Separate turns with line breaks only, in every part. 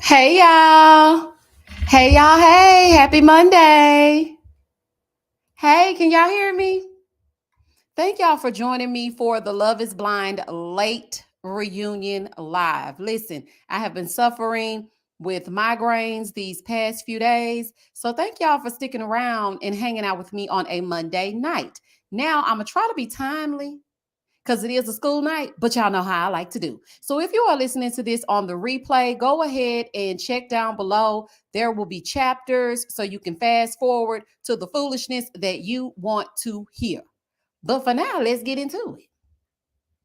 Hey y'all. Hey y'all. Hey, happy Monday. Hey, can y'all hear me? Thank y'all for joining me for the Love is Blind late reunion live. Listen, I have been suffering with migraines these past few days. So thank y'all for sticking around and hanging out with me on a Monday night. Now, I'm going to try to be timely because it is a school night, but y'all know how I like to do. So if you are listening to this on the replay, go ahead and check down below. There will be chapters so you can fast forward to the foolishness that you want to hear. But for now, let's get into it.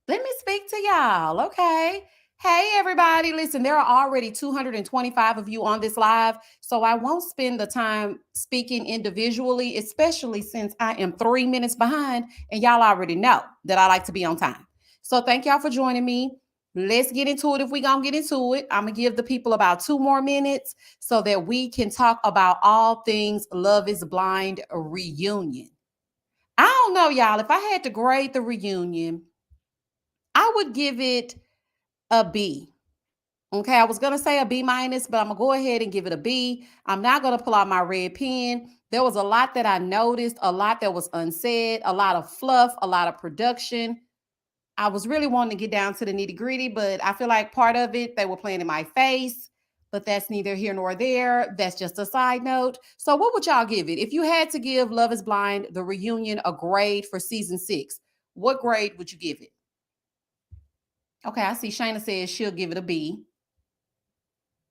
Let me speak to y'all, okay? Hey, everybody. Listen, there are already 225 of you on this live, so I won't spend the time speaking individually, especially since I am 3 minutes behind, and y'all already know that I like to be on time. So thank y'all for joining me. Let's get into it if we're going to get into it. I'm going to give the people about 2 more minutes so that we can talk about all things Love is Blind reunion. I don't know, y'all. If I had to grade the reunion, I would give it a B. Okay, I was gonna say a B minus, but I'm gonna go ahead and give it a B. I'm not gonna pull out my red pen. There was a lot that I noticed, a lot that was unsaid, a lot of fluff, a lot of production. I was really wanting to get down to the nitty gritty, but I feel like part of it they were playing in my face. But that's neither here nor there. That's just a side note. So, what would y'all give it if you had to give Love Is Blind the reunion a grade for season 6? What grade would you give it? Okay, I see Shayna says she'll give it a B.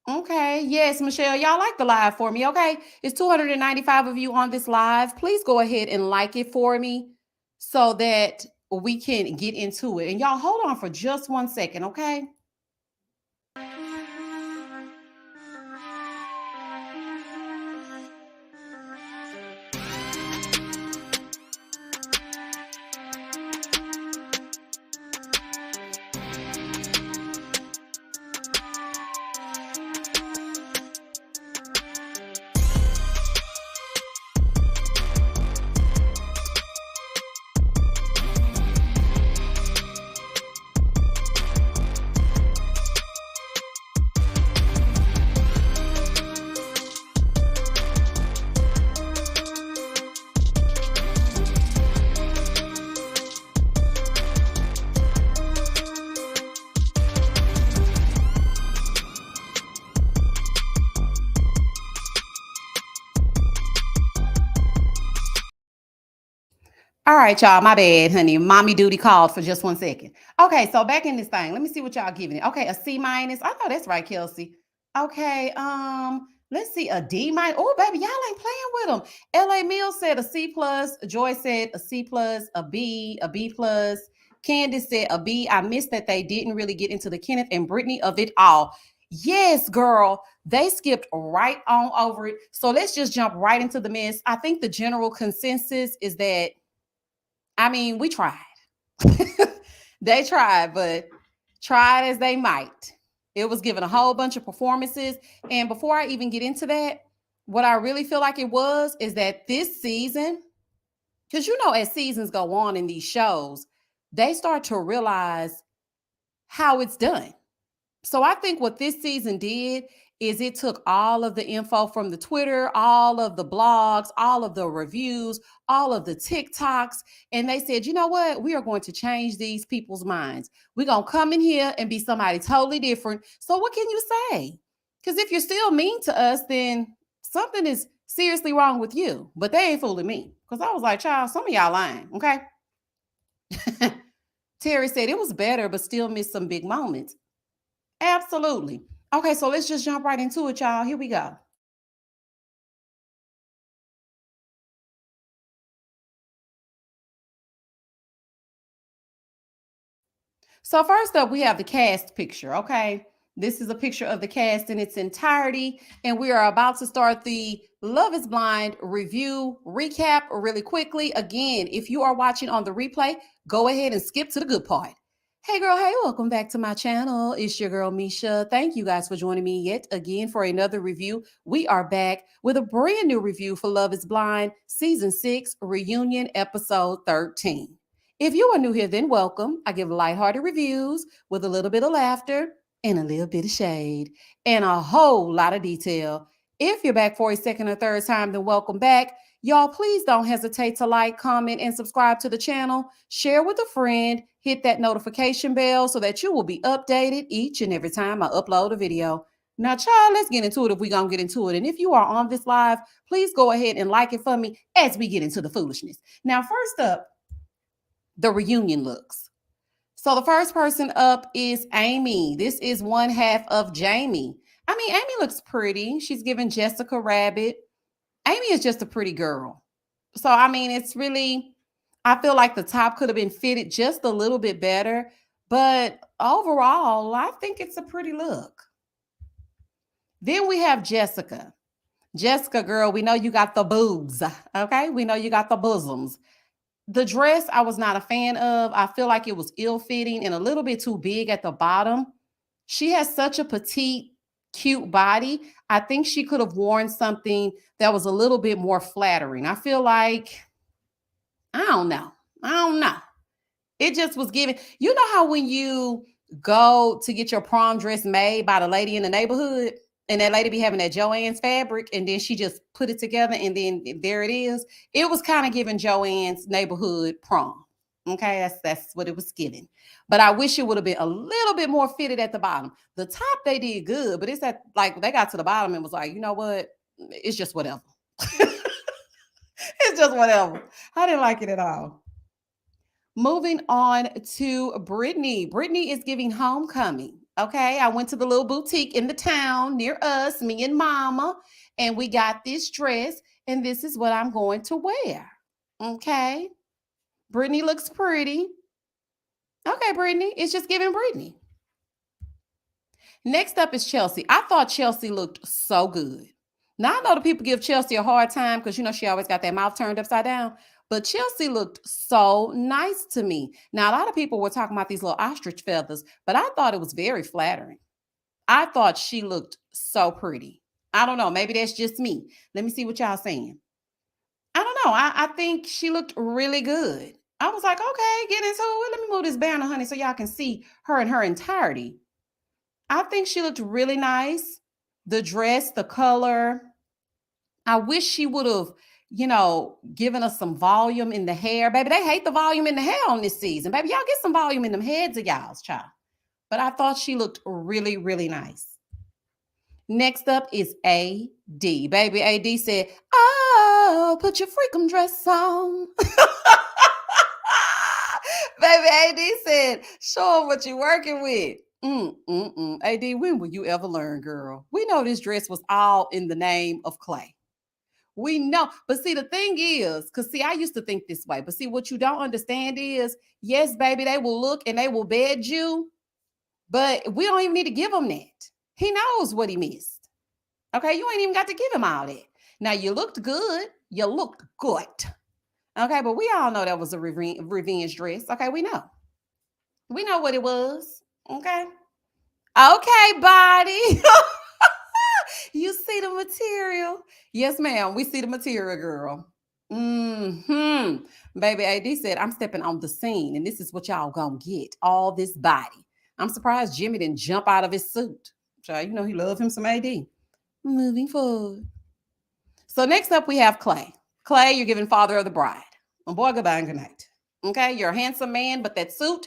Okay, yes, Michelle, y'all like the live for me. Okay, it's 295 of you on this live. Please go ahead and like it for me so that we can get into it. And y'all hold on for just 1 second, okay? All right, y'all. My bad, honey. Mommy duty called for just 1 second. Okay, so back in this thing. Let me see what y'all giving it. Okay, a C minus. I know that's right, Kelsey. Okay, let's see, a D minus. Oh, baby, y'all ain't playing with them. LA Mills said a C plus. Joy said a C plus, a B plus. Candace said a B. I missed that they didn't really get into the Kenneth and Brittany of it all. Yes, girl. They skipped right on over it. So let's just jump right into the mess. I think the general consensus is that I mean, we tried. They tried, but tried as they might. It was given a whole bunch of performances. And before I even get into that, what I really feel like it was is that this season, because as seasons go on in these shows, they start to realize how it's done. So I think what this season did is it took all of the info from the Twitter, all of the blogs, all of the reviews, all of the TikToks, and they said, you know what? We are going to change these people's minds. We're going to come in here and be somebody totally different. So what can you say? Because if you're still mean to us, then something is seriously wrong with you. But they ain't fooling me. Because I was like, child, some of y'all lying, okay? Terry said it was better, but still missed some big moments. Absolutely. Okay, so let's just jump right into it, y'all. Here we go. So first up, we have the cast picture. Okay. This is a picture of the cast in its entirety. And we are about to start the Love is Blind review recap really quickly. Again, if you are watching on the replay, go ahead and skip to the good part. Hey girl, hey, welcome back to my channel. It's your girl Misha. Thank you guys for joining me yet again for another review. We are back with a brand new review for Love is Blind, Season 6, Reunion, Episode 13. If you are new here, then welcome. I give lighthearted reviews with a little bit of laughter and a little bit of shade and a whole lot of detail. If you're back for a second or third time, then welcome back. Y'all, please don't hesitate to like, comment, and subscribe to the channel. Share with a friend. Hit that notification bell so that you will be updated each and every time I upload a video. Now, child, let's get into it if we're going to get into it. And if you are on this live, please go ahead and like it for me as we get into the foolishness. Now, first up, the reunion looks. So the first person up is Amy. This is one half of Jamie. I mean, Amy looks pretty. She's giving Jessica Rabbit. Amy is just a pretty girl. So, I mean, it's really, I feel like the top could have been fitted just a little bit better. But overall, I think it's a pretty look. Then we have Jessica. Jessica, girl, we know you got the boobs. Okay. We know you got the bosoms. The dress I was not a fan of. I feel like it was ill-fitting and a little bit too big at the bottom. She has such a petite, cute body. I think she could have worn something that was a little bit more flattering. I feel like, I don't know. It just was giving, you know how when you go to get your prom dress made by the lady in the neighborhood and that lady be having that Joann's fabric and then she just put it together and then there it is. It was kind of giving Joann's neighborhood prom. Okay, that's what it was giving. But I wish it would have been a little bit more fitted at the bottom. The top they did good, but it's that like they got to the bottom and was like, you know what? It's just whatever. It's just whatever. I didn't like it at all. Moving on to Brittany. Brittany is giving homecoming. Okay. I went to the little boutique in the town near us, me and mama, and we got this dress, and this is what I'm going to wear. Okay. Brittany looks pretty. Okay, Brittany. It's just giving Brittany. Next up is Chelsea. I thought Chelsea looked so good. Now, I know the people give Chelsea a hard time because, you know, she always got that mouth turned upside down. But Chelsea looked so nice to me. Now, a lot of people were talking about these little ostrich feathers, but I thought it was very flattering. I thought she looked so pretty. I don't know. Maybe that's just me. Let me see what y'all saying. I don't know. I think she looked really good. I was like, okay, get into it. Let me move this banner, honey, so y'all can see her in her entirety. I think she looked really nice. The dress, the color. I wish she would have, you know, given us some volume in the hair. Baby, they hate the volume in the hair on this season. Baby, y'all get some volume in them heads of y'all's, child. But I thought she looked really, really nice. Next up is AD. Baby, AD said, oh, put your freakum dress on. Baby, AD said, show them what you're working with. AD, when will you ever learn, girl? We know this dress was all in the name of Clay. We know. But see, the thing is, because see, I used to think this way. But see, what you don't understand is, yes, baby, they will look and they will bed you. But we don't even need to give him that. He knows what he missed. Okay, you ain't even got to give him all that. Now, you looked good. You looked good. Okay, but we all know that was a revenge dress. Okay, we know. We know what it was. Okay. Okay, body. You see the material? Yes, ma'am. We see the material, girl. Baby AD said, I'm stepping on the scene, and this is what y'all gonna get. All this body. I'm surprised Jimmy didn't jump out of his suit. Child, you know he loved him some AD. Moving forward. So next up, we have Clay. Clay, you're giving father of the bride. And boy, goodbye and good night. Okay, you're a handsome man, but that suit,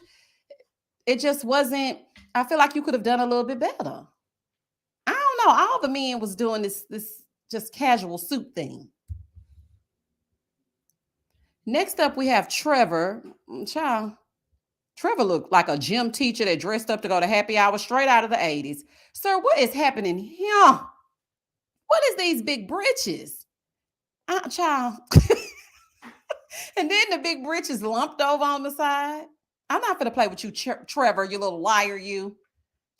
it just wasn't, I feel like you could have done a little bit better. I don't know. All the men was doing this just casual suit thing. Next up, we have Trevor. Child, Trevor looked like a gym teacher that dressed up to go to happy hour straight out of the 80s. Sir, what is happening here? What is these big britches? Child. And then the big britches lumped over on the side. I'm not gonna play with you, Trevor, you little liar, you.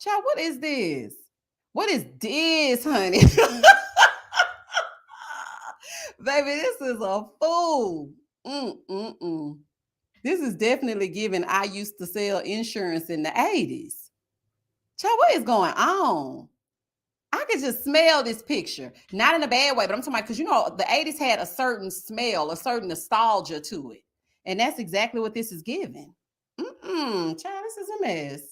Child, what is this? What is this, honey? Baby, this is a fool. Mm-mm-mm. This is definitely giving I used to sell insurance in the 80s. Child, what is going on? I could just smell this picture. Not in a bad way, but I'm talking about because the 80s had a certain smell, a certain nostalgia to it. And that's exactly what this is giving. Child, this is a mess.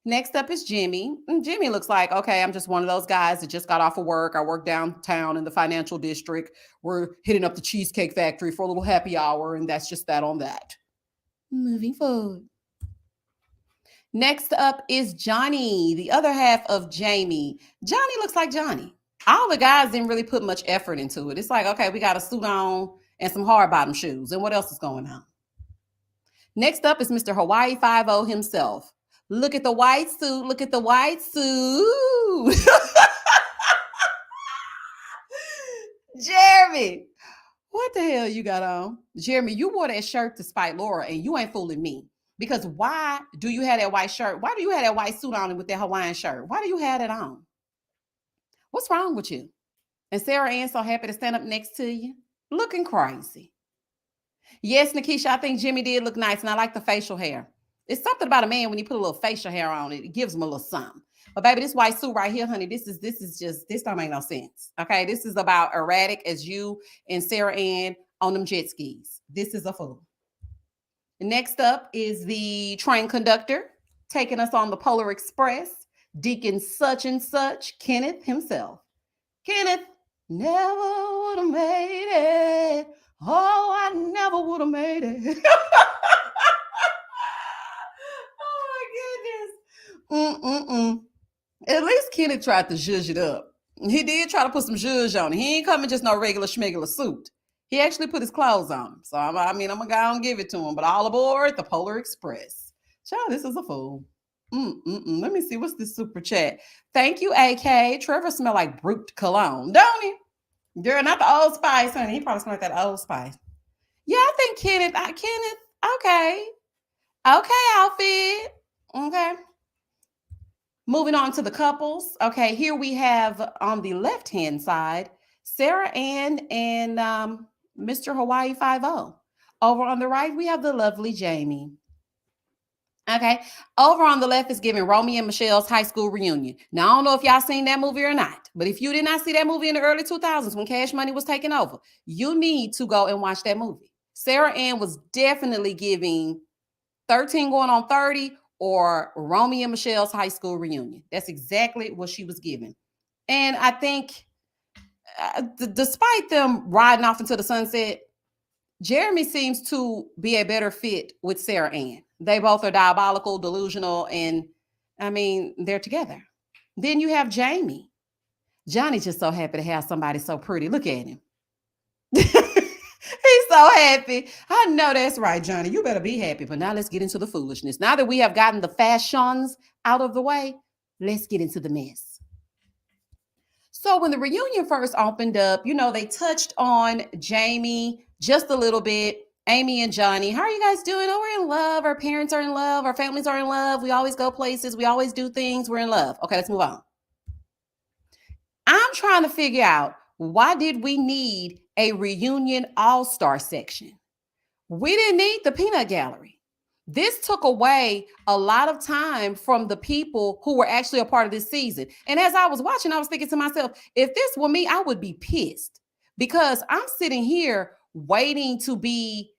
Next up is Jimmy. Jimmy looks like, okay, I'm just one of those guys that just got off of work. I work downtown in the financial district. We're hitting up the Cheesecake Factory for a little happy hour, and that's just that on that. Moving forward. Next up is Johnny, the other half of Jamie. Johnny looks like Johnny. All the guys didn't really put much effort into it. It's like, okay, we got a suit on and some hard bottom shoes. And what else is going on? Next up is Mr. Hawaii 5-0 himself. Look at the white suit. Look at the white suit. Jeremy, what the hell you got on? Jeremy, you wore that shirt to spite Laura, and you ain't fooling me. Because why do you have that white shirt? Why do you have that white suit on with that Hawaiian shirt? Why do you have it on? What's wrong with you? And Sarah Ann's so happy to stand up next to you. Looking crazy. Yes, Nikisha, I think Jimmy did look nice, and I like the facial hair. It's something about a man when you put a little facial hair on it, it gives him a little something. But baby, this white suit right here, honey, this don't make no sense. Okay, this is about erratic as you and Sarah Ann on them jet skis. This is a fool. Next up is the train conductor taking us on the Polar Express, Deacon such and such, Kenneth himself. Kenneth never would have made it. Oh, I never would have made it. Oh my goodness. At least Kenneth tried to zhuzh it up. He did try to put some zhuzh on it. He ain't coming just no regular schmegular suit. He actually put his clothes on. So, I'm going to go and give it to him. But all aboard the Polar Express. Child, this is a fool. Let me see. What's this super chat? Thank you, AK. Trevor smell like brute cologne, don't he? Girl, not the Old Spice, honey. He probably smell like that Old Spice. Yeah, I think Kenneth, okay. Okay, outfit. Okay. Moving on to the couples. Okay, here we have on the left-hand side, Sarah Ann and Mr. Hawaii 5-0. Over on the right, we have the lovely Jamie. Okay, over on the left is giving Romeo and Michelle's high school reunion. Now, I don't know if y'all seen that movie or not, but if you did not see that movie in the early 2000s when Cash Money was taking over, you need to go and watch that movie. Sarah Ann was definitely giving 13 going on 30 or Romeo and Michelle's high school reunion. That's exactly what she was giving. And I think despite them riding off into the sunset, Jeremy seems to be a better fit with Sarah Ann. They both are diabolical, delusional, and I mean, they're together. Then you have Jamie. Johnny's just so happy to have somebody so pretty. Look at him. He's so happy. I know that's right, Johnny. You better be happy. But now let's get into the foolishness. Now that we have gotten the fashions out of the way, let's get into the mess. So when the reunion first opened up, they touched on Jamie just a little bit. Amy and Johnny, how are you guys doing? Oh, we're in love. Our parents are in love. Our families are in love. We always go places. We always do things. We're in love. Okay, let's move on. I'm trying to figure out, why did we need a reunion all-star section? We didn't need the peanut gallery. This took away a lot of time from the people who were actually a part of this season. And as I was watching, I was thinking to myself, if this were me, I would be pissed, because I'm sitting here waiting to be,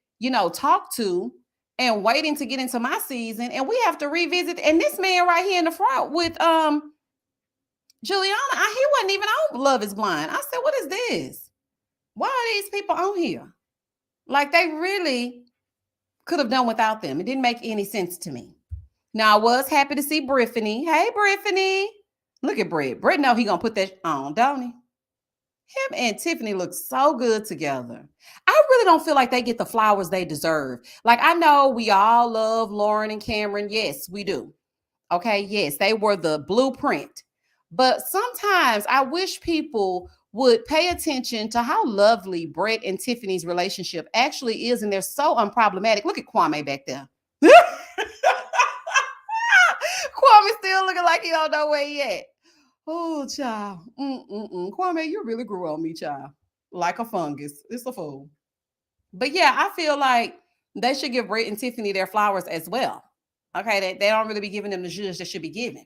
talked to and waiting to get into my season. And we have to revisit. And this man right here in the front with Juliana, he wasn't even on Love is Blind. I said, what is this? Why are these people on here? Like, they really could have done without them. It didn't make any sense to me. Now, I was happy to see Brittany. Hey, Brittany. Look at Brett. Brett know he gonna put that on, don't he? Him and Tiffany look so good together. I really don't feel like they get the flowers they deserve. Like, I know we all love Lauren and Cameron. Yes, we do. Okay, yes, they were the blueprint. But sometimes I wish people would pay attention to how lovely Brett and Tiffany's relationship actually is. And they're so unproblematic. Look at Kwame back there. Kwame still looking like he don't know where he at. Oh, child. Kwame, you really grew on me, child. Like a fungus. It's a fool. But yeah, I feel like they should give Britt and Tiffany their flowers as well. Okay, they don't really be giving them the zhuzh that should be given.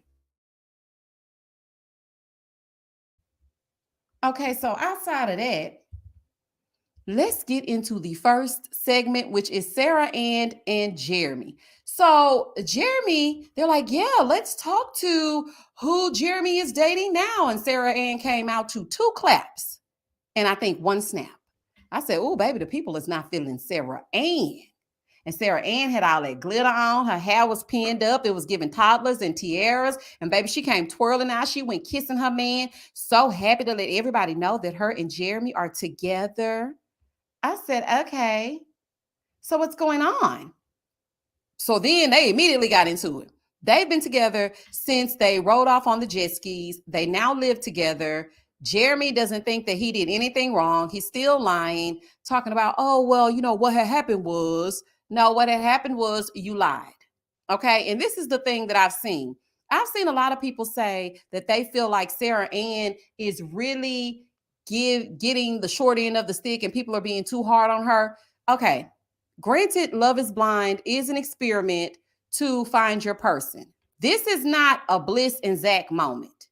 Okay, so outside of that, let's get into the first segment, which is Sarah and Jeremy. So Jeremy, they're like, yeah, let's talk to who Jeremy is dating now. And Sarah Ann came out to 2 claps and I think 1 snap. I said, oh, baby, the people is not feeling Sarah Ann. And Sarah Ann had all that glitter on. Her hair was pinned up. It was giving toddlers and tiaras. And baby, she came twirling out. She went kissing her man. So happy to let everybody know that her and Jeremy are together. I said, okay, so what's going on? So then they immediately got into it. They've been together since they rode off on the jet skis. They now live together. Jeremy doesn't think that he did anything wrong. He's still lying, talking about, oh, well, you know, what had happened was, no, what had happened was you lied. Okay. And this is the thing that I've seen. I've seen a lot of people say that they feel like Sarah Ann is really getting the short end of the stick and people are being too hard on her. Okay. Granted, Love is Blind is an experiment to find your person. This is not a Bliss and Zach moment.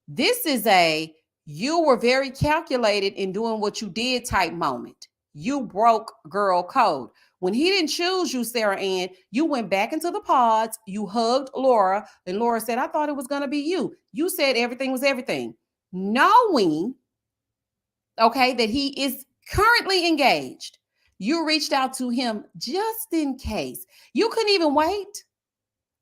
This is a you were very calculated in doing what you did type moment. You broke girl code. When he didn't choose you, Sarah Ann, you went back into the pods, you hugged Laura, and Laura said, I thought it was going to be you. You said everything was everything. Knowing, okay, that he is currently engaged, you reached out to him just in case. You couldn't even wait.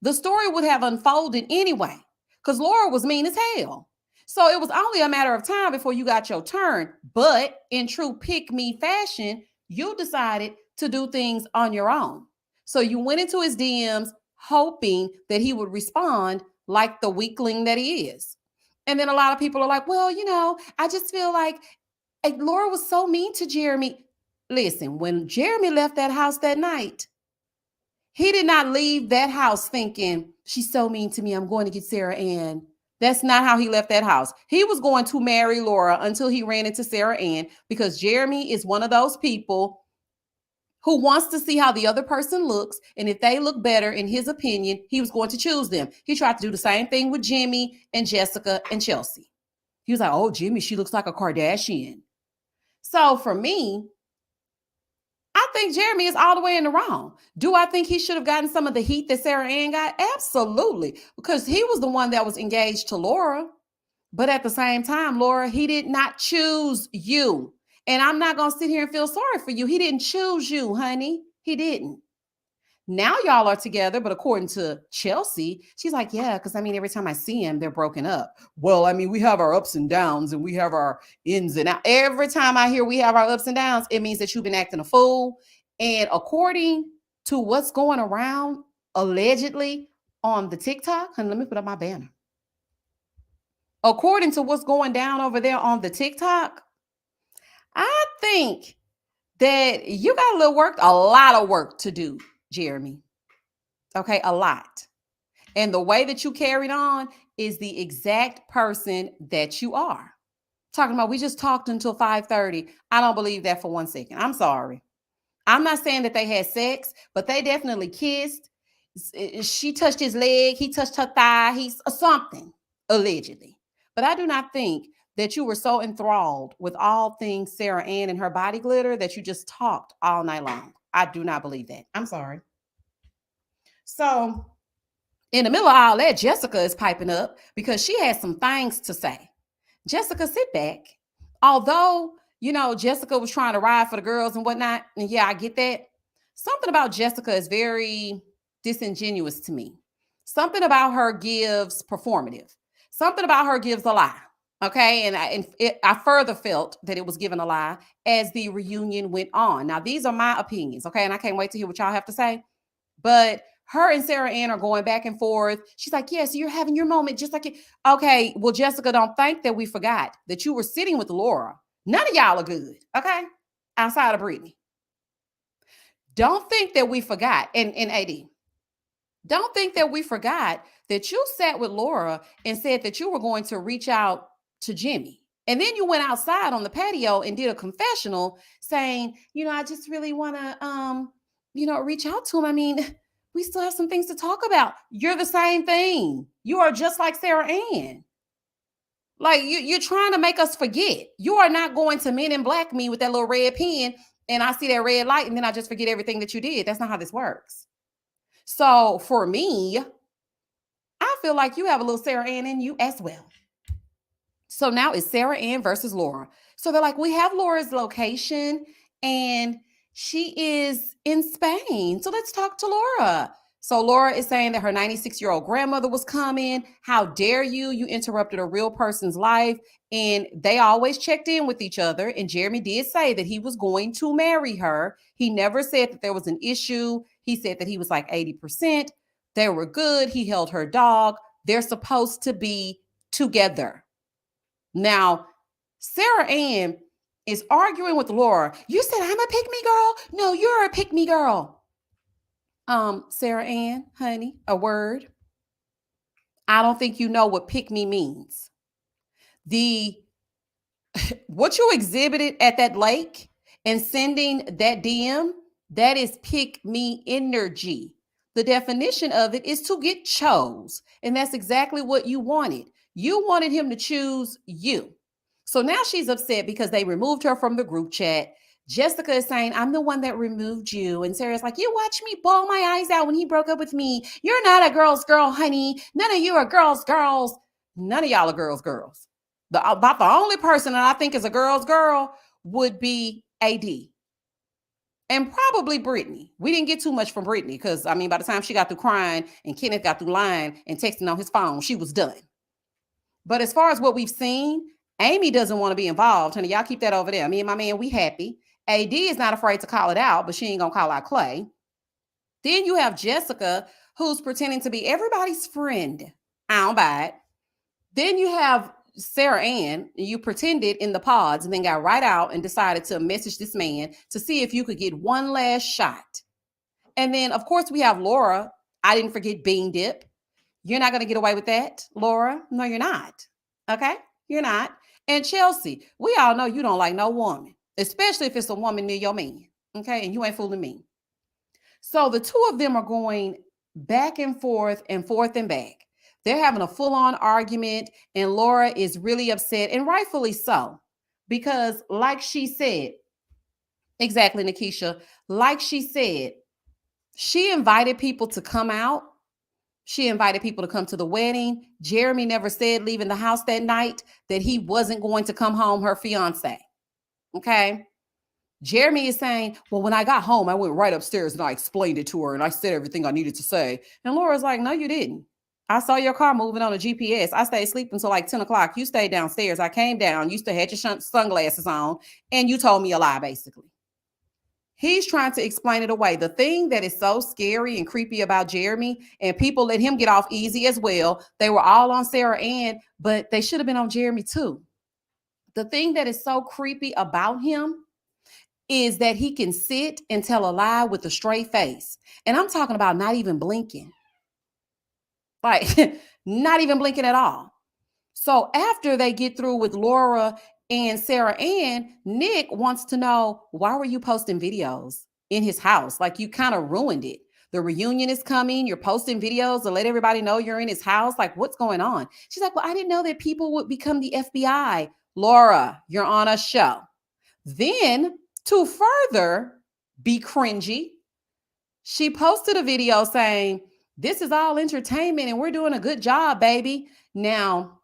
The story would have unfolded anyway because Laura was mean as hell. So it was only a matter of time before you got your turn. But in true pick-me fashion, you decided to do things on your own. So you went into his DMs hoping that he would respond like the weakling that he is. And then a lot of people are like, well, you know, I just feel like Laura was so mean to Jeremy. Listen, when Jeremy left that house that night, he did not leave that house thinking, she's so mean to me, I'm going to get Sarah Ann. That's not how he left that house. He was going to marry Laura until he ran into Sarah Ann because Jeremy is one of those people who wants to see how the other person looks. And if they look better, in his opinion, he was going to choose them. He tried to do the same thing with Jimmy and Jessica and Chelsea. He was like, oh, Jimmy, she looks like a Kardashian. So for me, I think Jeremy is all the way in the wrong. Do I think he should have gotten some of the heat that Sarah Ann got? Absolutely. Because he was the one that was engaged to Laura. But at the same time, Laura, he did not choose you. And I'm not going to sit here and feel sorry for you. He didn't choose you, honey. He didn't. Now y'all are together, but according to Chelsea, she's like, yeah, because I mean, every time I see him, they're broken up. Well, I mean, we have our ups and downs and we have our ins and outs. Every time I hear we have our ups and downs, it means that you've been acting a fool. And according to what's going around allegedly on the TikTok, and let me put up my banner. According to what's going down over there on the TikTok, I think that you got a lot of work to do, Jeremy. Okay, a lot. And the way that you carried on is the exact person that you are. Talking about we just talked until 5:30. I don't believe that for 1 second. I'm sorry. I'm not saying that they had sex, but they definitely kissed. She touched his leg, he touched her thigh, he's something, allegedly. But I do not think that you were so enthralled with all things Sarah Ann and her body glitter that you just talked all night long. I do not believe that. I'm sorry. So in the middle of all that, Jessica is piping up because she has some things to say. Jessica, sit back. Although, you know, Jessica was trying to ride for the girls and whatnot, and yeah, I get that. Something about Jessica is very disingenuous to me. Something about her gives performative. Something about her gives a lie. Okay, and I further felt that it was given a lie as the reunion went on. Now, these are my opinions, okay, and I can't wait to hear what y'all have to say. But her and Sarah Ann are going back and forth. She's like, yes, yeah, so you're having your moment just like it. Okay, well, Jessica, don't think that we forgot that you were sitting with Laura. None of y'all are good, okay? Outside of Brittany. Don't think that we forgot. And AD, Don't think that we forgot that you sat with Laura and said that you were going to reach out to Jimmy. And then you went outside on the patio and did a confessional saying, I just really want to, reach out to him. I mean, we still have some things to talk about. You're the same thing. You are just like Sarah Ann. Like you're trying to make us forget. You are not going to Men in Black me with that little red pen and I see that red light and then I just forget everything that you did. That's not how this works. So for me, I feel like you have a little Sarah Ann in you as well. So now it's Sarah Ann versus Laura. So they're like, we have Laura's location and she is in Spain. So let's talk to Laura. So Laura is saying that her 96-year-old grandmother was coming. How dare you? You interrupted a real person's life. And they always checked in with each other. And Jeremy did say that he was going to marry her. He never said that there was an issue. He said that he was like 80%. They were good. He held her dog. They're supposed to be together. Now, Sarah Ann is arguing with Laura. You said I'm a pick me girl? No, you're a pick me girl. Sarah Ann, honey, a word. I don't think you know what pick me means. What you exhibited at that lake and sending that DM, that is pick me energy. The definition of it is to get chose. And that's exactly what you wanted. You wanted him to choose you. So now she's upset because they removed her from the group chat. Jessica is saying, I'm the one that removed you. And Sarah's like, you watched me bawl my eyes out when he broke up with me. You're not a girl's girl, honey. None of you are girls' girls. None of y'all are girls' girls. About the only person that I think is a girl's girl would be AD. And probably Brittany. We didn't get too much from Brittany because, by the time she got through crying and Kenneth got through lying and texting on his phone, she was done. But as far as what we've seen, Amy doesn't want to be involved. Honey, y'all keep that over there. Me and my man, we happy. AD is not afraid to call it out, but she ain't going to call out Clay. Then you have Jessica, who's pretending to be everybody's friend. I don't buy it. Then you have Sarah Ann, you pretended in the pods and then got right out and decided to message this man to see if you could get one last shot. And then, of course, we have Laura. I didn't forget Bean Dip. You're not going to get away with that, Laura. No, you're not. Okay? You're not. And Chelsea, we all know you don't like no woman, especially if it's a woman near your man. Okay? And you ain't fooling me. So the two of them are going back and forth and back. They're having a full-on argument, and Laura is really upset, and rightfully so, because like she said, exactly, Nikisha, like she said, she invited people to come out. She invited people to come to the wedding. Jeremy never said leaving the house that night that he wasn't going to come home, her fiance. Okay? Jeremy is saying, well, when I got home, I went right upstairs and I explained it to her and I said everything I needed to say. And Laura's like, no, you didn't. I saw your car moving on a GPS. I stayed sleeping until like 10 o'clock. You stayed downstairs. I came down. You still had your sunglasses on and you told me a lie, basically. He's trying to explain it away. The thing that is so scary and creepy about Jeremy, and people let him get off easy as well. They were all on Sarah Ann, but they should have been on Jeremy too. The thing that is so creepy about him is that he can sit and tell a lie with a straight face. And I'm talking about not even blinking. Like, not even blinking at all. So after they get through with Laura and Sarah Ann, Nick wants to know, why were you posting videos in his house? Like, you kind of ruined it. The reunion is coming. You're posting videos to let everybody know you're in his house. Like, what's going on? She's like, well, I didn't know that people would become the FBI. Laura, you're on a show. Then, to further be cringy, she posted a video saying, this is all entertainment and we're doing a good job, baby. Now,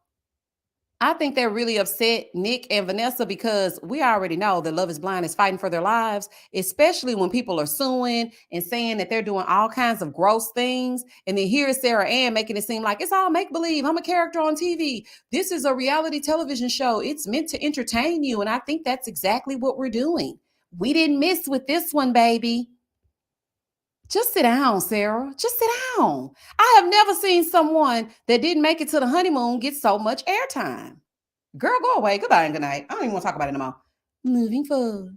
I think they're really upset, Nick and Vanessa, because we already know that Love is Blind is fighting for their lives, especially when people are suing and saying that they're doing all kinds of gross things. And then here's Sarah Ann making it seem like it's all make-believe. I'm a character on TV. This is a reality television show. It's meant to entertain you. And I think that's exactly what we're doing. We didn't miss with this one, baby. Just sit down, Sarah. Just sit down. I have never seen someone that didn't make it to the honeymoon get so much airtime. Girl, go away. Goodbye and good night. I don't even want to talk about it anymore. Moving forward.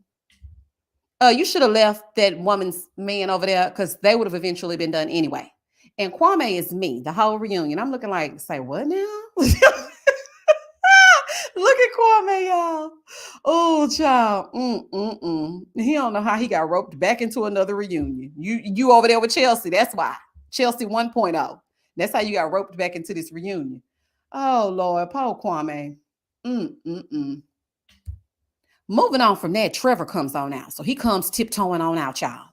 You should have left that woman's man over there because they would have eventually been done anyway. And Kwame is me, the whole reunion. I'm looking like, say what now? Look at Kwame, y'all. Oh, child. He don't know how he got roped back into another reunion. You over there with Chelsea. That's why. Chelsea 1.0. That's how you got roped back into this reunion. Oh, Lord. Paul Kwame. Mm-mm-mm. Moving on from that, Trevor comes on out. So he comes tiptoeing on out, y'all.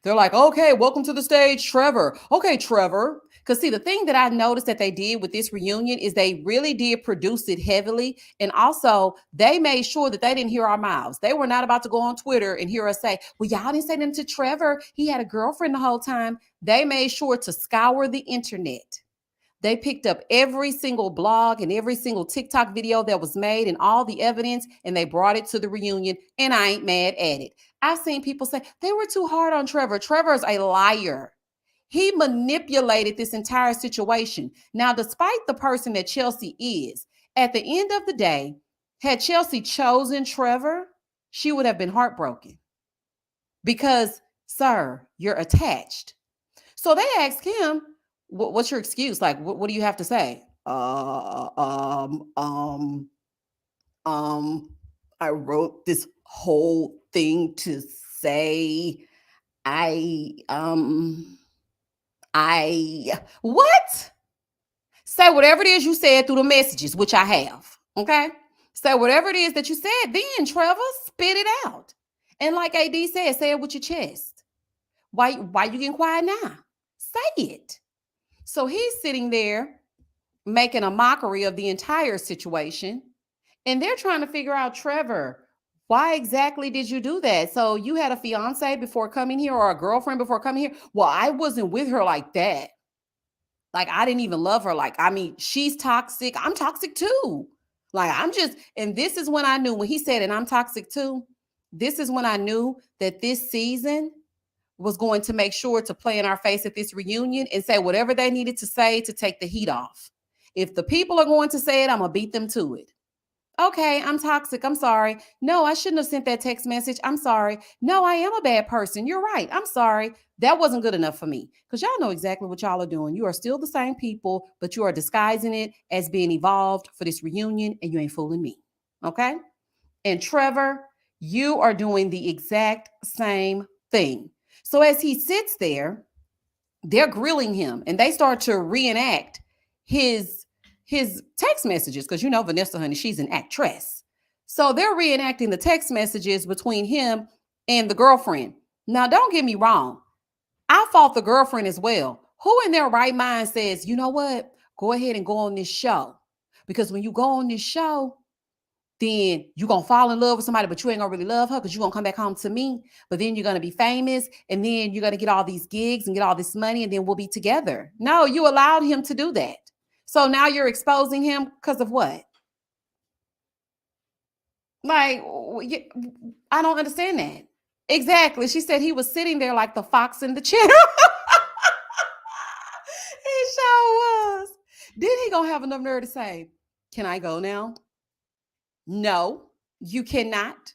They're like, okay, welcome to the stage, Trevor. Okay, Trevor. Because see, the thing that I noticed that they did with this reunion is they really did produce it heavily. And also, they made sure that they didn't hear our mouths. They were not about to go on Twitter and hear us say, well, y'all didn't say nothing to Trevor. He had a girlfriend the whole time. They made sure to scour the internet. They picked up every single blog and every single TikTok video that was made and all the evidence, and they brought it to the reunion, and I ain't mad at it. I've seen people say they were too hard on Trevor. Trevor's a liar. He manipulated this entire situation. Now, despite the person that Chelsea is, at the end of the day, had Chelsea chosen Trevor, she would have been heartbroken because, sir, you're attached. So they asked him, what's your excuse? Like, what do you have to say? I wrote this whole thing to say what? Say whatever it is you said through the messages, which I have. Okay. Say whatever it is that you said, then Trevor, spit it out. And like AD said, say it with your chest. Why you getting quiet now? Say it. So he's sitting there making a mockery of the entire situation. And they're trying to figure out, Trevor, why exactly did you do that? So you had a fiance before coming here or a girlfriend before coming here? Well, I wasn't with her like that. Like, I didn't even love her. Like, I mean, she's toxic. I'm toxic too. Like, and this is when I knew when he said, and I'm toxic too. This is when I knew that this season was going to make sure to play in our face at this reunion and say whatever they needed to say to take the heat off. If the people are going to say it, I'm going to beat them to it. Okay, I'm toxic. I'm sorry. No, I shouldn't have sent that text message. I'm sorry. No, I am a bad person. You're right. I'm sorry. That wasn't good enough for me. Because y'all know exactly what y'all are doing. You are still the same people, but you are disguising it as being evolved for this reunion, and you ain't fooling me. Okay? And Trevor, you are doing the exact same thing. So as he sits there, they're grilling him and they start to reenact his text messages because Vanessa, honey, she's an actress. So they're reenacting the text messages between him and the girlfriend. Now, don't get me wrong. I fought the girlfriend as well. Who in their right mind says, you know what? Go ahead and go on this show. Because when you go on this show, then you're going to fall in love with somebody, but you ain't going to really love her because you're going to come back home to me. But then you're going to be famous and then you're going to get all these gigs and get all this money and then we'll be together. No, you allowed him to do that. So now you're exposing him because of what? Like, I don't understand that. Exactly. She said he was sitting there like the fox in the chair. He sure was. Then he going to have enough nerve to say, can I go now? No, you cannot.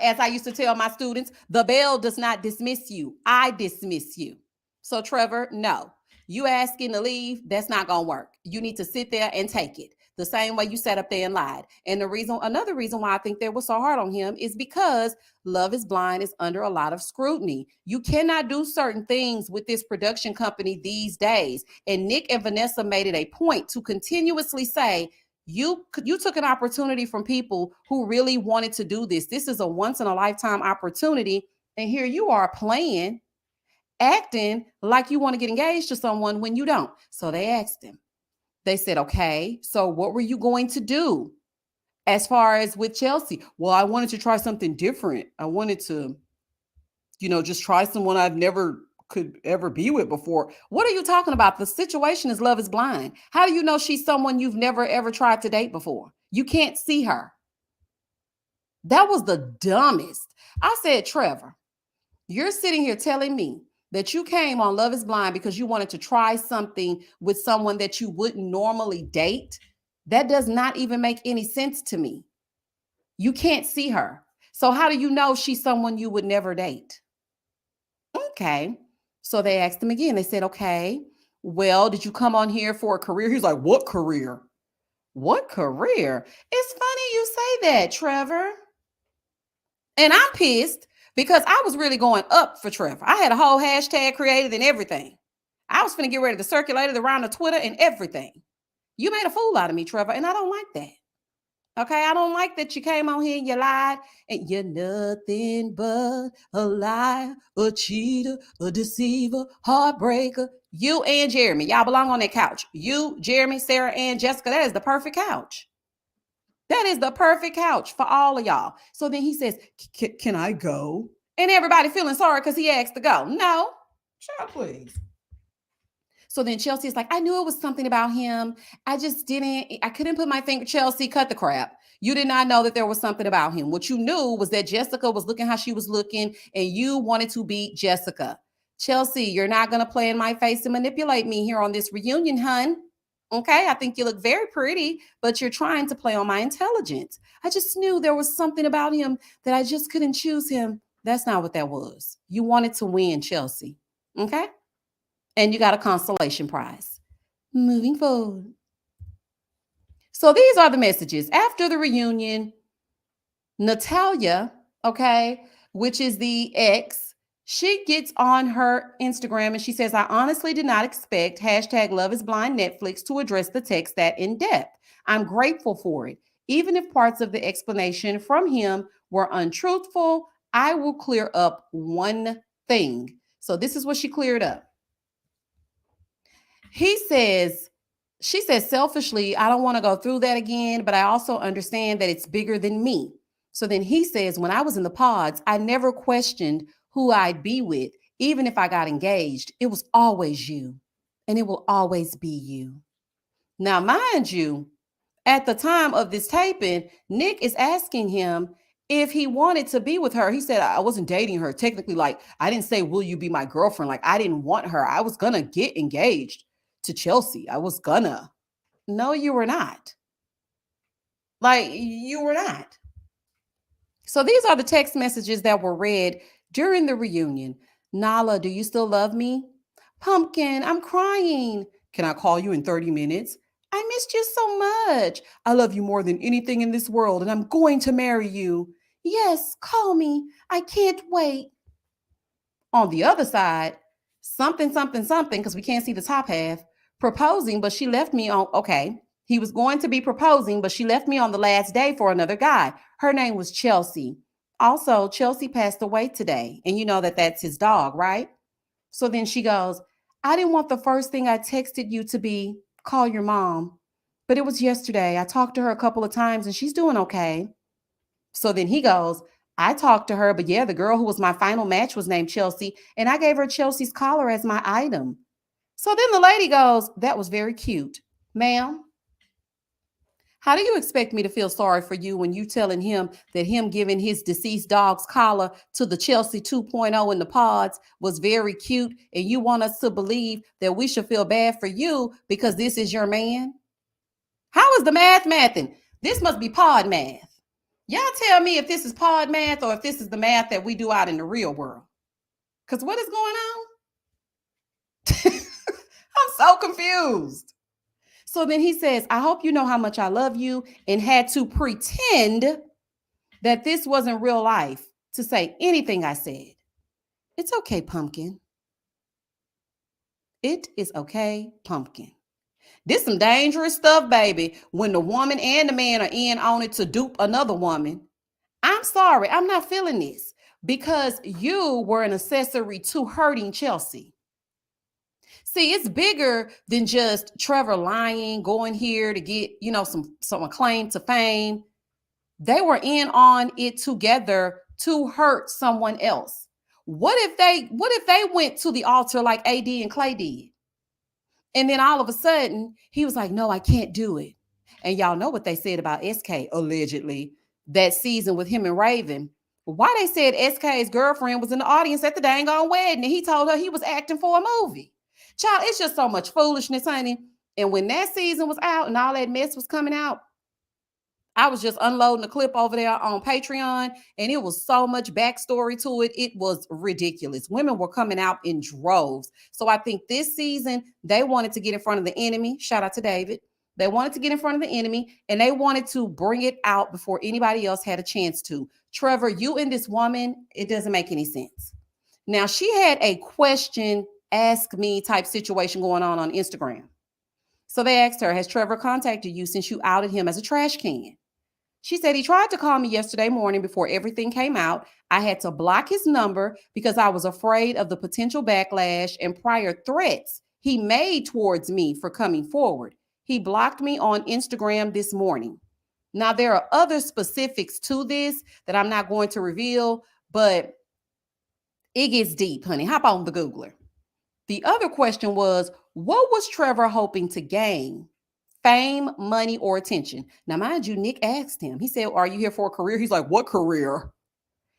As I used to tell my students, the bell does not dismiss you. I dismiss you. So Trevor, no, you asking to leave, that's not going to work. You need to sit there and take it the same way you sat up there and lied. And another reason why I think they were so hard on him is because Love is Blind is under a lot of scrutiny. You cannot do certain things with this production company these days. And Nick and Vanessa made it a point to continuously say, you took an opportunity from people who really wanted to do this. This is a once in a lifetime opportunity. And here you are playing, acting like you want to get engaged to someone when you don't. So they asked him. They said, okay, so what were you going to do as far as with Chelsea? Well, I wanted to try something different. I wanted to, just try someone I've never could ever be with before. What are you talking about? The situation is Love is Blind. How do you know she's someone you've never ever tried to date before? You can't see her. That was the dumbest. I said, Trevor, you're sitting here telling me that you came on Love is Blind because you wanted to try something with someone that you wouldn't normally date. That does not even make any sense to me. You can't see her. So how do you know she's someone you would never date? Okay. So they asked him again. They said, okay, well, did you come on here for a career? He's like, what career? What career? It's funny you say that, Trevor. And I'm pissed because I was really going up for Trevor. I had a whole hashtag created and everything. I was finna get ready to circulate it around the Twitter and everything. You made a fool out of me, Trevor, and I don't like that. Okay, I don't like that you came on here and you lied, and you're nothing but a liar, a cheater, a deceiver, heartbreaker. You and Jeremy, y'all belong on that couch. You, Jeremy, Sarah, and Jessica, that is the perfect couch. That is the perfect couch for all of y'all. So then he says, can I go? And everybody feeling sorry because he asked to go. No, child, please. So then Chelsea is like, I knew it was something about him. I couldn't put my finger. Chelsea, cut the crap. You did not know that there was something about him. What you knew was that Jessica was looking how she was looking and you wanted to beat Jessica. Chelsea, you're not going to play in my face and manipulate me here on this reunion, hun. Okay, I think you look very pretty, but you're trying to play on my intelligence. I just knew there was something about him that I just couldn't choose him. That's not what that was. You wanted to win, Chelsea. Okay? And you got a consolation prize. Moving forward. So these are the messages. After the reunion, Natalia, okay, which is the ex, she gets on her Instagram and she says, I honestly did not expect hashtag Love is Blind Netflix to address the text that in depth. I'm grateful for it. Even if parts of the explanation from him were untruthful, I will clear up one thing. So this is what she cleared up. She says, selfishly, I don't want to go through that again, but I also understand that it's bigger than me. So then he says, when I was in the pods, I never questioned who I'd be with, even if I got engaged. It was always you, and it will always be you. Now, mind you, at the time of this taping, Nick is asking him if he wanted to be with her. He said, I wasn't dating her. Technically, like, I didn't say, will you be my girlfriend? Like, I didn't want her. I was going to get engaged to Chelsea. I was gonna. No, you were not. Like, you were not. So these are the text messages that were read during the reunion. Nala, do you still love me? Pumpkin, I'm crying. Can I call you in 30 minutes? I missed you so much. I love you more than anything in this world, and I'm going to marry you. Yes, call me. I can't wait. On the other side, something, because we can't see the top half, proposing, but she left me on, okay. He was going to be proposing, but she left me on the last day for another guy. Her name was Chelsea. Also, Chelsea passed away today. And you know that that's his dog, right? So then she goes, I didn't want the first thing I texted you to be, call your mom. But it was yesterday. I talked to her a couple of times and she's doing okay. So then he goes, I talked to her, but yeah, the girl who was my final match was named Chelsea, and I gave her Chelsea's collar as my item. So then the lady goes, that was very cute. Ma'am, how do you expect me to feel sorry for you when you telling him that him giving his deceased dog's collar to the Chelsea 2.0 in the pods was very cute, and you want us to believe that we should feel bad for you because this is your man? How is the math mathing? This must be pod math. Y'all tell me if this is pod math or if this is the math that we do out in the real world. Because what is going on? I'm so confused. So then he says, I hope you know how much I love you, and had to pretend that this wasn't real life to say anything I said. It's okay, Pumpkin. It is okay, Pumpkin. This some dangerous stuff, baby, when the woman and the man are in on it to dupe another woman. I'm sorry, I'm not feeling this because you were an accessory to hurting Chelsea. See, it's bigger than just Trevor lying, going here to get, some acclaim to fame. They were in on it together to hurt someone else. What if they went to the altar like AD and Clay did? And then all of a sudden, he was like, no, I can't do it. And y'all know what they said about SK, allegedly, that season with him and Raven. Why they said SK's girlfriend was in the audience at the dang on wedding and he told her he was acting for a movie. Child, it's just so much foolishness, honey. And when that season was out and all that mess was coming out, I was just unloading a clip over there on Patreon, and it was so much backstory to it. It was ridiculous. Women were coming out in droves. So I think this season, they wanted to get in front of the enemy. Shout out to David. They wanted to get in front of the enemy, and they wanted to bring it out before anybody else had a chance to. Trevor, you and this woman, it doesn't make any sense. Now, she had a question, ask me type situation going on Instagram. So they asked her, has Trevor contacted you since you outed him as a trash can? She said, he tried to call me yesterday morning before everything came out. I had to block his number because I was afraid of the potential backlash and prior threats he made towards me for coming forward. He blocked me on Instagram this morning. Now, there are other specifics to this that I'm not going to reveal, but it gets deep, honey. Hop on the Googler. The other question was, what was Trevor hoping to gain? Fame, money, or attention? Now, mind you, Nick asked him. He said, are you here for a career? He's like, what career?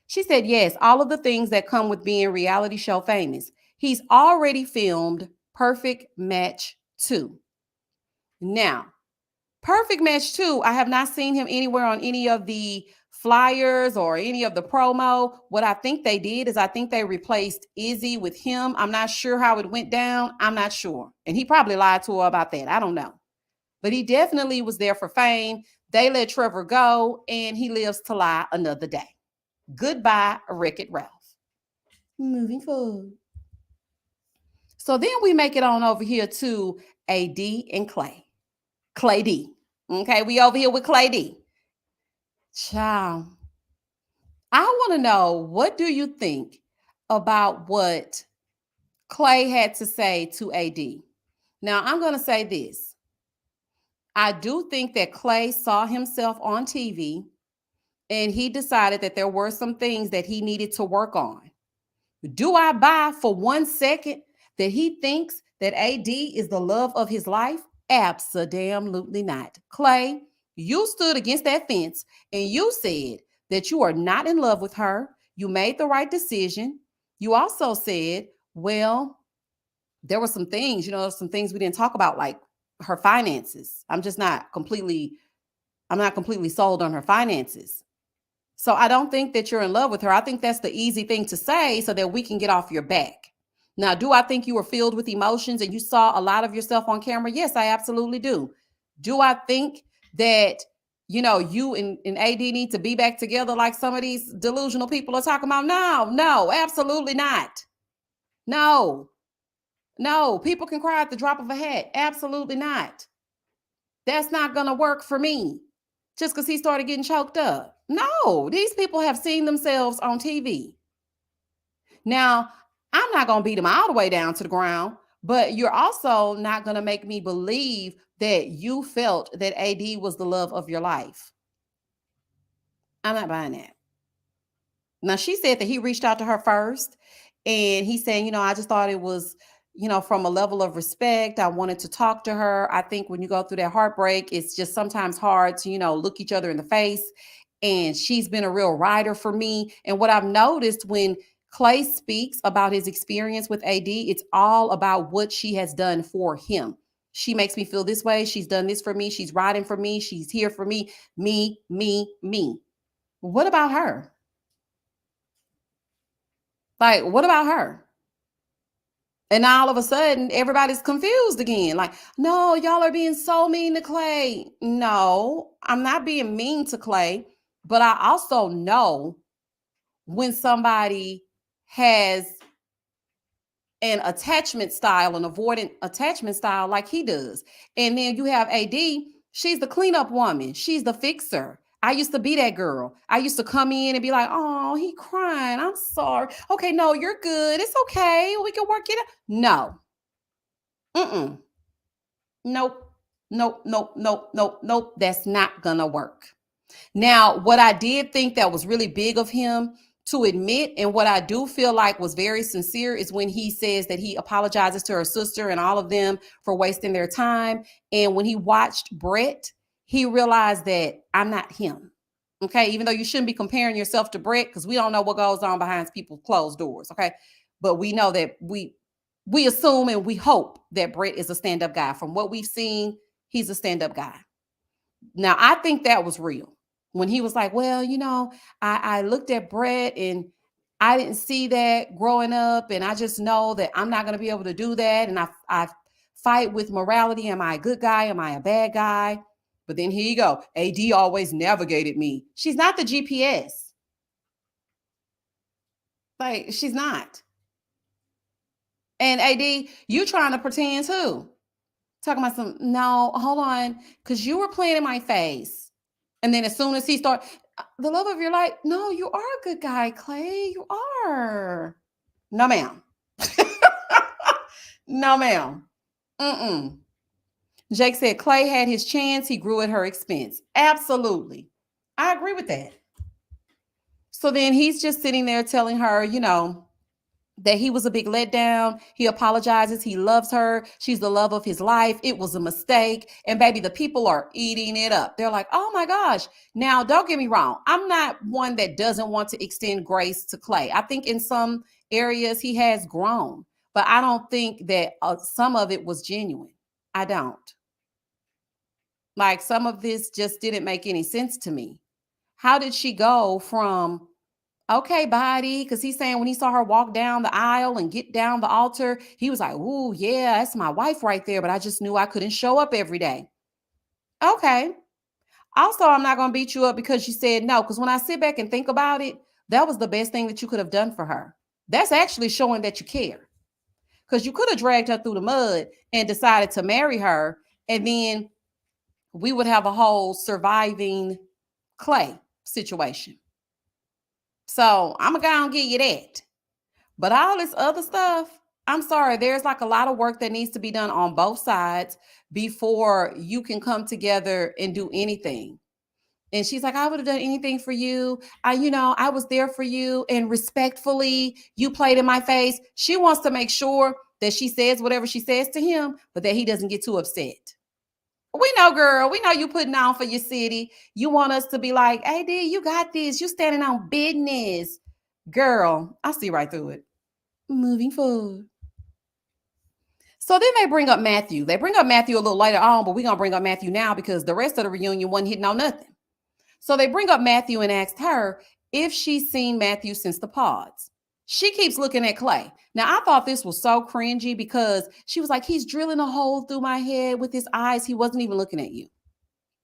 She said, yes, all of the things that come with being reality show famous. He's already filmed Perfect Match 2. Now, Perfect Match 2, I have not seen him anywhere on any of the flyers or any of the promo. What I think they did is I think they replaced Izzy with him. I'm not sure how it went down. I'm not sure. And he probably lied to her about that. I don't know. But he definitely was there for fame. They let Trevor go, and he lives to lie another day. Goodbye, Wreck-It Ralph. Moving forward. So then we make it on over here to AD and Clay. Clay D. Okay, we over here with Clay D. Child, I want to know, what do you think about what Clay had to say to AD? Now, I'm going to say this. I do think that Clay saw himself on TV and he decided that there were some things that he needed to work on. Do I buy for 1 second that he thinks that AD is the love of his life? Absolutely not. Clay, you stood against that fence and you said that you are not in love with her. You made the right decision. You also said, well, there were some things, some things we didn't talk about, like her finances. I'm not completely sold on her finances. So I don't think that you're in love with her. I think that's the easy thing to say so that we can get off your back. Now, do I think you were filled with emotions and you saw a lot of yourself on camera? Yes, I absolutely do. Do I think that, you and AD need to be back together like some of these delusional people are talking about? No, absolutely not. No, people can cry at the drop of a hat. Absolutely not. That's not going to work for me just because he started getting choked up. No, these people have seen themselves on TV. Now, I'm not going to beat them all the way down to the ground, but you're also not going to make me believe that you felt that AD was the love of your life. I'm not buying that. Now, she said that he reached out to her first, and he's saying, I just thought it was, from a level of respect. I wanted to talk to her. I think when you go through that heartbreak, it's just sometimes hard to, look each other in the face. And she's been a real rider for me. And what I've noticed when Clay speaks about his experience with AD, it's all about what she has done for him. She makes me feel this way. She's done this for me. She's riding for me. She's here for me. Me. What about her? Like, what about her? And all of a sudden, everybody's confused again. Like, no, y'all are being so mean to Clay. No, I'm not being mean to Clay, but I also know when somebody has an attachment style, an avoidant attachment style like he does. And then you have AD, she's the cleanup woman. She's the fixer. I used to be that girl. I used to come in and be like, oh, he crying. I'm sorry. Okay, no, you're good. It's okay. We can work it out. No. Nope. That's not gonna work. Now, what I did think that was really big of him to admit, and what I do feel like was very sincere, is when he says that he apologizes to her sister and all of them for wasting their time. And when he watched Brett, he realized that I'm not him. Okay. Even though you shouldn't be comparing yourself to Brett, because we don't know what goes on behind people's closed doors. Okay. But we know that we assume and we hope that Brett is a stand-up guy. From what we've seen, he's a stand-up guy. Now, I think that was real. When he was like, well, I looked at Brett and I didn't see that growing up. And I just know that I'm not going to be able to do that. And I fight with morality. Am I a good guy? Am I a bad guy? But then here you go. AD always navigated me. She's not the GPS. Like, she's not. And AD, you trying to pretend too. Talking about no, hold on. Because you were playing in my face. And then as soon as he started, the love of your life, no, you are a good guy, Clay. You are. No, ma'am. No, ma'am. Mm-mm. Jake said Clay had his chance. He grew at her expense. Absolutely. I agree with that. So then he's just sitting there telling her, that he was a big letdown. He apologizes. He loves her. She's the love of his life. It was a mistake. And baby, the people are eating it up. They're like, oh my gosh. Now, don't get me wrong. I'm not one that doesn't want to extend grace to Clay. I think in some areas he has grown, but I don't think that some of it was genuine. I don't. Like, some of this just didn't make any sense to me. How did she go from okay, body? Because he's saying when he saw her walk down the aisle and get down the altar, he was like, ooh, yeah, that's my wife right there. But I just knew I couldn't show up every day. Okay. Also, I'm not going to beat you up because you said no. Because when I sit back and think about it, that was the best thing that you could have done for her. That's actually showing that you care. Because you could have dragged her through the mud and decided to marry her. And then we would have a whole surviving Clay situation. So I'm going to give you that. But all this other stuff, I'm sorry, there's like a lot of work that needs to be done on both sides before you can come together and do anything. And she's like, I would have done anything for you. I was there for you. And respectfully, you played in my face. She wants to make sure that she says whatever she says to him, but that he doesn't get too upset. We know, girl. We know you putting on for your city. You want us to be like, hey, D, you got this. You standing on business. Girl, I see right through it. Moving forward. So then they bring up Matthew. They bring up Matthew a little later on, but we're going to bring up Matthew now because the rest of the reunion wasn't hitting on nothing. So they bring up Matthew and asked her if she's seen Matthew since the pods. She keeps looking at Clay. Now, I thought this was so cringy because she was like, he's drilling a hole through my head with his eyes. He wasn't even looking at you.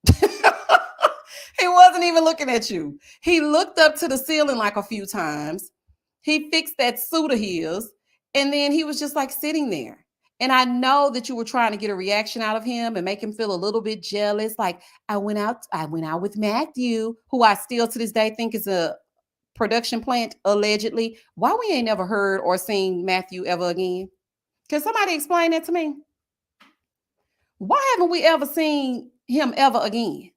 He wasn't even looking at you. He looked up to the ceiling like a few times. He fixed that suit of his. And then he was just like sitting there. And I know that you were trying to get a reaction out of him and make him feel a little bit jealous. Like, I went out with Matthew, who I still to this day think is a production plant, allegedly. Why we ain't never heard or seen Matthew ever again? Can somebody explain that to me? Why haven't we ever seen him ever again?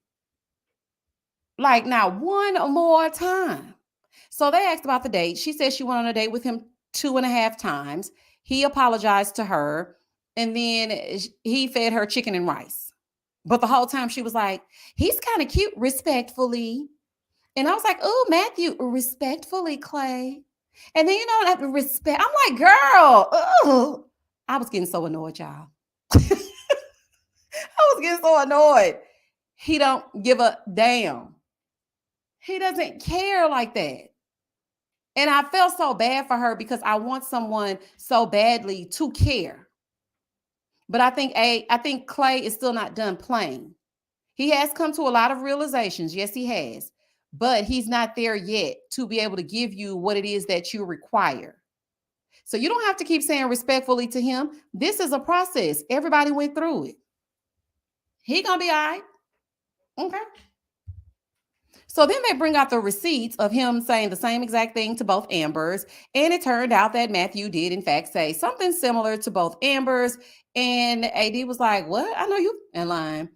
Like, not one more time. So they asked about the date. She said she went on a date with him 2.5 times. He apologized to her, and then he fed her chicken and rice. But the whole time she was like, he's kind of cute, respectfully. And I was like, oh, Matthew, respectfully, Clay. And then, that respect. I'm like, girl, ugh. I was getting so annoyed, y'all. I was getting so annoyed. He don't give a damn. He doesn't care like that. And I felt so bad for her because I want someone so badly to care. But I think Clay is still not done playing. He has come to a lot of realizations. Yes, he has. But he's not there yet to be able to give you what it is that you require. So you don't have to keep saying respectfully to him. This is a process. Everybody went through it. He gonna be all right. Okay. So then they bring out the receipts of him saying the same exact thing to both Ambers. And it turned out that Matthew did, in fact, say something similar to both Ambers. And AD was like, what? I know you in line.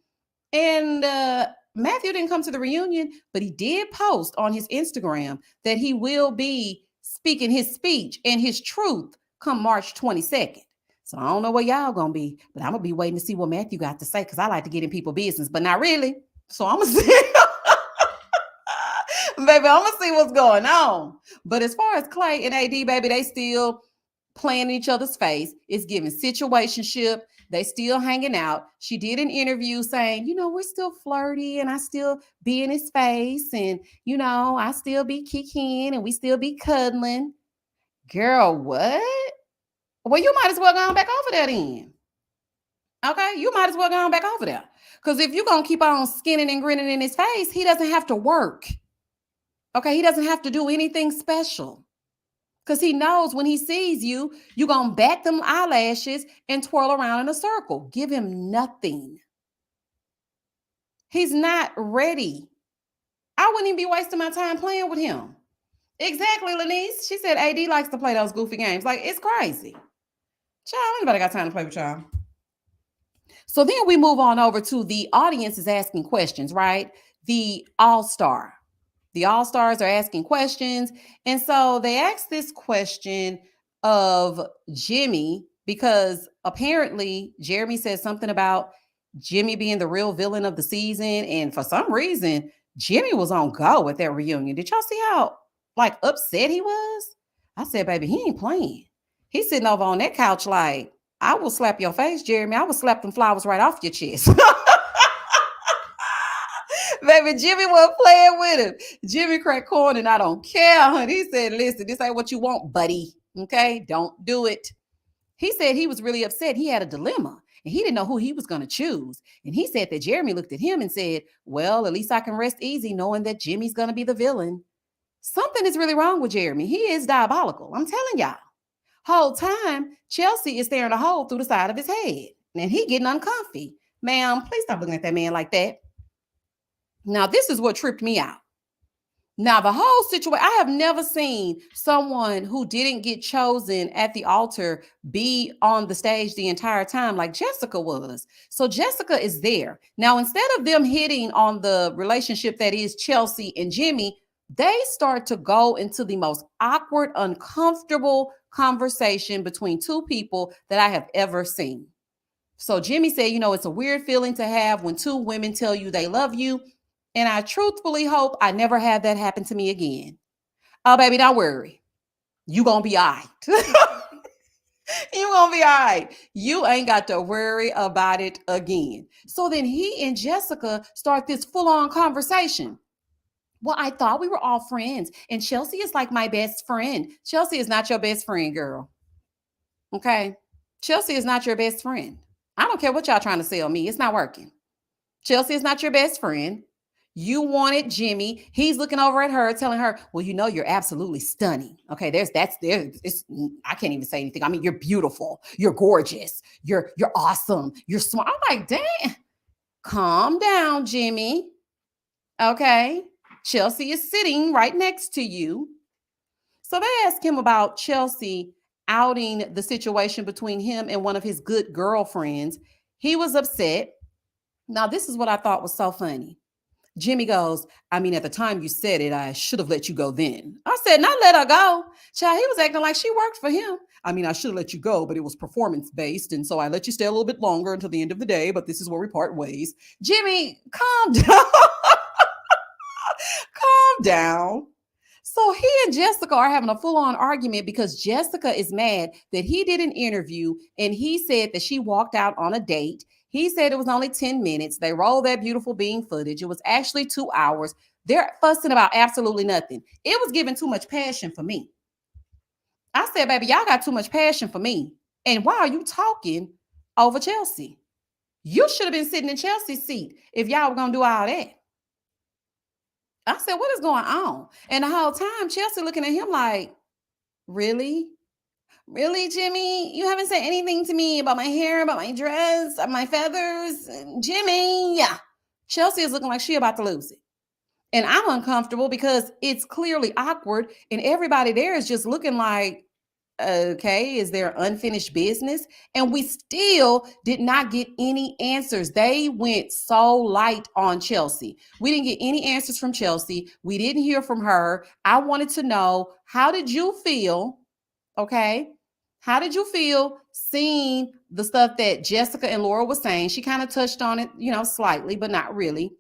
And Matthew didn't come to the reunion, but he did post on his Instagram that he will be speaking his speech and his truth come March 22nd. So I don't know where y'all going to be, but I'm going to be waiting to see what Matthew got to say because I like to get in people's business, but not really. So I'm going to see. Baby, I'm going to see what's going on. But as far as Clay and AD, baby, they still playing in each other's face. It's giving situationship. They still hanging out. She did an interview saying, we're still flirty and I still be in his face and, I still be kicking and we still be cuddling. Girl, what? Well, you might as well go on back over there then. Okay, you might as well go on back over there. Because if you're going to keep on skinning and grinning in his face, he doesn't have to work. Okay, he doesn't have to do anything special. Because he knows when he sees you, you're going to bat them eyelashes and twirl around in a circle. Give him nothing. He's not ready. I wouldn't even be wasting my time playing with him. Exactly, Lanice. She said AD likes to play those goofy games. Like, it's crazy. Child, anybody got time to play with y'all? So then we move on over to the audience is asking questions, right? The all-star. The all-stars are asking questions. And so they asked this question of Jimmy because apparently Jeremy said something about Jimmy being the real villain of the season. And for some reason, Jimmy was on go at that reunion. Did y'all see how upset he was? I said, baby, he ain't playing. He's sitting over on that couch like, I will slap your face, Jeremy. I will slap them flowers right off your chest. Baby, Jimmy wasn't playing with him. Jimmy cracked corn and I don't care, honey. He said, listen, this ain't what you want, buddy. Okay, don't do it. He said he was really upset. He had a dilemma and he didn't know who he was going to choose. And he said that Jeremy looked at him and said, well, at least I can rest easy knowing that Jimmy's going to be the villain. Something is really wrong with Jeremy. He is diabolical. I'm telling y'all. Whole time, Chelsea is staring a hole through the side of his head and he getting uncomfy. Ma'am, please stop looking at that man like that. Now, this is what tripped me out. Now, the whole situation, I have never seen someone who didn't get chosen at the altar be on the stage the entire time like Jessica was. So Jessica is there. Now, instead of them hitting on the relationship that is Chelsea and Jimmy, they start to go into the most awkward, uncomfortable conversation between two people that I have ever seen. So Jimmy said, it's a weird feeling to have when two women tell you they love you. And I truthfully hope I never have that happen to me again. Oh, baby, don't worry. You gonna be all right. You gonna be all right. You ain't got to worry about it again. So then he and Jessica start this full-on conversation. Well, I thought we were all friends. And Chelsea is like my best friend. Chelsea is not your best friend, girl. Okay? Chelsea is not your best friend. I don't care what y'all trying to sell me. It's not working. Chelsea is not your best friend. You wanted Jimmy. He's looking over at her, telling her, well, you're absolutely stunning. Okay, I can't even say anything. I mean, you're beautiful. You're gorgeous. You're awesome. You're smart. I'm like, damn. Calm down, Jimmy. Okay. Chelsea is sitting right next to you. So they asked him about Chelsea outing the situation between him and one of his good girlfriends. He was upset. Now, this is what I thought was so funny. Jimmy goes, I mean, at the time you said it, I should have let you go then. I said, not let her go. Child, he was acting like she worked for him. I mean, I should have let you go, but it was performance-based, and so I let you stay a little bit longer until the end of the day, but this is where we part ways. Jimmy, calm down. Calm down. So he and Jessica are having a full-on argument because Jessica is mad that he did an interview and he said that she walked out on a date. He said it was only 10 minutes. They rolled that beautiful being footage. It was actually 2 hours. They're fussing about absolutely nothing. It was giving too much passion for me. I said, baby, y'all got too much passion for me. And why are you talking over Chelsea? You should have been sitting in Chelsea's seat if y'all were going to do all that. I said, what is going on? And the whole time, Chelsea looking at him like, really? Really, Jimmy? You haven't said anything to me about my hair, about my dress, my feathers? Jimmy, yeah. Chelsea is looking like she about to lose it. And I'm uncomfortable because it's clearly awkward and everybody there is just looking like, okay, is there unfinished business? And we still did not get any answers. They went so light on Chelsea. We didn't get any answers from Chelsea. We didn't hear from her. I wanted to know, how did you feel? Okay. How did you feel seeing the stuff that Jessica and Laura was saying? She kind of touched on it, slightly, but not really.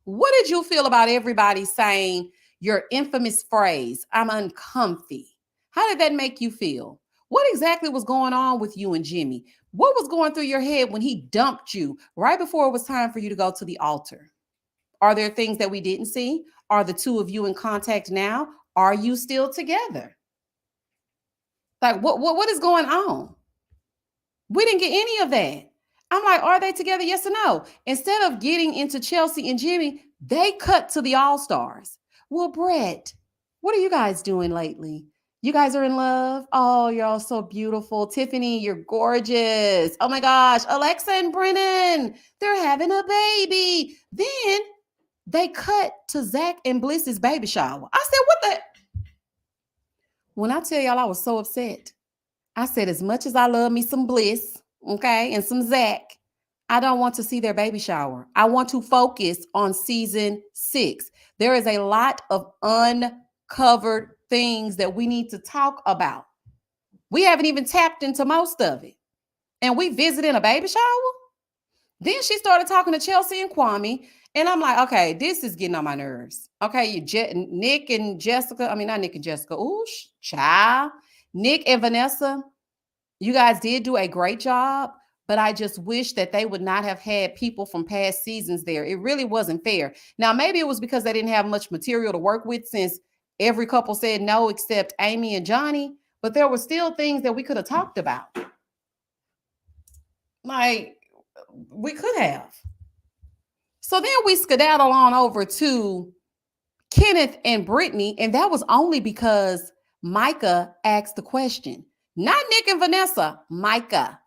What did you feel about everybody saying your infamous phrase, I'm uncomfy? How did that make you feel? What exactly was going on with you and Jimmy? What was going through your head when he dumped you right before it was time for you to go to the altar? Are there things that we didn't see? Are the two of you in contact now? Are you still together? Like what is going on? We didn't get any of that. I'm like, are they together? Yes or no? Instead of getting into Chelsea and Jimmy, they cut to the All Stars. Well, Brett, what are you guys doing lately? You guys are in love. Oh, you're all so beautiful. Tiffany, you're gorgeous. Oh my gosh. Alexa and Brennan, they're having a baby. Then they cut to Zach and Bliss's baby shower. I said, what the? When I tell y'all I was so upset, I said, as much as I love me some Bliss, okay, and some Zach, I don't want to see their baby shower. I want to focus on season 6. There is a lot of uncovered things that we need to talk about. We haven't even tapped into most of it. And we visited a baby shower. Then she started talking to Chelsea and Kwame. And I'm like, okay, this is getting on my nerves. Okay, Nick and Jessica. I mean, not Nick and Jessica. Ooh, child. Nick and Vanessa, you guys did do a great job, but I just wish that they would not have had people from past seasons there. It really wasn't fair. Now, maybe it was because they didn't have much material to work with since every couple said no except Amy and Johnny, but there were still things that we could have talked about. Like, we could have. So then we skedaddle on over to Kenneth and Brittany, and that was only because Micah asked the question. Not Nick and Vanessa, Micah.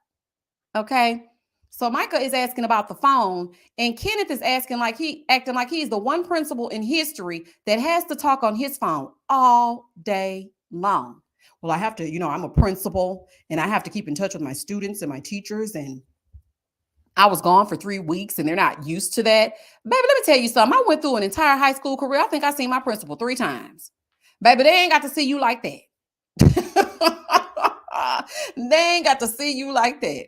Okay. So Micah is asking about the phone, and Kenneth is acting like he's the one principal in history that has to talk on his phone all day long. Well, I have to, I'm a principal and I have to keep in touch with my students and my teachers. And I was gone for 3 weeks and they're not used to that. Baby, let me tell you something. I went through an entire high school career. I think I seen my principal 3 times. Baby, they ain't got to see you like that. They ain't got to see you like that.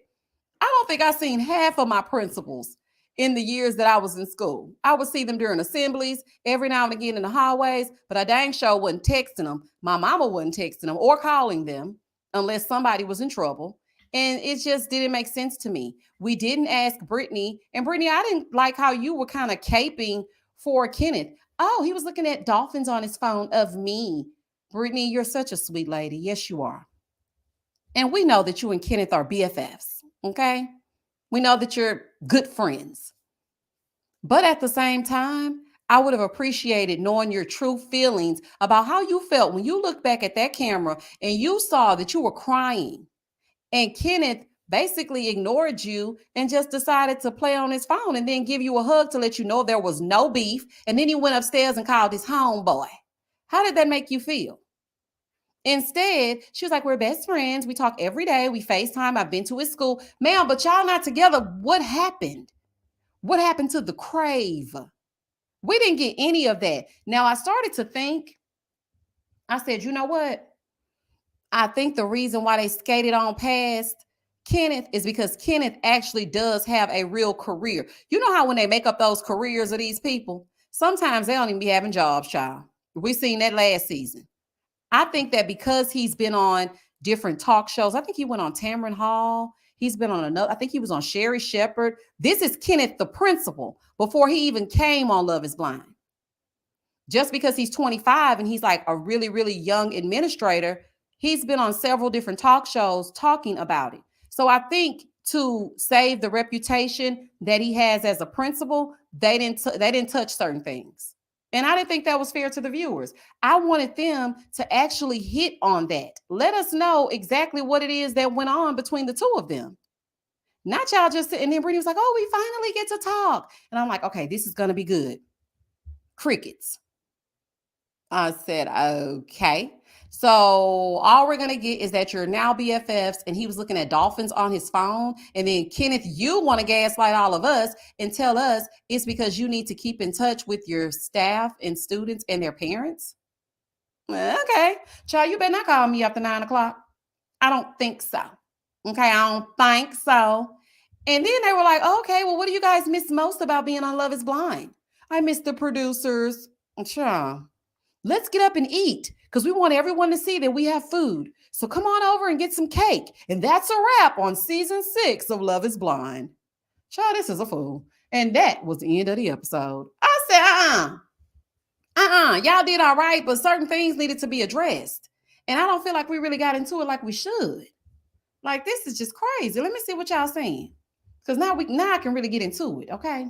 I don't think I seen half of my principals in the years that I was in school. I would see them during assemblies, every now and again in the hallways, but I dang sure wasn't texting them. My mama wasn't texting them or calling them unless somebody was in trouble. And it just didn't make sense to me. We didn't ask Brittany. And Brittany, I didn't like how you were kind of caping for Kenneth. Oh, he was looking at dolphins on his phone of me. Brittany, you're such a sweet lady. Yes, you are. And we know that you and Kenneth are BFFs, okay? We know that you're good friends. But at the same time, I would have appreciated knowing your true feelings about how you felt when you looked back at that camera and you saw that you were crying. And Kenneth basically ignored you and just decided to play on his phone and then give you a hug to let you know there was no beef. And then he went upstairs and called his homeboy. How did that make you feel? Instead, she was like, we're best friends. We talk every day. We FaceTime. I've been to his school. Ma'am, but y'all not together. What happened? What happened to the crave? We didn't get any of that. Now, I started to think, I said, you know what? I think the reason why they skated on past Kenneth is because Kenneth actually does have a real career. You know how when they make up those careers of these people, sometimes they don't even be having jobs, child. We seen that last season. I think that because he's been on different talk shows, I think he went on Tamron Hall. He's been on another, I think he was on Sherry Shepherd. This is Kenneth, the principal, before he even came on Love is Blind. Just because he's 25 and he's like a really, really young administrator, he's been on several different talk shows talking about it. So I think to save the reputation that he has as a principal, they didn't touch certain things. And I didn't think that was fair to the viewers. I wanted them to actually hit on that. Let us know exactly what it is that went on between the two of them. Not y'all just, and then Brittany was like, oh, we finally get to talk. And I'm like, okay, this is going to be good. Crickets. I said, okay. So all we're going to get is that you're now BFFs, and he was looking at dolphins on his phone. And then Kenneth, you want to gaslight all of us and tell us it's because you need to keep in touch with your staff and students and their parents. Okay. Child, you better not call me after 9 o'clock. I don't think so. Okay. I don't think so. And then they were like, okay, well, what do you guys miss most about being on Love is Blind? I miss the producers. Child. Let's get up and eat because we want everyone to see that we have food. So come on over and get some cake. And that's a wrap on season 6 of Love is Blind. Child, this is a fool. And that was the end of the episode. I said, y'all did all right, but certain things needed to be addressed. And I don't feel like we really got into it like we should. Like, this is just crazy. Let me see what y'all saying. Because now I can really get into it, okay?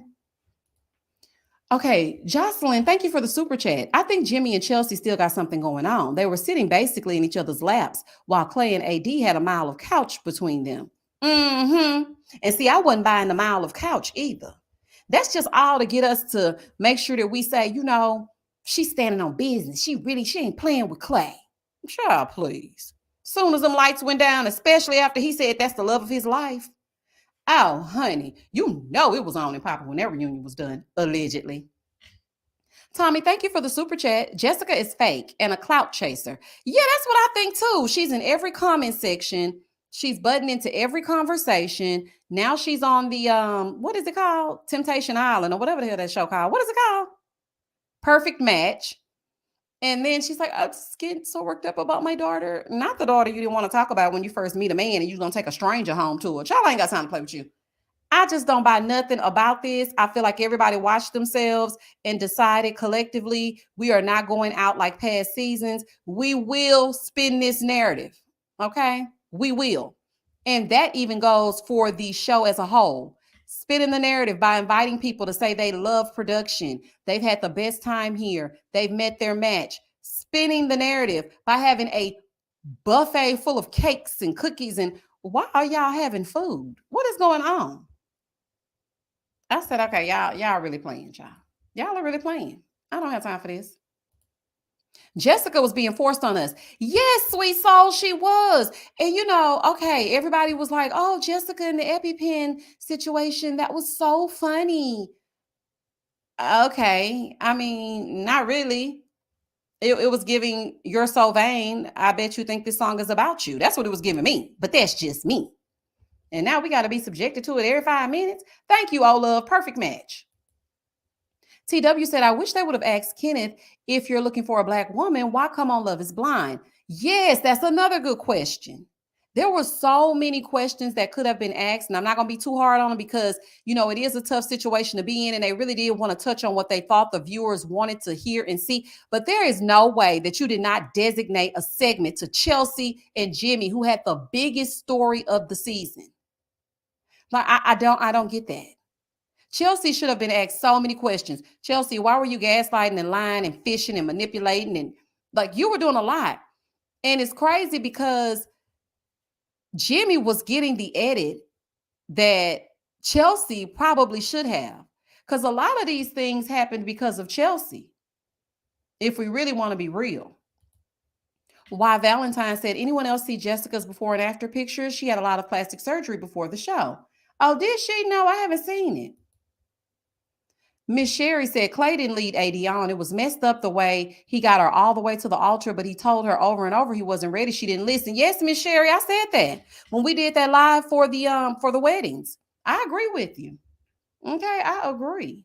Okay, Jocelyn, thank you for the super chat. I think Jimmy and Chelsea still got something going on. They were sitting basically in each other's laps while Clay and AD had a mile of couch between them. Mm-hmm. And see, I wasn't buying the mile of couch either. That's just all to get us to make sure that we say, she's standing on business. She ain't playing with Clay. Child, please. Soon as them lights went down, especially after he said that's the love of his life. Oh, honey, it was on and popping when that reunion was done, allegedly. Tommy, thank you for the super chat. Jessica is fake and a clout chaser. Yeah, that's what I think too. She's in every comment section. She's butting into every conversation. Now she's on the, what is it called? Temptation Island or whatever the hell that show called. What is it called? Perfect Match. And then she's like, I'm just getting so worked up about my daughter. Not the daughter you didn't want to talk about when you first meet a man and you're going to take a stranger home to her. Child ain't got time to play with you. I just don't buy nothing about this. I feel like everybody watched themselves and decided collectively we are not going out like past seasons. We will spin this narrative. Okay? We will. And that even goes for the show as a whole. Spinning the narrative by inviting people to say they love production. They've had the best time here. They've met their match. Spinning the narrative by having a buffet full of cakes and cookies. And why are y'all having food? What is going on? I said, okay, y'all really playing, y'all. Y'all are really playing. I don't have time for this. Jessica was being forced on us. Yes, sweet soul, she was. And okay, everybody was like, oh, Jessica in the EpiPen situation, that was so funny. Okay, I mean, not really. It was giving, you're so vain, I bet you think this song is about you. That's what it was giving me, but that's just me. And now we got to be subjected to it every 5 minutes. Thank you, Olaf. Perfect match. TW said, I wish they would have asked Kenneth, if you're looking for a Black woman, why come on Love is Blind? Yes, that's another good question. There were so many questions that could have been asked, and I'm not going to be too hard on them because, it is a tough situation to be in, and they really did want to touch on what they thought the viewers wanted to hear and see. But there is no way that you did not designate a segment to Chelsea and Jimmy, who had the biggest story of the season. Like, I don't get that. Chelsea should have been asked so many questions. Chelsea, why were you gaslighting and lying and fishing and manipulating? And like, you were doing a lot. And it's crazy because Jimmy was getting the edit that Chelsea probably should have. Because a lot of these things happened because of Chelsea. If we really want to be real. Why Valentine said, anyone else see Jessica's before and after pictures? She had a lot of plastic surgery before the show. Oh, did she? No, I haven't seen it. Miss Sherry said Clay didn't lead AD on. It was messed up the way he got her all the way to the altar, but he told her over and over he wasn't ready. She didn't listen. Yes, Miss Sherry, I said that when we did that live for the weddings. I agree with you. Okay, I agree.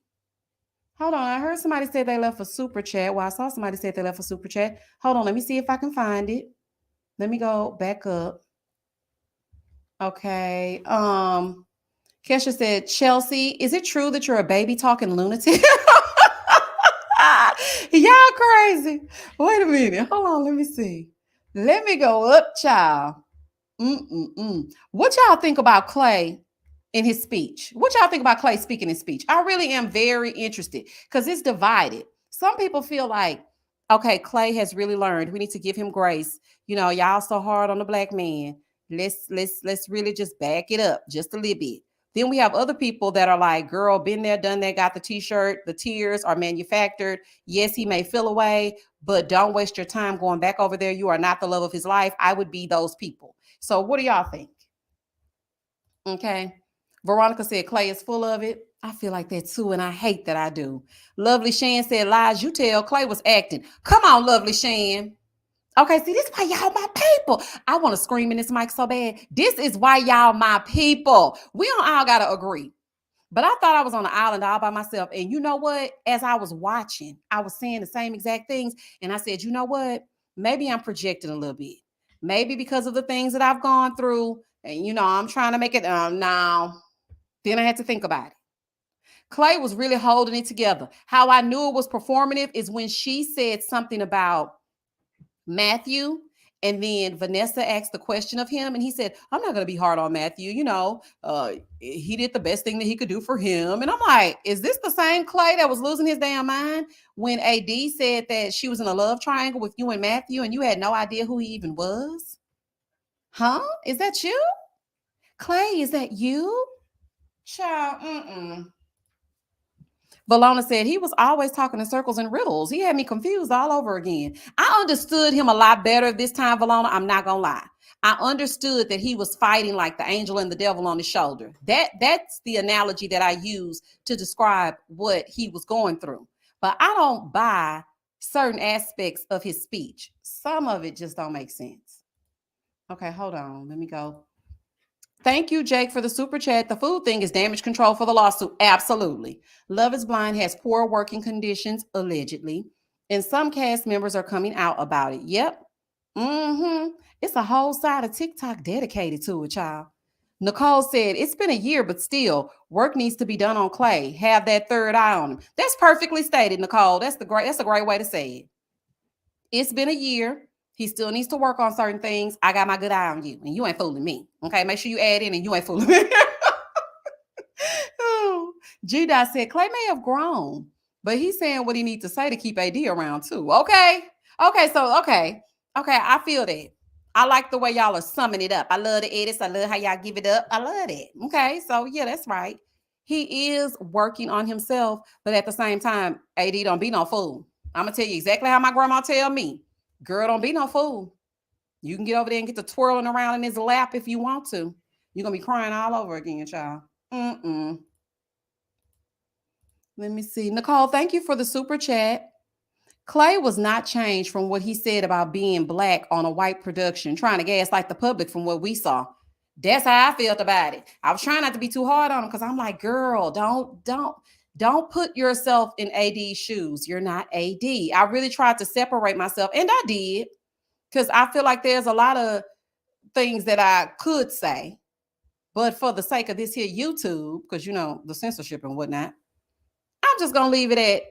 Hold on. I heard somebody say they left a super chat. Well, I saw somebody say they left a super chat. Hold on. Let me see if I can find it. Let me go back up. Okay. Kesha said, Chelsea, is it true that you're a baby talking lunatic? Y'all crazy. Wait a minute. Hold on. Let me see. Let me go up, child. What y'all think about Clay in his speech? What y'all think about Clay speaking his speech? I really am very interested because it's divided. Some people feel like, okay, Clay has really learned. We need to give him grace. Y'all so hard on the Black man. Let's really just back it up just a little bit. Then we have other people that are like, girl, been there, done that, got the t-shirt. The tears are manufactured. Yes, he may feel away, but don't waste your time going back over there. You are not the love of his life. I would be those people. So what do y'all think? Okay. Veronica said Clay is full of it. I feel like that too, and I hate that I do. Lovely Shan said, lies you tell. Clay was acting. Come on, Lovely Shan. Okay, see, this is why y'all my people. I want to scream in this mic so bad. This is why y'all my people. We don't all got to agree. But I thought I was on an island all by myself. And you know what? As I was watching, I was saying the same exact things. And I said, you know what? Maybe I'm projecting a little bit. Maybe because of the things that I've gone through, and I'm trying to make it now. Then I had to think about it. Clay was really holding it together. How I knew it was performative is when she said something about Matthew, and then Vanessa asked the question of him, and he said, I'm not going to be hard on Matthew. He did the best thing that he could do for him. And I'm like, is this the same Clay that was losing his damn mind when AD said that she was in a love triangle with you and Matthew and you had no idea who he even was? Huh? Is that you? Clay, is that you? Child, Valona said he was always talking in circles and riddles. He had me confused all over again. I understood him a lot better this time, Valona. I'm not going to lie. I understood that he was fighting like the angel and the devil on his shoulder. That's the analogy that I use to describe what he was going through. But I don't buy certain aspects of his speech. Some of it just don't make sense. Okay, hold on. Let me go. Thank you, Jake, for the super chat. The food thing is damage control for the lawsuit. Absolutely. Love is Blind has poor working conditions, allegedly. And some cast members are coming out about it. Yep. It's a whole side of TikTok dedicated to it, child. Nicole said, it's been a year, but still, work needs to be done on Clay. Have that third eye on him. That's perfectly stated, Nicole. That's a great way to say it. It's been a year. He still needs to work on certain things. I got my good eye on you, and you ain't fooling me. Okay, make sure you add in, and you ain't fooling me. G-Dot said, Clay may have grown, but he's saying what he needs to say to keep AD around too. Okay, I feel that. I like the way y'all are summing it up. I love the edits. I love how y'all give it up. I love it. Okay, so yeah, that's right. He is working on himself, but at the same time, AD don't be no fool. I'm gonna tell you exactly how my grandma tell me. Girl, don't be no fool. You can get over there and get the twirling around in his lap if you want to. You're going to be crying all over again, child. Let me see. Nicole, thank you for the super chat. Clay was not changed from what he said about being black on a white production, trying to gaslight the public from what we saw. That's how I felt about it. I was trying not to be too hard on him because I'm like, girl, don't put yourself in AD's shoes. You're not AD. I really tried to separate myself, and I did, because I feel like there's a lot of things that I could say, but for the sake of this here YouTube, because the censorship and whatnot, I'm just gonna leave it at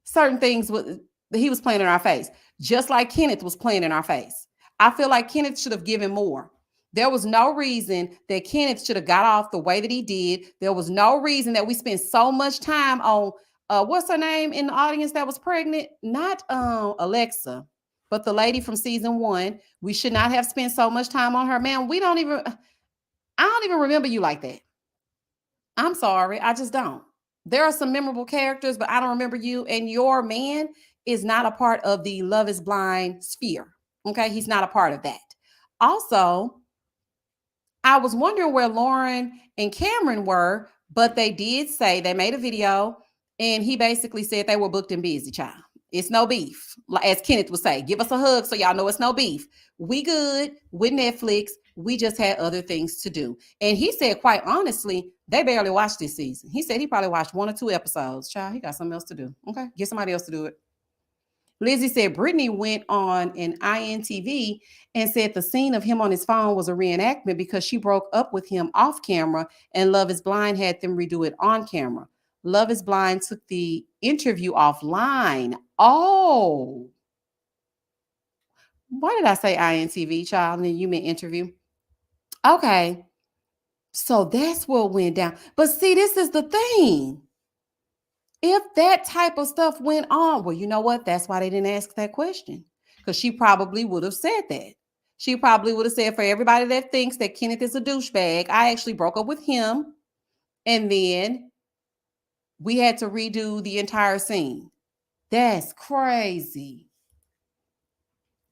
certain things that he was playing in our face, just like Kenneth was playing in our face. I feel like Kenneth should have given more. There was no reason that Kenneth should have got off the way that he did. There was no reason that we spent so much time on what's her name in the audience that was pregnant? Not Alexa, but the lady from season 1. We should not have spent so much time on her. Man, I don't even remember you like that. I'm sorry. I just don't. There are some memorable characters, but I don't remember you. And your man is not a part of the Love is Blind sphere. Okay. He's not a part of that. Also, I was wondering where Lauren and Cameron were, but they did say they made a video and he basically said they were booked and busy, child. It's no beef. As Kenneth would say, give us a hug so y'all know it's no beef. We good with Netflix. We just had other things to do. And he said, quite honestly, they barely watched this season. He said he probably watched 1 or 2 episodes. Child, he got something else to do. Okay, get somebody else to do it. Lizzie said Brittany went on an INTV and said the scene of him on his phone was a reenactment because she broke up with him off camera and Love is Blind had them redo it on camera. Love is Blind took the interview offline. Oh. Why did I say INTV, child? And then you meant interview? Okay. So that's what went down. But see, this is the thing. If that type of stuff went on, well, you know what? That's why they didn't ask that question, because she probably would have said that. She probably would have said, for everybody that thinks that Kenneth is a douchebag, I actually broke up with him, and then we had to redo the entire scene. That's crazy.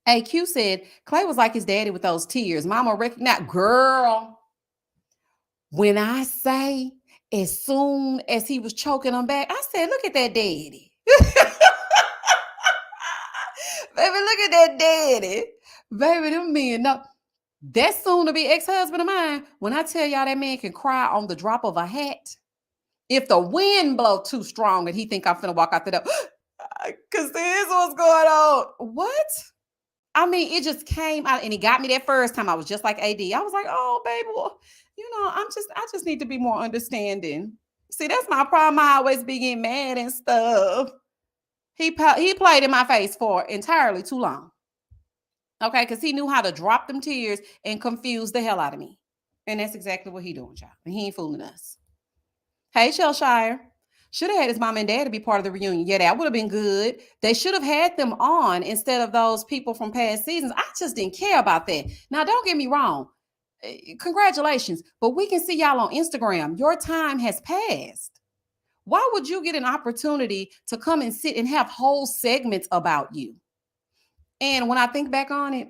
AQ said, Clay was like his daddy with those tears. Mama recognized, girl, when I say as soon as he was choking him back, I said, look at that daddy. Baby, look at that daddy. Baby, them men, no. That soon to be ex-husband of mine, when I tell y'all that man can cry on the drop of a hat, if the wind blow too strong and he think I'm finna walk out the door, because this what's going on. What? I mean, it just came out and it got me that first time. I was just like AD. I was like, oh, baby, well, I just need to be more understanding. See, that's my problem. I always be getting mad and stuff. He played in my face for entirely too long. Okay, because he knew how to drop them tears and confuse the hell out of me. And that's exactly what he doing, y'all. And he ain't fooling us. Hey, Shellshire. Should have had his mom and dad to be part of the reunion. Yeah, that would have been good. They should have had them on instead of those people from past seasons. I just didn't care about that. Now, don't get me wrong. Congratulations. But we can see y'all on Instagram. Your time has passed. Why would you get an opportunity to come and sit and have whole segments about you? And when I think back on it,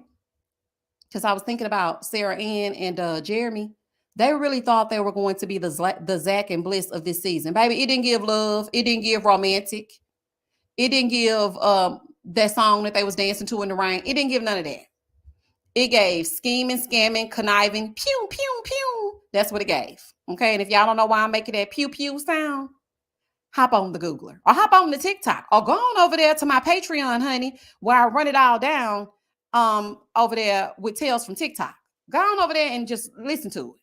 because I was thinking about Sarah Ann and Jeremy, they really thought they were going to be the Zach and Bliss of this season. Baby, it didn't give love. It didn't give romantic. It didn't give that song that they was dancing to in the rain. It didn't give none of that. It gave scheming, scamming, conniving, pew, pew, pew. That's what it gave. Okay, and if y'all don't know why I'm making that pew, pew sound, hop on the Googler or hop on the TikTok or go on over there to my Patreon, honey, where I run it all down over there with Tales from TikTok. Go on over there and just listen to it.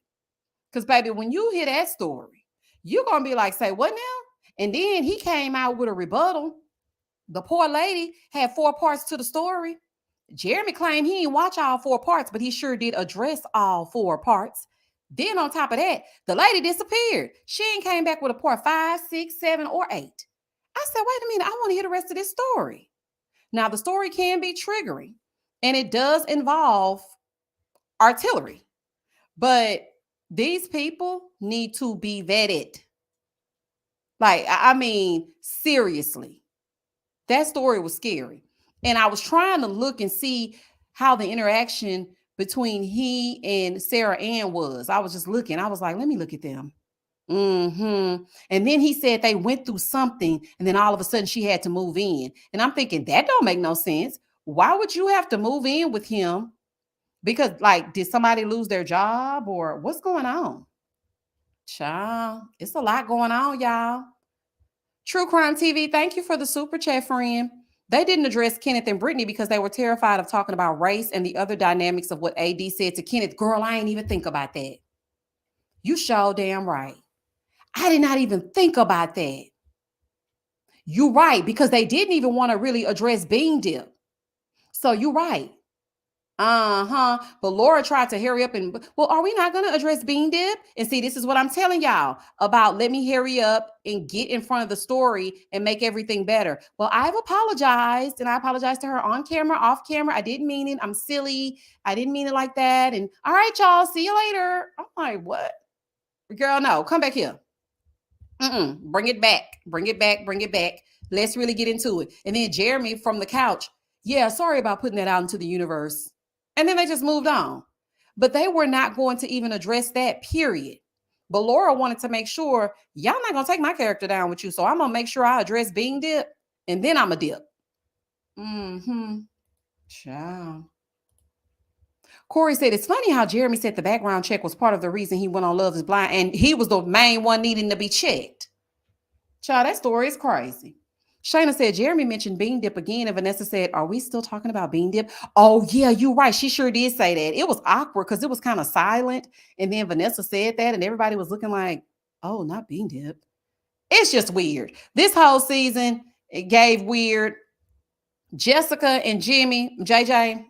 Because, baby, when you hear that story, you're going to be like, say, what now? And then he came out with a rebuttal. The poor lady had 4 parts to the story. Jeremy claimed he didn't watch all 4 parts, but he sure did address all 4 parts. Then on top of that, the lady disappeared. She ain't came back with a part 5, 6, 7, or 8. I said, wait a minute, I want to hear the rest of this story. Now, the story can be triggering, and it does involve artillery. But these people need to be vetted. Like, I mean, seriously. That story was scary. And I was trying to look and see how the interaction between he and Sarah Ann was. I was just looking. I was like, let me look at them. And then he said they went through something, and then all of a sudden she had to move in. And I'm thinking, that don't make no sense. Why would you have to move in with him? Because, like, did somebody lose their job or what's going on? Child, it's a lot going on, y'all. True Crime TV, thank you for the super chat, friend. They didn't address Kenneth and Brittany because they were terrified of talking about race and the other dynamics of what AD said to Kenneth. Girl, I ain't even think about that. You sure damn right. I did not even think about that. You're right, because they didn't even want to really address Bean Dip. So you're right. But Laura tried to hurry up and, well, are we not going to address Bean Dip? And see, this is what I'm telling y'all about. Let me hurry up and get in front of the story and make everything better. Well, I've apologized, and I apologized to her on camera, off camera. I didn't mean it. I'm silly. I didn't mean it like that. And all right, y'all, see you later. I'm like, what? Girl, no, come back here. Bring it back. Bring it back. Bring it back. Let's really get into it. And then Jeremy from the couch. Yeah, sorry about putting that out into the universe. And then they just moved on. But they were not going to even address that, period. But Laura wanted to make sure, y'all not going to take my character down with you. So I'm going to make sure I address Bean Dip, and then I'm a dip. Ciao. Corey said, it's funny how Jeremy said the background check was part of the reason he went on Love is Blind, and he was the main one needing to be checked. Child, that story is crazy. Shayna said, Jeremy mentioned Bean Dip again, and Vanessa said, are we still talking about Bean Dip? Oh, yeah, you're right. She sure did say that. It was awkward because it was kind of silent, and then Vanessa said that, and everybody was looking like, oh, not Bean Dip. It's just weird. This whole season, it gave weird. Jessica and Jimmy, JJ,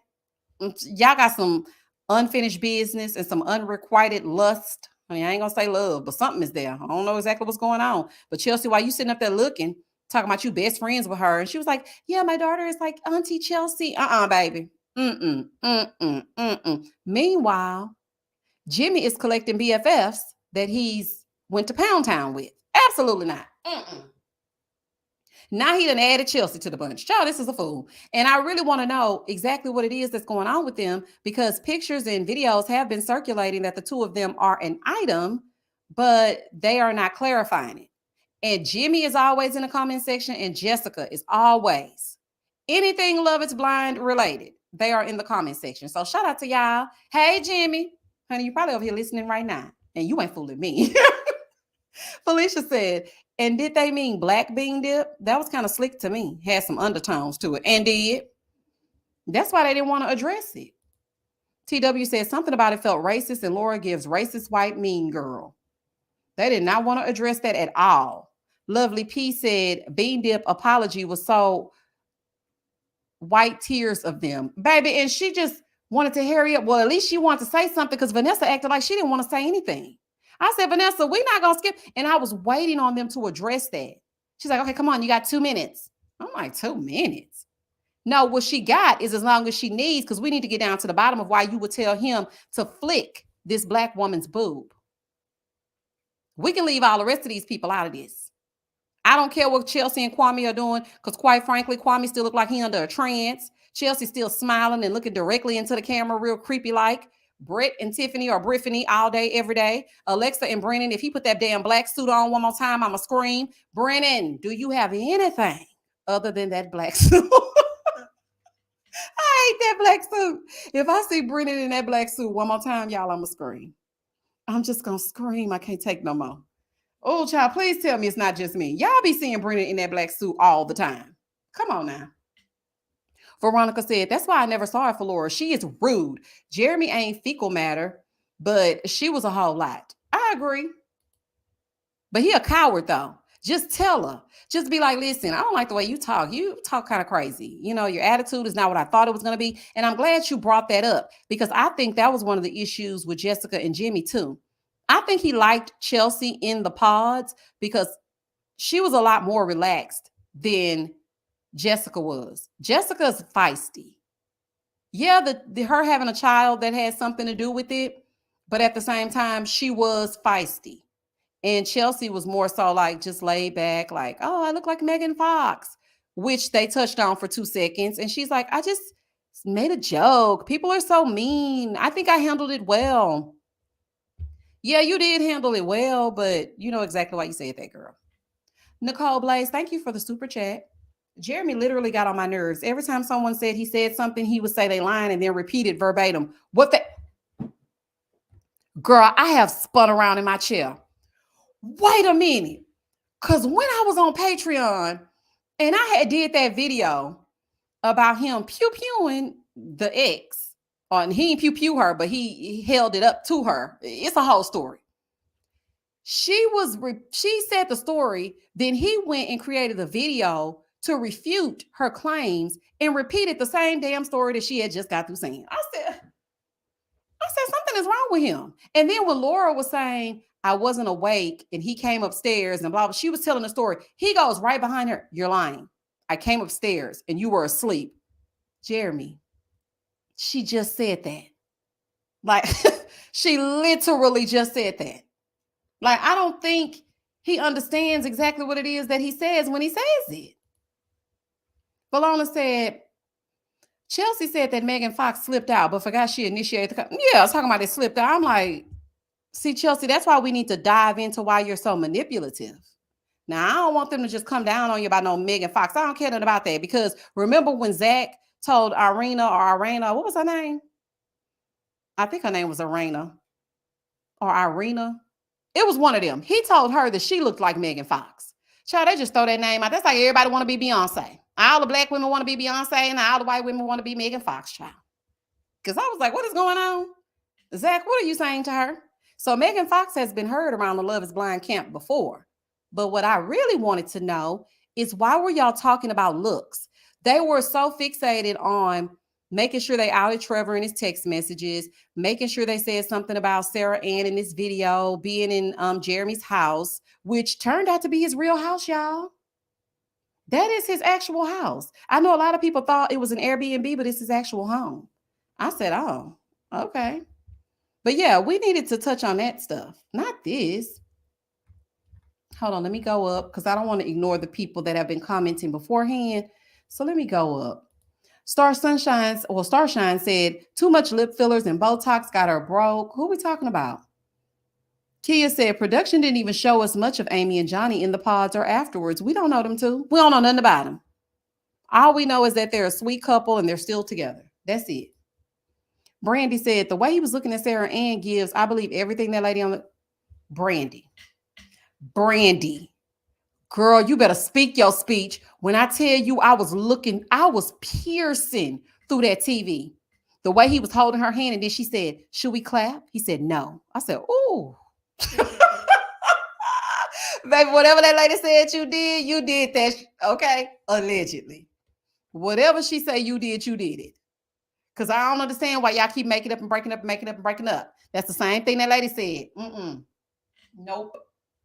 y'all got some unfinished business and some unrequited lust. I mean, I ain't going to say love, but something is there. I don't know exactly what's going on. But Chelsea, while you sitting up there looking, talking about you best friends with her. And she was like, yeah, my daughter is like Auntie Chelsea. Baby. Meanwhile, Jimmy is collecting BFFs that he's went to Pound Town with. Absolutely not. Now he done added Chelsea to the bunch. Child, this is a fool. And I really want to know exactly what it is that's going on with them, because pictures and videos have been circulating that the two of them are an item, but they are not clarifying it. And Jimmy is always in the comment section, and Jessica is always anything Love is Blind related. They are in the comment section. So shout out to y'all. Hey, Jimmy. Honey, you probably over here listening right now, and you ain't fooling me. Felicia said, and did they mean black Bean Dip? That was kind of slick to me. Had some undertones to it. And did. That's why they didn't want to address it. TW said something about it felt racist, and Laura gives racist white mean girl. They did not want to address that at all. Lovely P said Bean Dip apology was so white tears of them, baby, and she just wanted to hurry up. Well, at least she wanted to say something because Vanessa acted like she didn't want to say anything. I said, Vanessa, we're not gonna skip, and I was waiting on them to address that. She's like, okay, come on, you got 2 minutes. I'm like, 2 minutes? No, what she got is as long as she needs, because we need to get down to the bottom of why you would tell him to flick this black woman's boob. We can leave all the rest of these people out of this. I don't care what Chelsea and Kwame are doing, because quite frankly, Kwame still look like he under a trance. Chelsea's still smiling and looking directly into the camera, real creepy like. Brett and Tiffany or Brittany all day, every day. Alexa and Brennan, if he put that damn black suit on one more time, I'ma scream. Brennan, do you have anything other than that black suit? I hate that black suit. If I see Brennan in that black suit one more time, y'all, I'ma scream. I'm just gonna scream. I can't take no more. Oh, child, please tell me it's not just me. Y'all be seeing Brennan in that black suit all the time. Come on now. Veronica said, that's why I never saw her for Laura. She is rude. Jeremy ain't fecal matter, but she was a whole lot. I agree. But he a coward, though. Just tell her. Just be like, listen, I don't like the way you talk. You talk kind of crazy. You know, your attitude is not what I thought it was going to be. And I'm glad you brought that up, because I think that was one of the issues with Jessica and Jimmy, too. I think he liked Chelsea in the pods because she was a lot more relaxed than Jessica was. Jessica's feisty. Yeah, her having a child that had something to do with it, but at the same time, she was feisty. And Chelsea was more so like just laid back, like, oh, I look like Megan Fox, which they touched on for 2 seconds. And she's like, I just made a joke. People are so mean. I think I handled it well. Yeah, you did handle it well, but you know exactly why you said that, girl. Nicole Blaze, thank you for the super chat. Jeremy literally got on my nerves. Every time someone said he said something, he would say they lying and then repeat it verbatim. What the? Girl, I have spun around in my chair. Wait a minute. Because when I was on Patreon and I had did that video about him pew-pewing the ex, and he didn't pew-pew her, but he held it up to her. It's a whole story. She said the story, then he went and created a video to refute her claims and repeated the same damn story that she had just got through saying. I said something is wrong with him. And then when Laura was saying, I wasn't awake and he came upstairs and blah, blah, she was telling the story. He goes right behind her. You're lying. I came upstairs and you were asleep. Jeremy, she just said that. Like, she literally just said that. Like, I don't think he understands exactly what it is that he says when he says it. Valona said, Chelsea said that Megan Fox slipped out, but forgot she initiated the... Yeah, I was talking about it slipped out. I'm like, see, Chelsea, that's why we need to dive into why you're so manipulative. Now, I don't want them to just come down on you about no Megan Fox. I don't care nothing about that, because remember when Zach told Irina, what was her name? I think her name was Irina or Irina. It was one of them. He told her that she looked like Megan Fox. Child, they just throw that name out. That's like everybody want to be Beyonce. All the black women want to be Beyonce and all the white women want to be Megan Fox, child. Because I was like, what is going on? Zach, what are you saying to her? So Megan Fox has been heard around the Love is Blind camp before. But what I really wanted to know is, why were y'all talking about looks? They were so fixated on making sure they outed Trevor in his text messages, making sure they said something about Sarah Ann in this video, being in Jeremy's house, which turned out to be his real house, y'all. That is his actual house. I know a lot of people thought it was an Airbnb, but it's his actual home. I said, oh, okay. But yeah, we needed to touch on that stuff, not this. Hold on, let me go up because I don't want to ignore the people that have been commenting beforehand. So let me go up. Starshine said, too much lip fillers and Botox got her broke. Who are we talking about? Kia said, production didn't even show us much of Amy and Johnny in the pods or afterwards. We don't know them two. We don't know nothing about them. All we know is that they're a sweet couple and they're still together. That's it. Brandy said, the way he was looking at Sarah Ann gives, I believe everything that lady on the... Brandy. Girl, you better speak your speech. When I tell you I was piercing through that TV. The way he was holding her hand, and then she said, "Should we clap?" He said, "No." I said, "Ooh." Baby, whatever that lady said you did that, okay? Allegedly. Whatever she say you did it. Because I don't understand why y'all keep making up and breaking up and making up and breaking up. That's the same thing that lady said. Nope.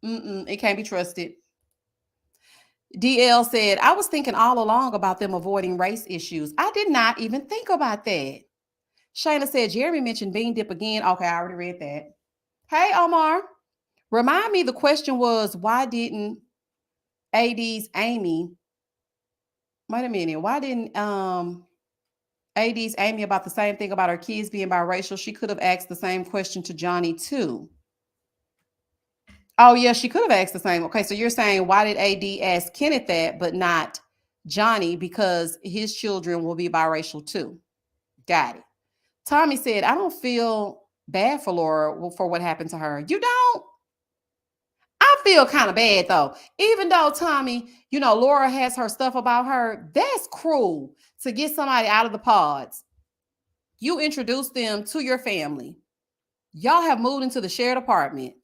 It can't be trusted. DL said, I was thinking all along about them avoiding race issues. I did not even think about that. Shayna said, Jeremy mentioned bean dip again. Okay, I already read that. Hey, Omar. Remind me, the question was, why didn't AD's Amy, wait a minute, why didn't AD's Amy about the same thing about her kids being biracial? She could have asked the same question to Johnny too. Oh, yeah, she could have asked the same. Okay, so you're saying, why did AD ask Kenneth that, but not Johnny? Because his children will be biracial too. Got it. Tommy said, I don't feel bad for Laura for what happened to her. You don't? I feel kind of bad though. Even though, Tommy, Laura has her stuff about her, that's cruel to get somebody out of the pods. You introduce them to your family. Y'all have moved into the shared apartment.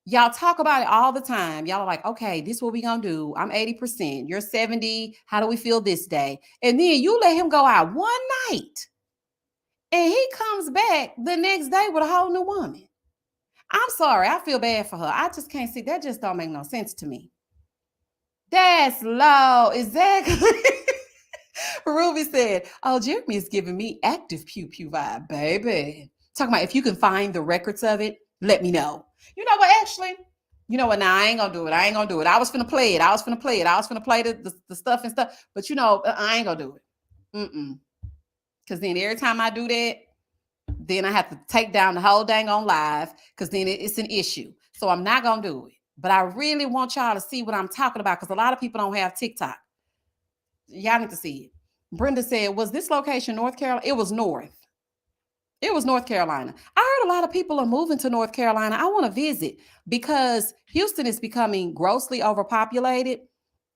Y'all talk about it all the time. Y'all are like, okay, this is what we gonna do. I'm 80%. You're 70. How do we feel this day? And then you let him go out one night. And he comes back the next day with a whole new woman. I'm sorry. I feel bad for her. I just can't see. That just don't make no sense to me. That's low. Exactly. Ruby said, oh, Jeremy is giving me active pew pew vibe, baby. Talking about if you can find the records of it, let me know. You know what, actually? You know what? Now, I ain't going to do it. I was finna play it. I was finna play the stuff and stuff. But, I ain't going to do it. Because then every time I do that, then I have to take down the whole dang on live because then it's an issue. So I'm not going to do it. But I really want y'all to see what I'm talking about because a lot of people don't have TikTok. Y'all need to see it. Brenda said, was this location North Carolina? It was North. It was North Carolina. I heard a lot of people are moving to North Carolina. I want to visit because Houston is becoming grossly overpopulated.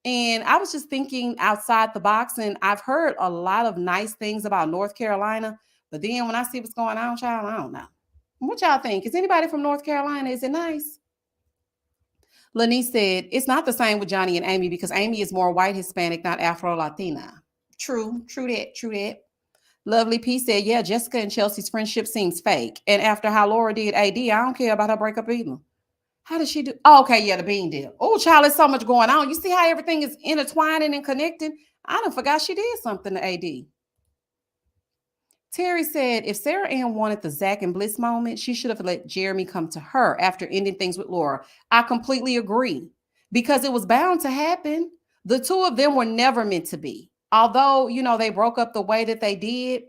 And I was just thinking outside the box, and I've heard a lot of nice things about North Carolina. But then when I see what's going on, child, I don't know. What y'all think? Is anybody from North Carolina? Is it nice? Lanice said, it's not the same with Johnny and Amy because Amy is more white Hispanic, not Afro-Latina. True that. Lovely P said, yeah, Jessica and Chelsea's friendship seems fake. And after how Laura did AD, I don't care about her breakup either. How did she do? Oh, okay, yeah, the bean deal. Oh, child, there's so much going on. You see how everything is intertwining and connecting? I done forgot she did something to AD. Terry said, if Sarah Ann wanted the Zach and Bliss moment, she should have let Jeremy come to her after ending things with Laura. I completely agree because it was bound to happen. The two of them were never meant to be. Although, they broke up the way that they did.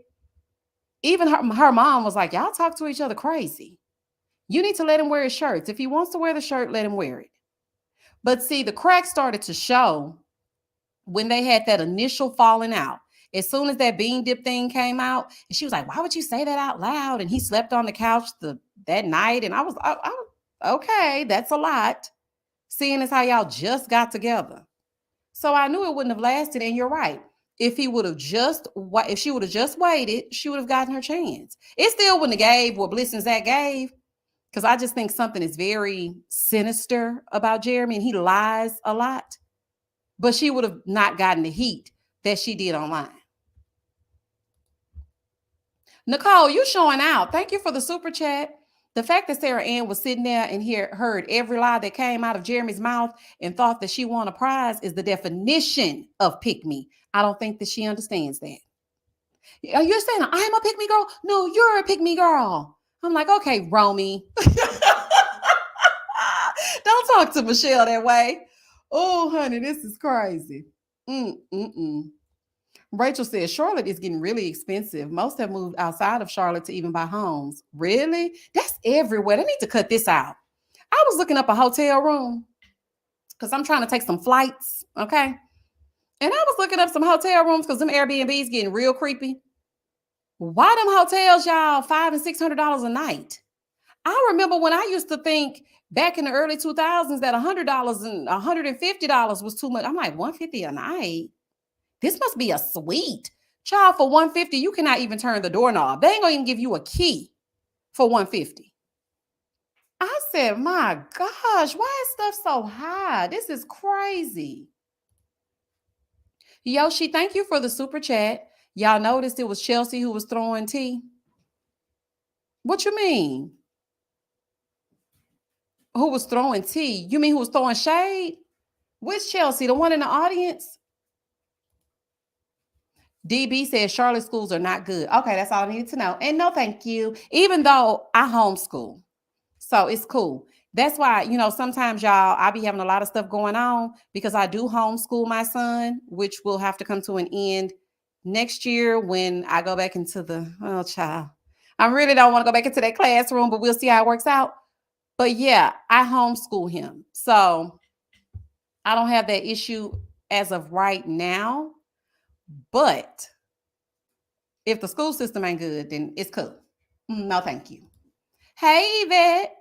Even her mom was like, y'all talk to each other crazy. You need to let him wear his shirts. If he wants to wear the shirt, let him wear it. But see, the cracks started to show when they had that initial falling out. As soon as that bean dip thing came out, and she was like, why would you say that out loud? And he slept on the couch that night. And I was okay, that's a lot. Seeing as how y'all just got together. So I knew it wouldn't have lasted. And you're right. If she would have just waited, she would have gotten her chance. It still wouldn't have gave what Bliss and Zach gave. Because I just think something is very sinister about Jeremy, and he lies a lot. But she would have not gotten the heat that she did online. Nicole, you showing out. Thank you for the super chat. The fact that Sarah Ann was sitting there and heard every lie that came out of Jeremy's mouth and thought that she won a prize is the definition of pick me. I don't think that she understands that. You're saying I'm a pick me girl? No, you're a pick me girl. I'm like, okay, Romy. Don't talk to Michelle that way. Oh, honey, this is crazy. Rachel says, Charlotte is getting really expensive. Most have moved outside of Charlotte to even buy homes. Really? That's everywhere. They need to cut this out. I was looking up a hotel room because I'm trying to take some flights, okay? And I was looking up some hotel rooms because them Airbnbs getting real creepy. Why them hotels, y'all, $500 and $600 a night? I remember when I used to think back in the early 2000s that $100 and $150 was too much. I'm like, $150 a night? This must be a suite. Child, for 150, you cannot even turn the doorknob. They ain't gonna even give you a key for 150. I said, my gosh, why is stuff so high? This is crazy. Yoshi, thank you for the super chat. Y'all noticed it was Chelsea who was throwing tea? What you mean? Who was throwing tea? You mean who was throwing shade? Which Chelsea? The one in the audience? DB says Charlotte schools are not good. Okay, that's all I needed to know. And no, thank you. Even though I homeschool, so it's cool. That's why, sometimes y'all, I be having a lot of stuff going on because I do homeschool my son, which will have to come to an end next year when I go back into child. I really don't want to go back into that classroom, but we'll see how it works out. But yeah, I homeschool him. So I don't have that issue as of right now. But if the school system ain't good, then it's cool. No, thank you. Hey, Yvette.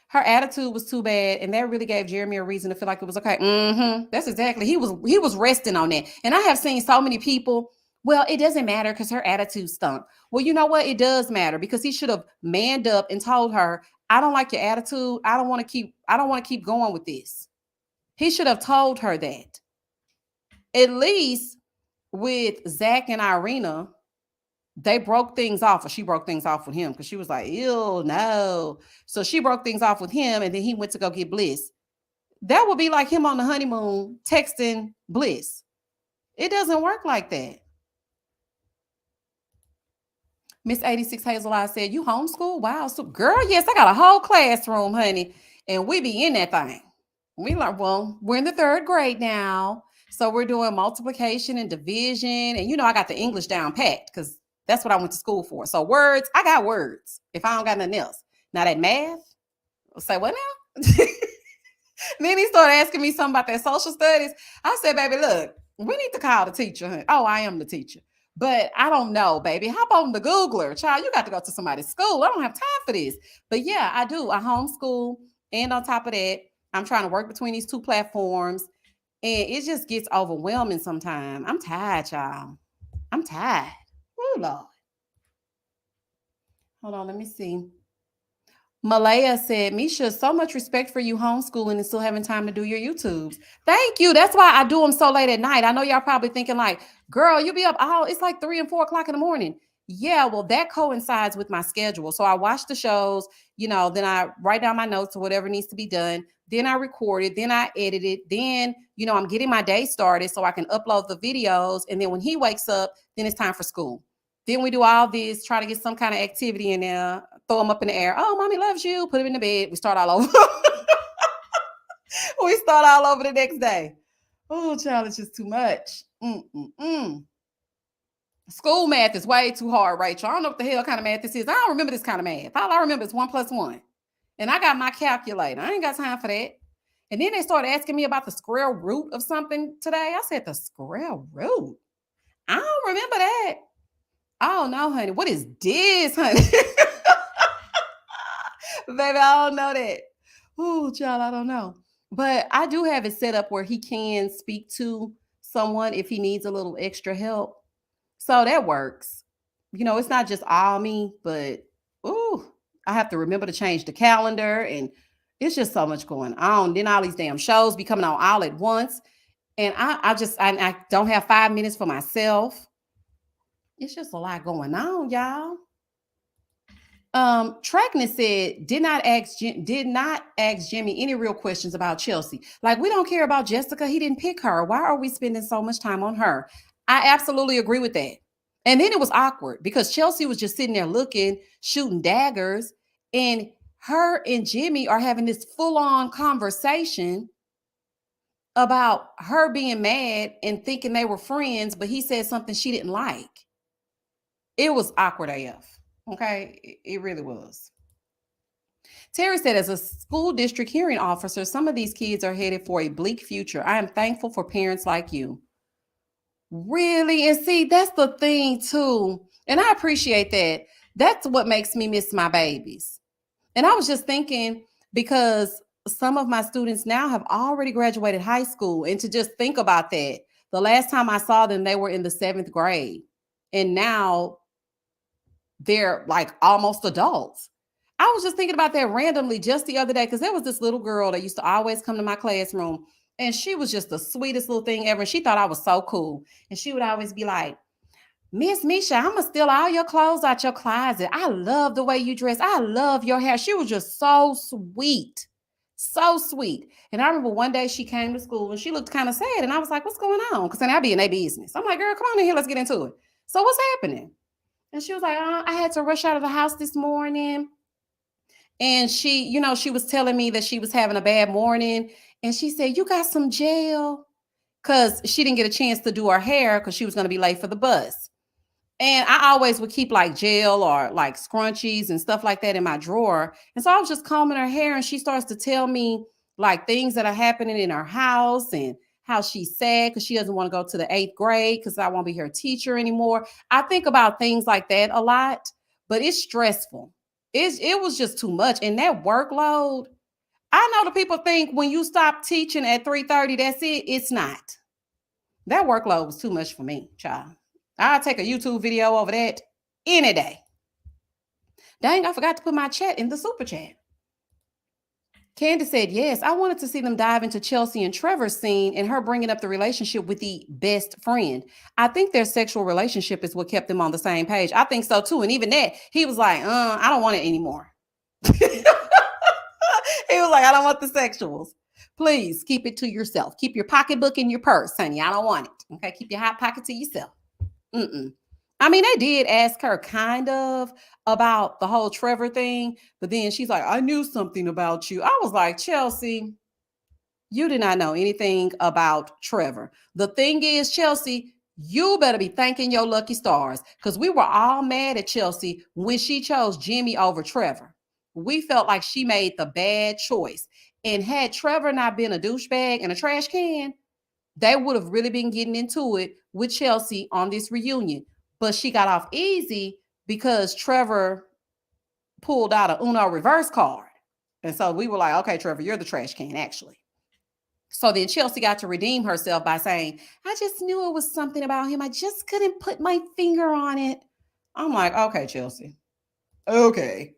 Her attitude was too bad, and that really gave Jeremy a reason to feel like it was okay. That's exactly. He was resting on that. And I have seen so many people. Well, it doesn't matter because her attitude stunk. Well, you know what? It does matter because he should have manned up and told her, I don't like your attitude. I don't want to keep going with this. He should have told her that. At least with Zach and Irina, they broke things off, or she broke things off with him because she was like, ew, no. So she broke things off with him, and then he went to go get Bliss. That would be like him on the honeymoon texting Bliss. It doesn't work like that. Miss 86 Hazel said, you homeschool? Wow. So girl, yes, I got a whole classroom, honey. And we be in that thing. We learn, well, we're in the 3rd grade now. So we're doing multiplication and division. And I got the English down packed because that's what I went to school for. So words, I got words if I don't got nothing else. Now that math, I'll say what now? Then he started asking me something about that social studies. I said, baby, look, we need to call the teacher. Honey. Oh, I am the teacher. But I don't know, baby. Hop on the Googler. Child, you got to go to somebody's school. I don't have time for this. But yeah, I do. I homeschool. And on top of that, I'm trying to work between these 2 platforms. And it just gets overwhelming sometimes. I'm tired, y'all. I'm tired. Oh, Lord. Hold on, let me see. Malaya said, Misha, so much respect for you homeschooling and still having time to do your YouTubes. Thank you. That's why I do them so late at night. I know y'all probably thinking like, girl, you be up it's like 3 and 4 o'clock in the morning. Yeah, well, that coincides with my schedule. So I watch the shows, then I write down my notes or whatever needs to be done. Then I record it. Then I edit it. Then, I'm getting my day started so I can upload the videos. And then when he wakes up, then it's time for school. Then we do all this, try to get some kind of activity in there, throw them up in the air. Oh, mommy loves you. Put him in the bed. We start all over. We start all over the next day. Oh, child, it's just too much. School math is way too hard, Rachel. I don't know what the hell kind of math this is. I don't remember this kind of math. All I remember is 1 + 1. And I got my calculator. I ain't got time for that. And then they started asking me about the square root of something today. I said, the square root? I don't remember that. Oh, no, honey. What is this, honey? Baby, I don't know that. Oh, child, I don't know. But I do have it set up where he can speak to someone if he needs a little extra help. So that works. It's not just all me, but I have to remember to change the calendar, and it's just so much going on. Then all these damn shows be coming on all at once. And I don't have 5 minutes for myself. It's just a lot going on, y'all. Trackness said, did not ask Jimmy any real questions about Chelsea. Like, we don't care about Jessica. He didn't pick her. Why are we spending so much time on her? I absolutely agree with that. And then it was awkward because Chelsea was just sitting there looking, shooting daggers, and her and Jimmy are having this full-on conversation about her being mad and thinking they were friends, but he said something she didn't like. It was awkward AF. Okay, it really was. Terry said, as a school district hearing officer, some of these kids are headed for a bleak future. I am thankful for parents like you. Really? And see, that's the thing too. And I appreciate that. That's what makes me miss my babies. And I was just thinking, because some of my students now have already graduated high school, and to just think about that, the last time I saw them, they were in the 7th grade. And now they're like almost adults. I was just thinking about that randomly just the other day because there was this little girl that used to always come to my classroom, and she was just the sweetest little thing ever. And she thought I was so cool. And she would always be like, Miss Misha, I'm gonna steal all your clothes out your closet. I love the way you dress. I love your hair. She was just so sweet. So sweet. And I remember one day she came to school and she looked kind of sad. And I was like, what's going on? Because then I'd be in their business. I'm like, girl, come on in here. Let's get into it. So what's happening? And she was like, I had to rush out of the house this morning. And she was telling me that she was having a bad morning. And she said, you got some gel? Because she didn't get a chance to do her hair because she was going to be late for the bus. And I always would keep like gel or like scrunchies and stuff like that in my drawer. And so I was just combing her hair, and she starts to tell me like things that are happening in her house and how she's sad because she doesn't want to go to the 8th grade because I won't be her teacher anymore. I think about things like that a lot, but it's stressful. It was just too much. And that workload, I know the people think when you stop teaching at 3:30, that's it. It's not. That workload was too much for me, child. I'll take a YouTube video over that any day. Dang, I forgot to put my chat in the super chat. Candace said, yes, I wanted to see them dive into Chelsea and Trevor's scene and her bringing up the relationship with the best friend. I think their sexual relationship is what kept them on the same page. I think so too. And even that, he was like, I don't want it anymore. He was like, I don't want the sexuals. Please keep it to yourself. Keep your pocketbook in your purse, honey. I don't want it. Okay, keep your hot pocket to yourself. I mean, they did ask her kind of about the whole Trevor thing, but then she's like, I knew something about you. I was like, Chelsea, you did not know anything about Trevor. The thing is, Chelsea, you better be thanking your lucky stars because we were all mad at Chelsea when she chose Jimmy over Trevor. We felt like she made the bad choice. And had Trevor not been a douchebag and a trash can, they would have really been getting into it with Chelsea on this reunion. But she got off easy because Trevor pulled out a Uno reverse card. And so we were like, okay, Trevor, you're the trash can, actually. So then Chelsea got to redeem herself by saying, I just knew it was something about him. I just couldn't put my finger on it. I'm like, okay, Chelsea. Okay.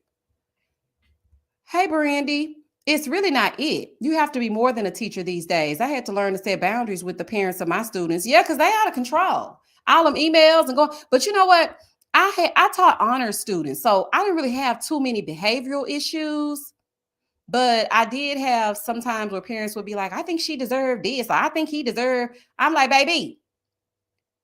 Hey, Brandy. It's really not it. You have to be more than a teacher these days. I had to learn to set boundaries with the parents of my students. Yeah, because they out of control. All them emails and going. But you know what? I taught honors students, so I didn't really have too many behavioral issues. But I did have sometimes where parents would be like, I think she deserved this, or I think he deserved. I'm like, baby,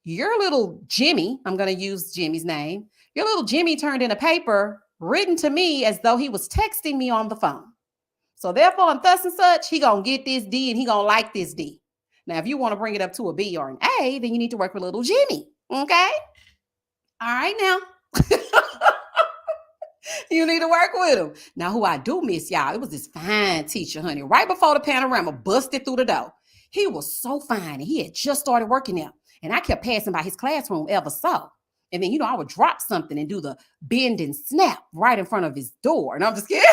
your little Jimmy, I'm going to use Jimmy's name. Your little Jimmy turned in a paper written to me as though he was texting me on the phone. So therefore, and thus and such, he gonna get this D and he gonna like this D. Now, if you want to bring it up to a B or an A, then you need to work with little Jimmy. Okay? All right now. You need to work with him. Now, who I do miss, y'all, it was this fine teacher, honey. Right before the panorama busted through the door. He was so fine, and he had just started working there. And I kept passing by his classroom ever so. And then, I would drop something and do the bend and snap right in front of his door. And I'm just kidding.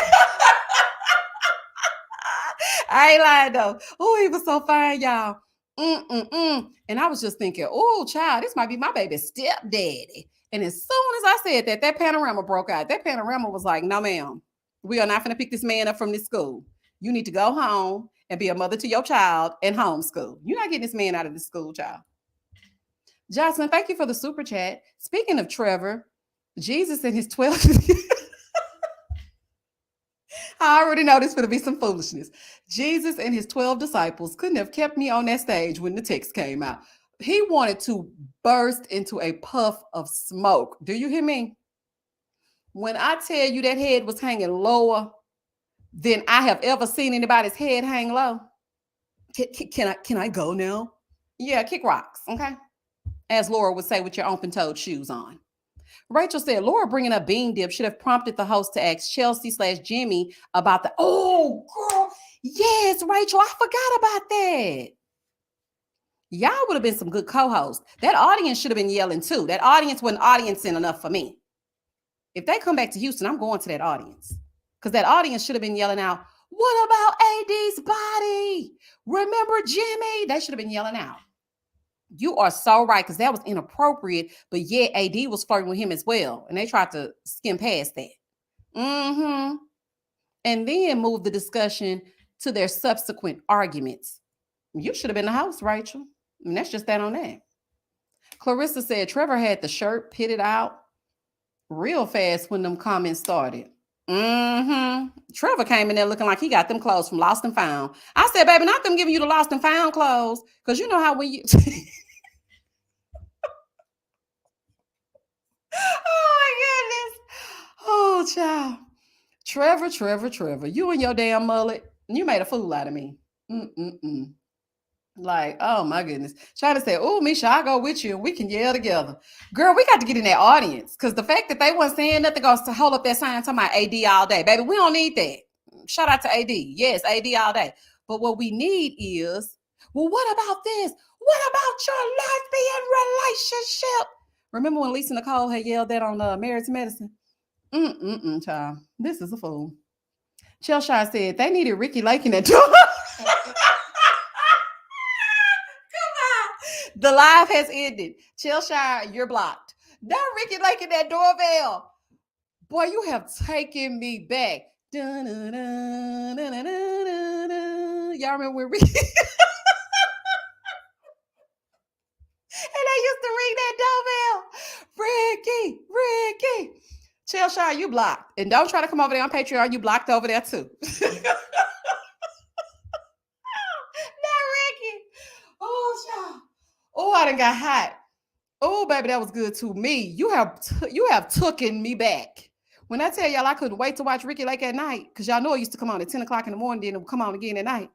I ain't lying though. Oh, he was so fine, y'all. And I was just thinking, oh, child, this might be my baby stepdaddy. And as soon as I said that, that panorama broke out. That panorama was like, no, ma'am, we are not going to pick this man up from this school. You need to go home and be a mother to your child and homeschool. You're not getting this man out of this school, child. Jocelyn, thank you for the super chat. Speaking of Trevor, Jesus and his 12. I already know this going to be some foolishness. Jesus and his 12 disciples couldn't have kept me on that stage when the text came out. He wanted to burst into a puff of smoke. Do you hear me? When I tell you that head was hanging lower than I have ever seen anybody's head hang low. Can I go now? Yeah, kick rocks, okay? As Laura would say with your open-toed shoes on. Rachel said, Laura bringing up bean dip should have prompted the host to ask Chelsea/Jimmy about the, oh, girl, yes, Rachel, I forgot about that. Y'all would have been some good co-hosts. That audience should have been yelling too. That audience wasn't audiencing enough for me. If they come back to Houston, I'm going to that audience. Because that audience should have been yelling out, what about AD's body? Remember Jimmy? They should have been yelling out. You are so right, because that was inappropriate, but yet AD was flirting with him as well. And they tried to skim past that. Mm-hmm. And then move the discussion to their subsequent arguments. You should have been in the house, Rachel. I mean, that's just that on that. Clarissa said Trevor had the shirt pitted out real fast when them comments started. Mm-hmm. Trevor came in there looking like he got them clothes from Lost and Found. I said, baby, not them giving you the Lost and Found clothes. Because you know how when you... Oh, my goodness. Oh, child. Trevor, you and your damn mullet, you made a fool out of me. Mm-mm-mm. Like, oh my goodness. Trying to say, oh, Misha, I'll go with you and we can yell together. Girl, we got to get in that audience, because the fact that they wasn't saying nothing goes to hold up that sign talking about AD all day. Baby, we don't need that. Shout out to AD. Yes, AD all day. But what we need is, well, what about this? What about your lesbian relationship? Remember when Lisa Nicole had yelled that on Married to Medicine? Child. This is a fool. Chelsea said they needed Ricky Lake in that door. The live has ended. Cheshire, you're blocked. Not Ricky Lake in that doorbell. Boy, you have taken me back. Y'all remember when Ricky... And I used to ring that doorbell. Ricky. Cheshire, you blocked. And don't try to come over there on Patreon. You blocked over there too. Not Ricky. Oh, child. Oh, I done got hot. Oh, baby, that was good to me. You have tooken me back. When I tell y'all I couldn't wait to watch Ricky Lake at night, because y'all know it used to come on at 10 o'clock in the morning, then it would come on again at night.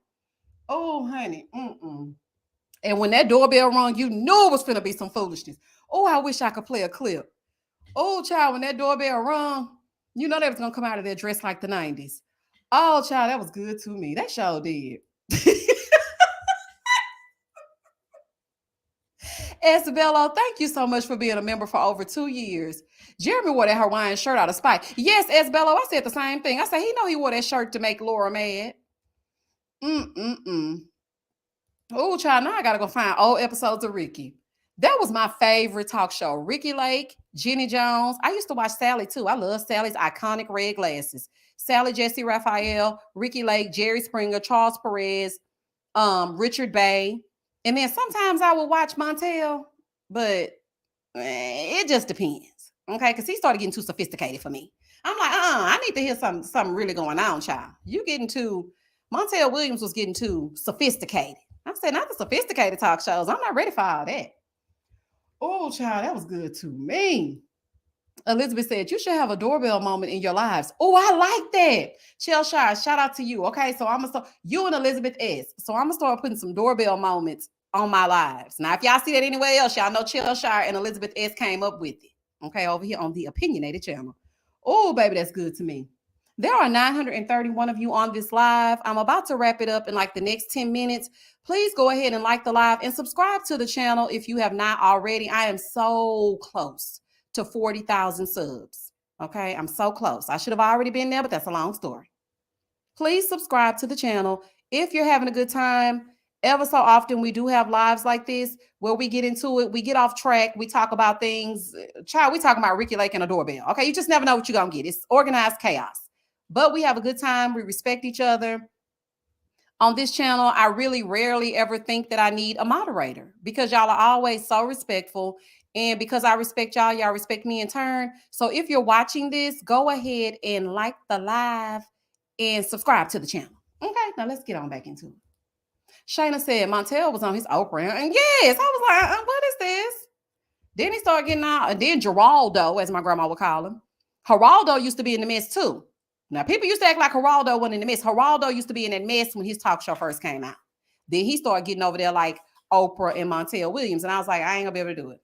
Oh, honey. And when that doorbell rung, you knew it was finna be some foolishness. Oh, I wish I could play a clip. Oh, child, when that doorbell rung, you know they was gonna come out of there dressed like the 90s. Oh, child, that was good to me. That show did. Isabella, thank you so much for being a member for over 2 years. Jeremy wore that Hawaiian shirt out of spite. Yes, Isabella, I said the same thing. I said he know he wore that shirt to make Laura mad. Oh, child, now I gotta go find old episodes of Ricky. That was my favorite talk show. Ricky Lake, Jenny Jones. I used to watch Sally too. I love Sally's iconic red glasses. Sally Jesse Raphael, Ricky Lake, Jerry Springer, Charles Perez, Richard Bay. And then sometimes I would watch Montel, but it just depends. Okay, because he started getting too sophisticated for me. I'm like, I need to hear something really going on, child. You getting too... Montel Williams was getting too sophisticated. I said, not the sophisticated talk shows. I'm not ready for all that. Oh, child, that was good to me. Elizabeth said, you should have a doorbell moment in your lives. Oh, I like that. Chelsea, shout out to you. Okay, so I'm going to start, you and Elizabeth S. So I'm going to start putting some doorbell moments on my lives. Now, if y'all see that anywhere else, y'all know Chelsea and Elizabeth S. came up with it. Okay, over here on the Opinionated channel. Oh, baby, that's good to me. There are 931 of you on this live. I'm about to wrap it up in like the next 10 minutes. Please go ahead and like the live and subscribe to the channel if you have not already. I am so close to 40,000 subs. Okay, I'm so close. I should have already been there, but that's a long story. Please subscribe to the channel if you're having a good time. Ever so often, we do have lives like this where we get into it. We get off track. We talk about things. Child, we talk about Ricky Lake and a doorbell. Okay, you just never know what you're going to get. It's organized chaos. But we have a good time. We respect each other. On this channel, I really rarely ever think that I need a moderator because y'all are always so respectful. And because I respect y'all, y'all respect me in turn. So if you're watching this, go ahead and like the live and subscribe to the channel. Okay, now let's get on back into it. Shayna said Montel was on his Oprah. And yes, I was like, what is this? Then he started getting out. And then Geraldo, as my grandma would call him. Geraldo used to be in the mess too. Now, people used to act like Geraldo wasn't in the mess. Geraldo used to be in that mess when his talk show first came out. Then he started getting over there like Oprah and Montel Williams. And I was like, I ain't going to be able to do it.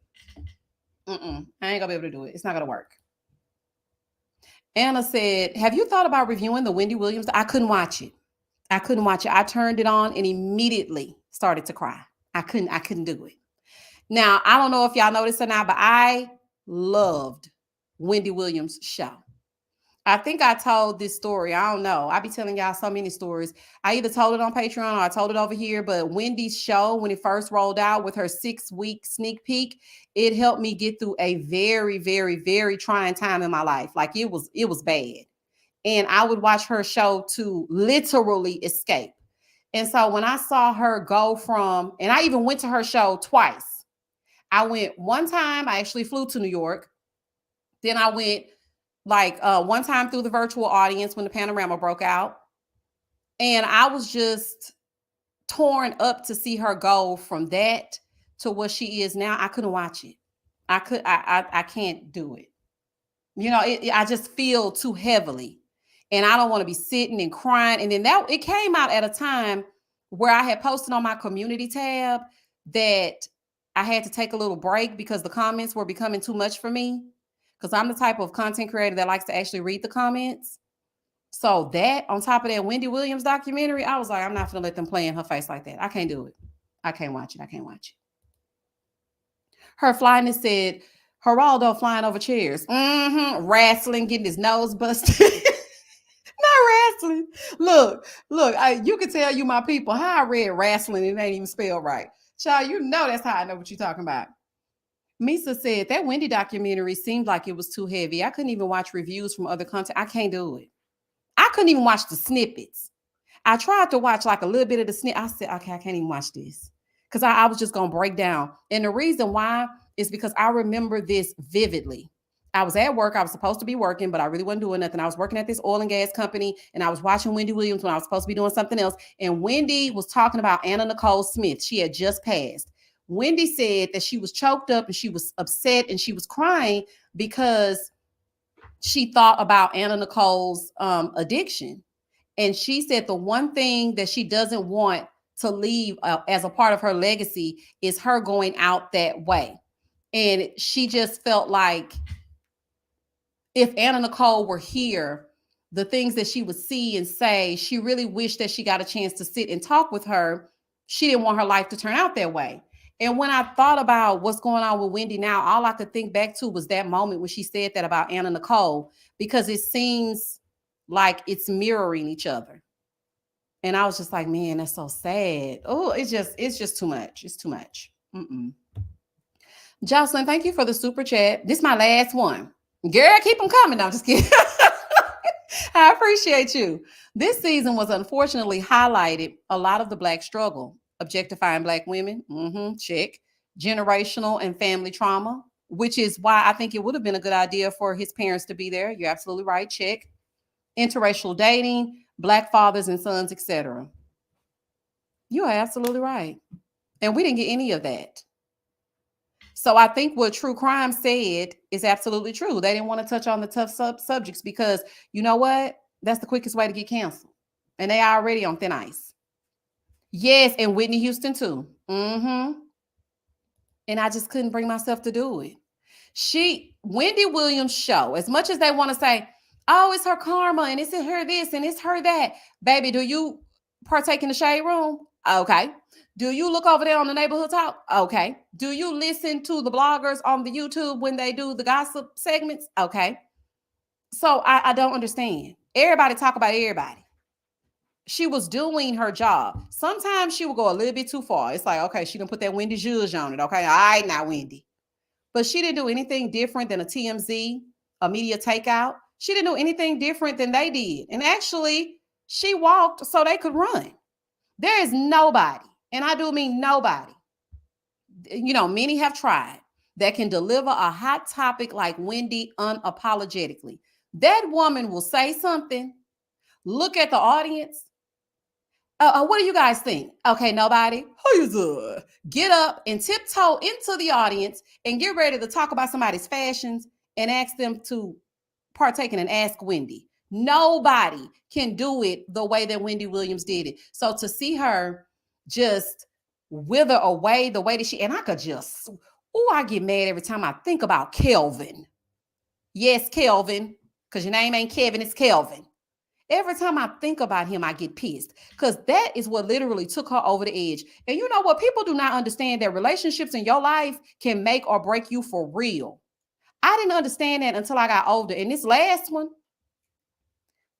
I ain't going to be able to do it. It's not going to work. Anna said, have you thought about reviewing the Wendy Williams? I couldn't watch it. I turned it on and immediately started to cry. I couldn't do it. Now, I don't know if y'all noticed or not, but I loved Wendy Williams' show. I think I told this story. I don't know. I be telling y'all so many stories. I either told it on Patreon or I told it over here. But Wendy's show, when it first rolled out with her 6-week sneak peek, it helped me get through a very, very, very trying time in my life. Like it was bad. And I would watch her show to literally escape. And so when I saw her go from, and I even went to her show twice. I went one time, I actually flew to New York. Then I went like one time through the virtual audience when the panorama broke out. And I was just torn up to see her go from that to what she is now. I couldn't watch it. I can't do it. I just feel too heavily. And I don't want to be sitting and crying. And then that it came out at a time where I had posted on my community tab that I had to take a little break because the comments were becoming too much for me. Because I'm the type of content creator that likes to actually read the comments. So that on top of that Wendy Williams documentary, I was like, I'm not gonna let them play in her face like that. I can't do it. I can't watch it. I can't watch it. Her flyness said, Geraldo flying over chairs. Wrestling, getting his nose busted. Not wrestling. Look, you can tell you my people how I read wrestling and it ain't even spelled right. Child, you know that's how I know what you're talking about. Misa said that Wendy documentary seemed like it was too heavy. I couldn't even watch reviews from other content. I can't do it. I couldn't even watch the snippets. I tried to watch like a little bit of the snippet. I said, okay, I can't even watch this because I was just going to break down. And the reason why is because I remember this vividly. I was at work. I was supposed to be working, but I really wasn't doing nothing. I was working at this oil and gas company, and I was watching Wendy Williams when I was supposed to be doing something else. And Wendy was talking about Anna Nicole Smith. She had just passed. Wendy said that she was choked up and she was upset and she was crying because she thought about Anna Nicole's addiction. And she said the one thing that she doesn't want to leave as a part of her legacy is her going out that way. And she just felt like if Anna Nicole were here, the things that she would see and say, she really wished that she got a chance to sit and talk with her. She didn't want her life to turn out that way. And when I thought about what's going on with Wendy now, all I could think back to was that moment when she said that about Anna Nicole, because it seems like it's mirroring each other. And I was just like, man, that's so sad. Oh, it's just too much. It's too much. Jocelyn, thank you for the super chat. This is my last one. Girl, keep them coming. No, I'm just kidding. I appreciate you. This season was unfortunately highlighted a lot of the Black struggle, objectifying Black women, check, generational and family trauma, which is why I think it would have been a good idea for his parents to be there. You're absolutely right, check. Interracial dating, Black fathers and sons, etc. You are absolutely right. And we didn't get any of that. So I think what True Crime said is absolutely true. They didn't want to touch on the tough subjects because you know what? That's the quickest way to get canceled. And they are already on thin ice. Yes, and Whitney Houston too. And I just couldn't bring myself to do it. Wendy Williams' show, as much as they want to say, oh, it's her karma and it's her this and it's her that. Baby, do you partake in the shade room? Okay. Do you look over there on the neighborhood talk? Okay. Do you listen to the bloggers on the YouTube when they do the gossip segments? Okay. So I don't understand. Everybody talk about everybody. She was doing her job. Sometimes she would go a little bit too far. It's like, okay, she didn't put that Wendy zhuzh on it. Okay. All right, now Wendy. But she didn't do anything different than a TMZ, a media takeout. She didn't do anything different than they did. And actually, she walked so they could run. There is nobody, and I do mean nobody, many have tried, that can deliver a hot topic like Wendy unapologetically. That woman will say something, look at the audience. What do you guys think? Okay, nobody. Get up and tiptoe into the audience and get ready to talk about somebody's fashions and ask them to partake in an Ask Wendy. Nobody can do it the way that Wendy Williams did it. So to see her just wither away the way that and I could just, I get mad every time I think about Kelvin. Yes, Kelvin, because your name ain't Kevin, it's Kelvin. Every time I think about him, I get pissed because that is what literally took her over the edge. And you know what? People do not understand that relationships in your life can make or break you for real. I didn't understand that until I got older. And this last one,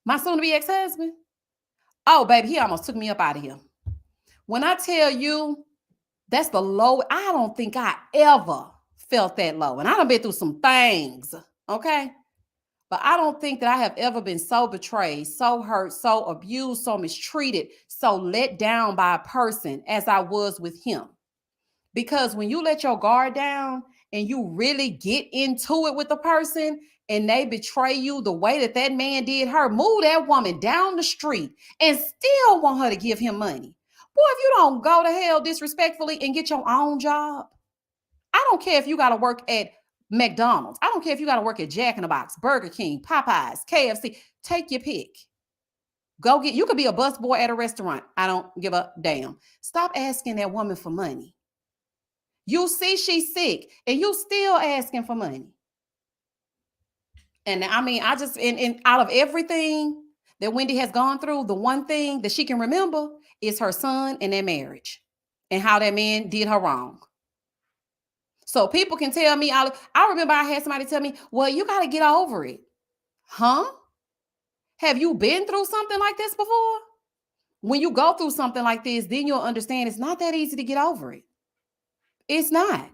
My soon-to-be ex-husband. Oh, baby, he almost took me up out of here. When I tell you that's the low, I don't think I ever felt that low. And I done been through some things, okay? But I don't think that I have ever been so betrayed, so hurt, so abused, so mistreated, so let down by a person as I was with him. Because when you let your guard down and you really get into it with the person and they betray you the way that that man did her, move that woman down the street and still want her to give him money. Boy, if you don't go to hell disrespectfully and get your own job, I don't care if you got to work at McDonald's. I don't care if you got to work at Jack in the Box, Burger King, Popeyes, KFC. Take your pick. Go get, you could be a busboy at a restaurant. I don't give a damn. Stop asking that woman for money. You see she's sick and you still asking for money. And I mean, I just, in out of everything that Wendy has gone through, the one thing that she can remember is her son and their marriage and how that man did her wrong. So people can tell me, I remember I had somebody tell me, well, you got to get over it. Huh? Have you been through something like this before? When you go through something like this, then you'll understand it's not that easy to get over it. It's not.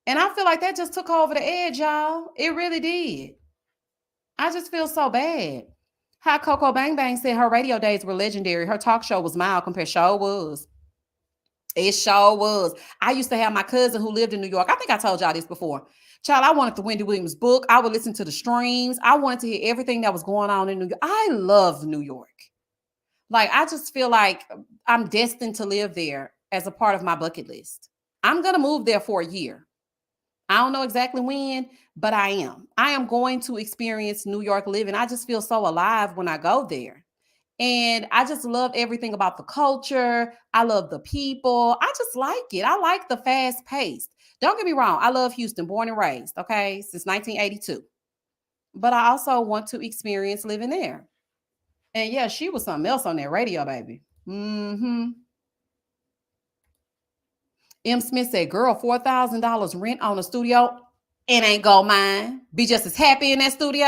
And I feel like that just took over the edge, y'all. It really did. I just feel so bad. How Coco Bang Bang said her radio days were legendary. Her talk show was mild compared. Show was. It sure was. I used to have my cousin who lived in New York. I think I told y'all this before. Child, I wanted the Wendy Williams book. I would listen to the streams. I wanted to hear everything that was going on in New York. I love New York. Like, I just feel like I'm destined to live there as a part of my bucket list. I'm going to move there for a year. I don't know exactly when, but I am. I am going to experience New York living. I just feel so alive when I go there. And I just love everything about the culture. I love the people. I just like it. I like the fast pace. Don't get me wrong. I love Houston, born and raised, okay, since 1982. But I also want to experience living there. And yeah, she was something else on that radio, baby. Mm-hmm. M. Smith said, girl, $4,000 rent on a studio. It ain't go mine. Be just as happy in that studio.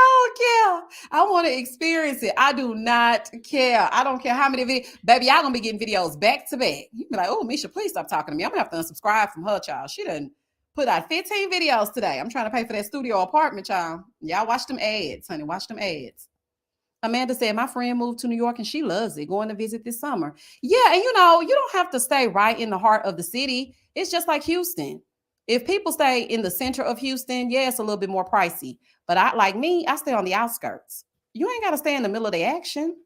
I don't care. I want to experience it. I do not care. I don't care how many videos. Baby, y'all gonna be getting videos back to back. You be like, oh, Misha, please stop talking to me. I'm gonna have to unsubscribe from her, child. She done put out 15 videos today. I'm trying to pay for that studio apartment, child. Y'all watch them ads, honey. Watch them ads. Amanda said, my friend moved to New York and she loves it. Going to visit this summer. Yeah, and you don't have to stay right in the heart of the city. It's just like Houston. If people stay in the center of Houston, yeah, it's a little bit more pricey. But I stay on the outskirts. You ain't got to stay in the middle of the action.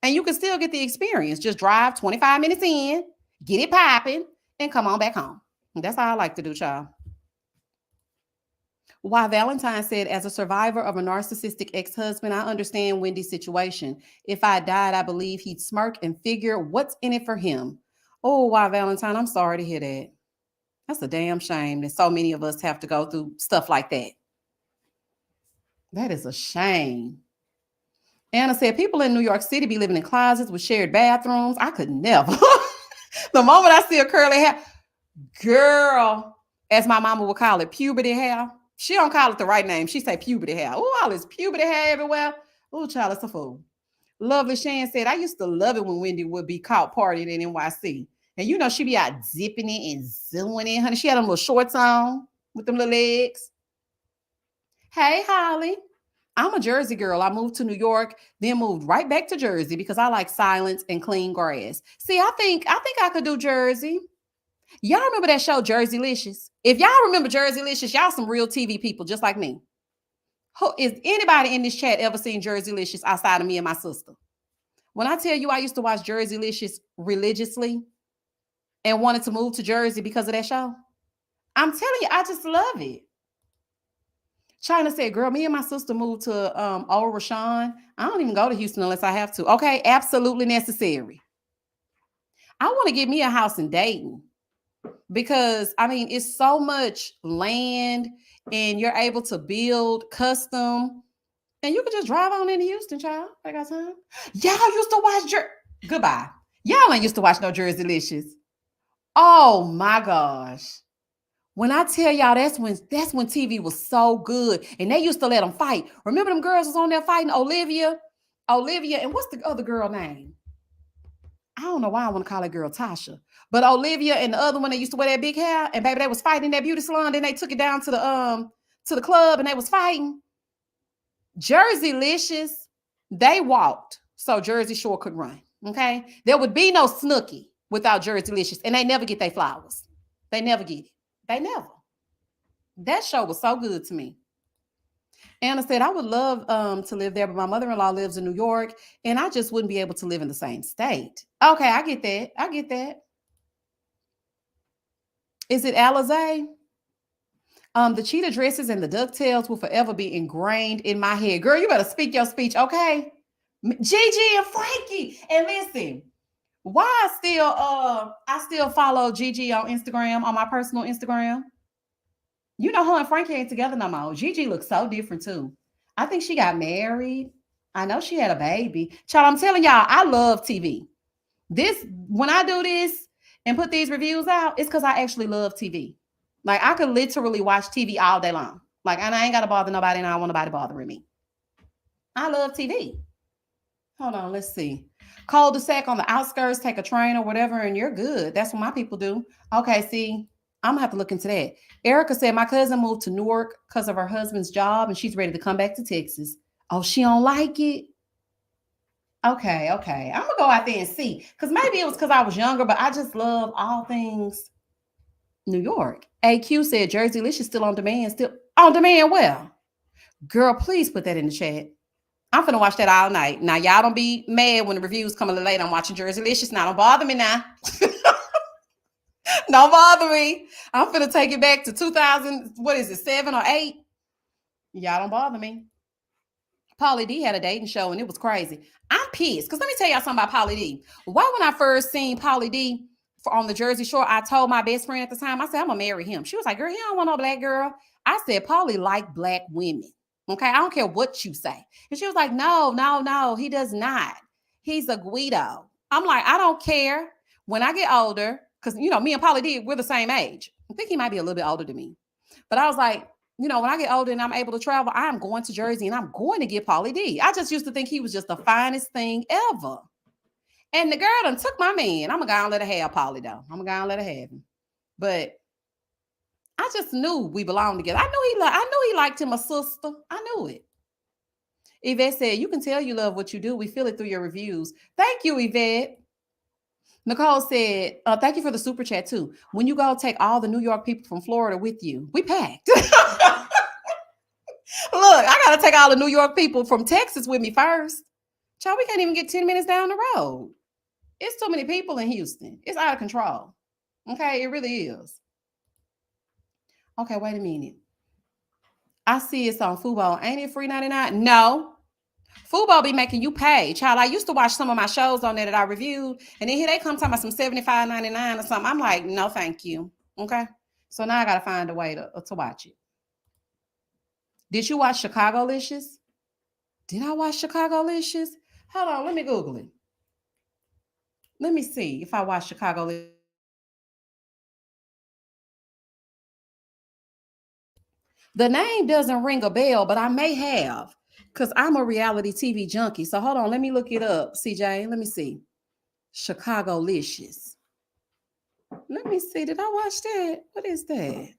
And you can still get the experience. Just drive 25 minutes in, get it popping, and come on back home. And that's how I like to do, child. Why Valentine said, as a survivor of a narcissistic ex-husband, I understand Wendy's situation. If I died, I believe he'd smirk and figure what's in it for him. Oh, why Valentine, I'm sorry to hear that. That's a damn shame that so many of us have to go through stuff like that. That is a shame. Anna said, people in New York City be living in closets with shared bathrooms. I could never. The moment I see a curly hair, girl, as my mama would call it, puberty hair. She don't call it the right name. She say puberty hair. Oh, all this puberty hair everywhere. Oh, child, it's a fool. Lovely Shan said, I used to love it when Wendy would be caught partying in NYC. And she be out zipping it and zooming it, honey. She had them little shorts on with them little legs. Hey, Holly. I'm a Jersey girl. I moved to New York, then moved right back to Jersey because I like silence and clean grass. See, I think I could do Jersey. Y'all remember that show, Jerseylicious? If y'all remember Jerseylicious, y'all some real TV people just like me. Is anybody in this chat ever seen Jerseylicious outside of me and my sister? When I tell you I used to watch Jerseylicious religiously and wanted to move to Jersey because of that show, I'm telling you, I just love it. China said, girl, me and my sister moved to Old Rashawn. I don't even go to Houston unless I have to. Okay, absolutely necessary. I want to get me a house in Dayton because, it's so much land and you're able to build custom and you can just drive on into Houston, child. I got time. Y'all used to watch Goodbye. Y'all ain't used to watch no Jerseylicious. Oh, my gosh. When I tell y'all, that's when TV was so good, and they used to let them fight. Remember them girls was on there fighting Olivia, and what's the other girl name? I don't know why I want to call that girl Tasha, but Olivia and the other one that used to wear that big hair, and baby, they was fighting in that beauty salon. Then they took it down to the club, and they was fighting. Jersey Licious, they walked so Jersey Shore could run. Okay, there would be no Snooki without Jersey Licious, and they never get their flowers. They never get it. They never. That show was so good to me. Anna said, I would love to live there, but my mother-in-law lives in New York, and I just wouldn't be able to live in the same state. Okay, I get that. I get that. Is it Alizé? The cheetah dresses and the ducktails will forever be ingrained in my head. Girl, you better speak your speech, okay? Gigi and Frankie. And listen, why I still follow Gigi on Instagram, on my personal Instagram. You know, her and Frankie ain't together no more. Gigi looks so different too. I think she got married. I know she had a baby. Child, I'm telling y'all, I love TV. When I do this and put these reviews out, it's because I actually love TV. Like, I could literally watch TV all day long. Like, and I ain't got to bother nobody, and I don't want nobody bothering me. I love TV. Hold on, let's see. Cul-de-sac on the outskirts, take a train or whatever, and you're good. That's what my people do. Okay, see, I'm gonna have to look into that. Erica said my cousin moved to Newark because of her husband's job, and she's ready to come back to Texas. Oh, she don't like it? Okay. I'm gonna go out there and see. Because maybe it was because I was younger, but I just love all things New York. AQ said Jersey Licious still on demand. Still on demand? Well, girl, please put that in the chat. I'm finna watch that all night. Now, y'all don't be mad when the reviews come a little late. I'm watching Jersey Licious. Now, don't bother me now. Don't bother me. I'm finna take it back to 2000, what is it, 7 or 8? Y'all don't bother me. Pauly D had a dating show, and it was crazy. I'm pissed, because let me tell y'all something about Pauly D. Why, when I first seen Pauly D on the Jersey Shore, I told my best friend at the time, I said, I'm gonna marry him. She was like, girl, he don't want no black girl. I said, Pauly like black women. Okay, I don't care what you say. And she was like, no, he does not. He's a Guido. I'm like, I don't care. When I get older, because, you know, me and Pauly D, we're the same age. I think he might be a little bit older than me. But I was like, you know, when I get older and I'm able to travel, I'm going to Jersey and I'm going to get Pauly D. I just used to think he was just the finest thing ever. And the girl done took my man. I'm going to go and let her have Pauly, though. I'm going to go and let her have him. But I just knew we belonged together. I knew he liked him, a sister. I knew it. Yvette said, you can tell you love what you do. We feel it through your reviews. Thank you, Yvette. Nicole said, thank you for the super chat, too. When you go, take all the New York people from Florida with you. We packed. Look, I got to take all the New York people from Texas with me first. Child, we can't even get 10 minutes down the road. It's too many people in Houston. It's out of control. Okay, it really is. Okay, wait a minute. I see it's on Fubo. Ain't it free 99? No. Fubo be making you pay. Child, I used to watch some of my shows on there that I reviewed, and then here they come talking about some $75.99 or something. I'm like, no, thank you. Okay. So now I got to find a way to watch it. Did you watch Chicago-licious? Did I watch Chicago-licious? Hold on, let me Google it. Let me see if I watched Chicago-licious. The name doesn't ring a bell, but I may have, because I'm a reality TV junkie. So hold on, let me look it up, CJ. Let me see. Chicago-licious. Let me see. Did I watch that? What is that?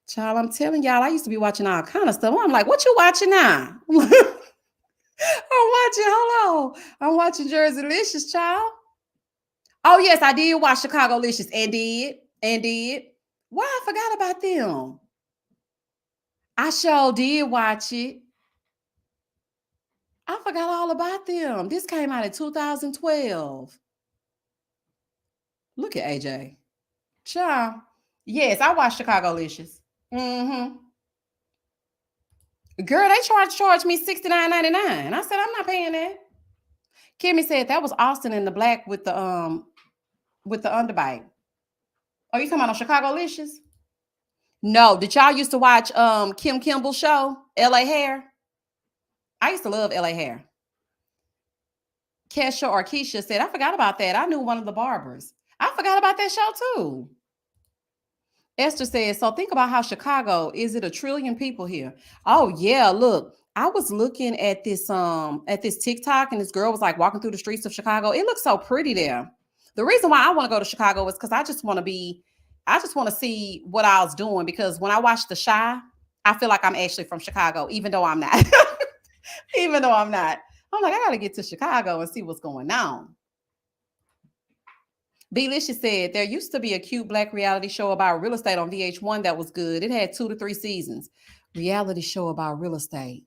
Child, I'm telling y'all, I used to be watching all kind of stuff. I'm like, what you watching now? Hold on. I'm watching Jersey Licious, child. Oh, yes, I did watch Chicago-licious and did. Why I forgot about them? I sure did watch it. I forgot all about them. This came out in 2012. Look at AJ. Child. Yes, I watched Chicago-licious. Mm-hmm. Girl, they charged me $69.99. I said, I'm not paying that. Kimmy said that was Austin in the black with the underbite. Oh, you talking about on Chicago-licious? No. Did y'all used to watch Kim Kimball's show, LA Hair? I used to love LA Hair. Kesha or Keisha said, I forgot about that. I knew one of the barbers. I forgot about that show too. Esther says, so think about how Chicago, is it a trillion people here? Oh yeah, look, I was looking at this TikTok and this girl was like walking through the streets of Chicago. It looks so pretty there. The reason why I want to go to Chicago is because I just want to see what I was doing because when I watch The Chi, I feel like I'm actually from Chicago, even though I'm not. Even though I'm not. I'm like, I gotta get to Chicago and see what's going on. Belicious said there used to be a cute black reality show about real estate on VH1 that was good. It had 2 to 3 seasons. Reality show about real estate.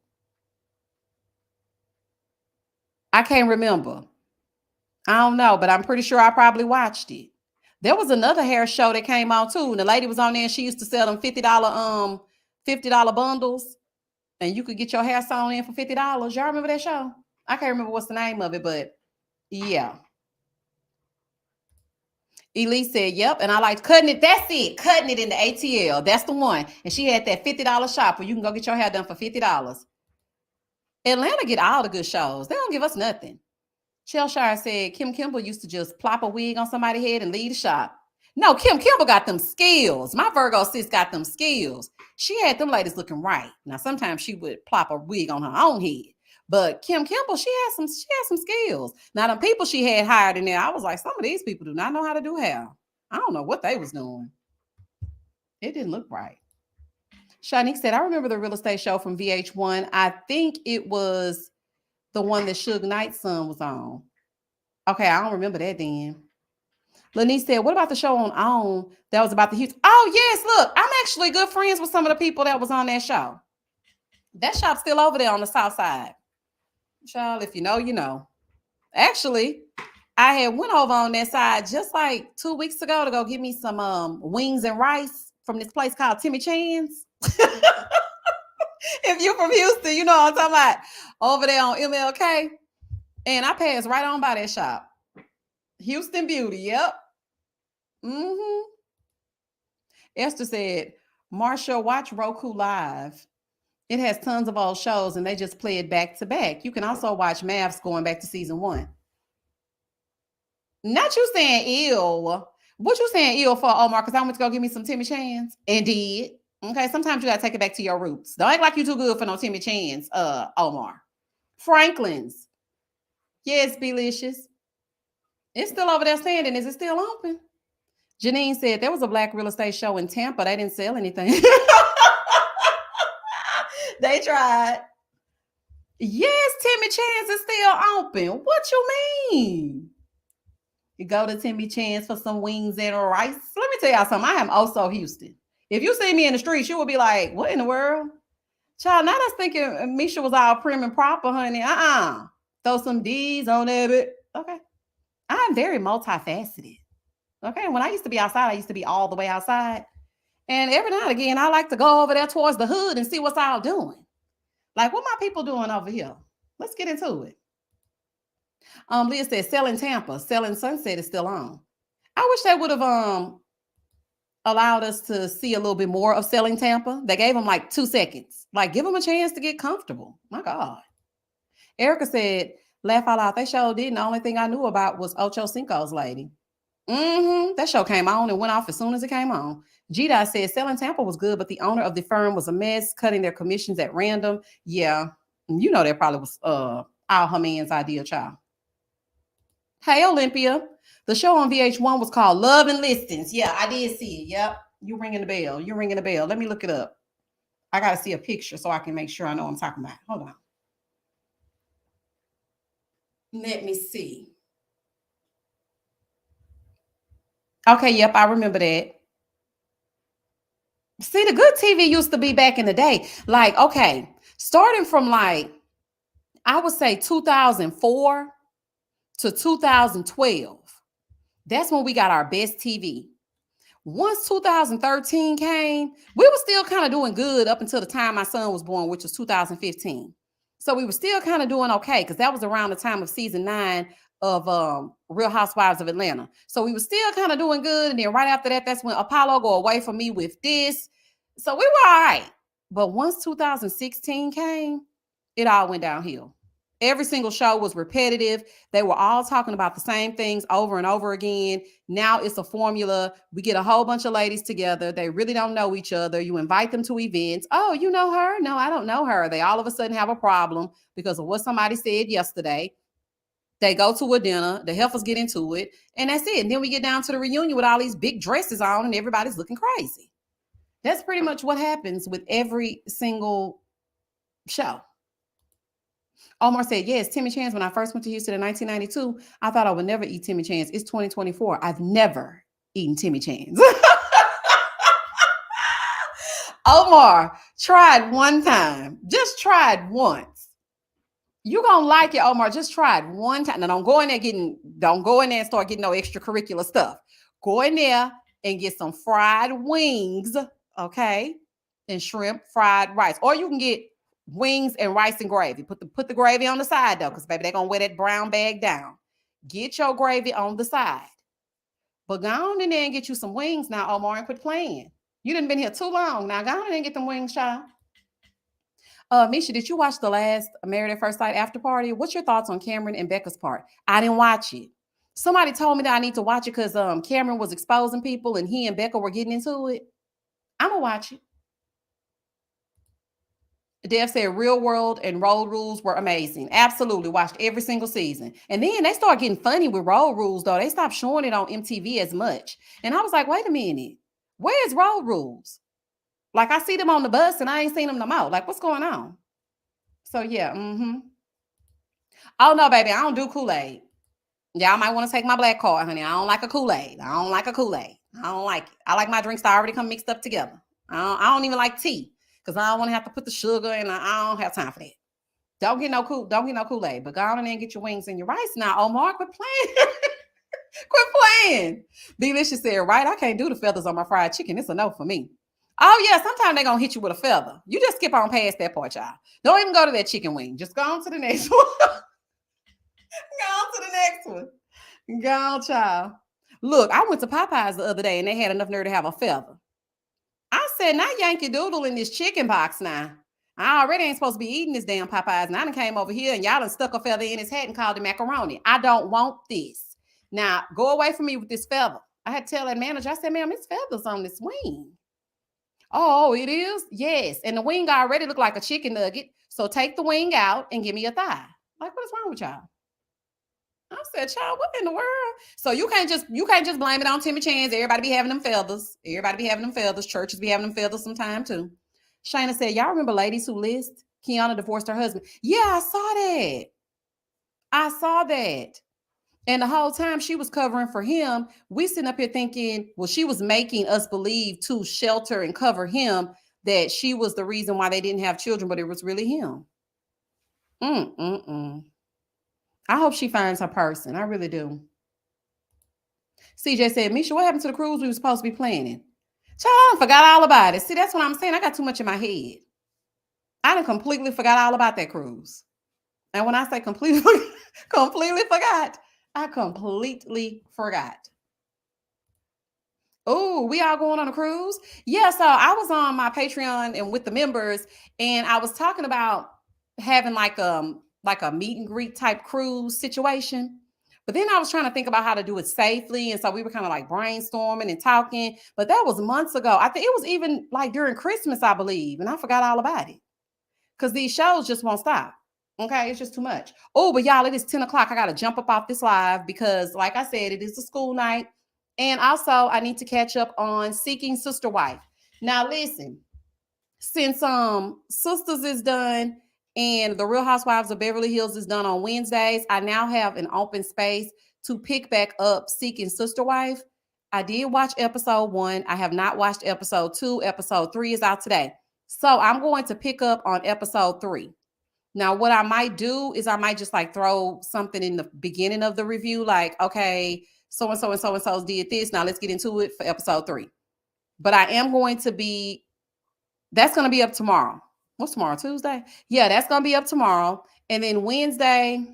I can't remember. I don't know, but I'm pretty sure I probably watched it. There was another hair show that came out too, and the lady was on there and she used to sell them $50 bundles, and you could get your hair sewn in for $50. Y'all remember that show? I can't remember what's the name of it, but yeah. Elise said, yep. And I liked cutting it. That's it. Cutting it in the ATL. That's the one. And she had that $50 shop where you can go get your hair done for $50. Atlanta get all the good shows. They don't give us nothing. Cheshire said Kim Kimble used to just plop a wig on somebody's head and leave the shop. No, Kim Kimble got them skills. My Virgo sis got them skills. She had them ladies looking right. Now, sometimes she would plop a wig on her own head. But Kim Kimble, she had some skills. Now, the people she had hired in there, I was like, some of these people do not know how to do hair. I don't know what they was doing. It didn't look right. Shanique said, I remember the real estate show from VH1. I think it was the one that Suge Knight's son was on. Okay, I don't remember that then. Lanice said, what about the show on OWN that was about the Houston? Oh, yes, look, I'm actually good friends with some of the people that was on that show. That shop's still over there on the south side. Child, if you know, you know. Actually, I had went over on that side just like 2 weeks ago to go get me some wings and rice from this place called Timmy Chan's. If you're from Houston, you know what I'm talking about. Over there on MLK. And I passed right on by that shop. Houston Beauty, yep. Mm-hmm. Esther said, Marsha, watch Roku Live. It has tons of old shows and they just play it back to back. You can also watch Mavs going back to season 1. Not you saying ill. What you saying ill for, Omar? Because I went to go get me some Timmy Chan's and did. Okay, sometimes you gotta take it back to your roots. Don't act like you too good for no Timmy Chan's, Omar. Franklin's. Yes, Belicious. It's still over there standing. Is it still open? Janine said there was a black real estate show in Tampa. They didn't sell anything. They tried. Yes, Timmy Chan's is still open. What you mean? You go to Timmy Chan's for some wings and rice. Let me tell y'all something. I am also Houston. If you see me in the streets, you will be like, what in the world? Child, now that's thinking Misha was all prim and proper, honey. Throw some D's on there. Okay. I'm very multifaceted. Okay. When I used to be outside, I used to be all the way outside. And every now and again, I like to go over there towards the hood and see what's all doing. Like, what my people doing over here? Let's get into it. Leah said, Selling Tampa, Selling Sunset is still on. I wish they would have allowed us to see a little bit more of Selling Tampa. They gave them like 2 seconds. Like, give them a chance to get comfortable. My God. Erica said, laugh out loud. They sure didn't. The only thing I knew about was Ocho Cinco's lady. That show came on and went off as soon as it came on. G-Dot said Selling Tampa was good, but the owner of the firm was a mess, cutting their commissions at random. Yeah, you know that probably was all her man's idea, child. Hey, Olympia. The show on VH1 was called Love and Listings. Yeah, I did see it. Yep. You ringing the bell. You're ringing the bell. Let me look it up. I got to see a picture so I can make sure I know what I'm talking about. Hold on. Let me see. Okay, yep, I remember that. See, the good TV used to be back in the day. Like, okay, starting from like, I would say 2004 to 2012. That's when we got our best TV. Once 2013 came, we were still kind of doing good up until the time my son was born, which was 2015. So we were still kind of doing okay because that was around the time of season 9 of Real Housewives of Atlanta. So we were still kind of doing good. And then right after that, that's when Apollo go away from me with this. So we were all right. But once 2016 came, it all went downhill. Every single show was repetitive. They were all talking about the same things over and over again. Now it's a formula. We get a whole bunch of ladies together. They really don't know each other. You invite them to events. Oh, you know her? No, I don't know her. They all of a sudden have a problem because of what somebody said yesterday. They go to a dinner, the heifers get into it, and that's it. And then we get down to the reunion with all these big dresses on and everybody's looking crazy. That's pretty much what happens with every single show. Omar said, yes, Timmy Chan's. When I first went to Houston in 1992, I thought I would never eat Timmy Chan's. It's 2024. I've never eaten Timmy Chan's. Omar, tried one time. Just tried once. You're gonna like it, Omar. Just try it one time. Now don't go in there and start getting no extracurricular stuff. Go in there and get some fried wings, okay? And shrimp fried rice. Or you can get wings and rice and gravy. Put the gravy on the side though, because baby, they're gonna wear that brown bag down. Get your gravy on the side. But go on in there and get you some wings now, Omar, and quit playing. You done been here too long. Now go on in there and get them wings, child. Misha, did you watch the last Married at First Sight after party? What's your thoughts on Cameron and Becca's part? I didn't watch it. Somebody told me that I need to watch it because Cameron was exposing people and he and Becca were getting into it. I'm gonna watch it. Dev said Real World and Road Rules were amazing. Absolutely. Watched every single season. And then they start getting funny with Road Rules, though. They stopped showing it on MTV as much. And I was like, wait a minute. Where's Road Rules? Like, I see them on the bus and I ain't seen them no more. Like, what's going on? So, yeah. Oh, no, baby. I don't do Kool-Aid. Y'all might want to take my black card, honey. I don't like a Kool-Aid. I don't like it. I like my drinks to already come mixed up together. I don't even like tea because I don't want to have to put the sugar in. I don't have time for that. Don't get no Kool-Aid. But go on in there and get your wings and your rice now. Omar, quit playing. Quit playing. Delicious said, right? I can't do the feathers on my fried chicken. It's a no for me. Oh, yeah. Sometimes they're going to hit you with a feather. You just skip on past that part, y'all. Don't even go to that chicken wing. Just go on to the next one. Go on to the next one. Go on, child. Look, I went to Popeyes the other day and they had enough nerve to have a feather. I said, now Yankee Doodle in this chicken box now. I already ain't supposed to be eating this damn Popeyes. And I done came over here and y'all done stuck a feather in his head and called it macaroni. I don't want this. Now, go away from me with this feather. I had to tell that manager, I said, ma'am, it's feathers on this wing. Oh, it is? Yes. And the wing already looked like a chicken nugget. So take the wing out and give me a thigh. Like, what is wrong with y'all? I said, child, what in the world? So you can't just blame it on Timmy Chan's. Everybody be having them feathers. Churches be having them feathers sometime too. Shayna said, y'all remember Ladies Who List? Kiana divorced her husband. Yeah, I saw that. And the whole time she was covering for him, we sitting up here thinking, well, she was making us believe to shelter and cover him that she was the reason why they didn't have children, but it was really him. I hope she finds her person. I really do. CJ said, Misha, what happened to the cruise we were supposed to be planning? Child, I forgot all about it. See, that's what I'm saying. I got too much in my head. I done completely forgot all about that cruise. And when I say completely forgot, I completely forgot. Oh, we all going on a cruise? Yeah, so I was on my Patreon and with the members, and I was talking about having like a meet and greet type cruise situation. But then I was trying to think about how to do it safely. And so we were kind of like brainstorming and talking. But that was months ago. I think it was even like during Christmas, I believe. And I forgot all about it. Because these shows just won't stop. Okay, it's just too much. Oh, but y'all, it is 10 o'clock. I got to jump up off this live because, like I said, it is a school night. And also, I need to catch up on Seeking Sister Wife. Now, listen, since Sisters is done and The Real Housewives of Beverly Hills is done on Wednesdays, I now have an open space to pick back up Seeking Sister Wife. I did watch episode 1. I have not watched episode 2. Episode 3 is out today. So I'm going to pick up on episode 3. Now, what I might do is I might just like throw something in the beginning of the review, like, okay, so-and-so and so-and-so did this. Now let's get into it for episode 3. But I am going to be, that's going to be up tomorrow. What's tomorrow? Tuesday? Yeah, that's going to be up tomorrow. And then Wednesday,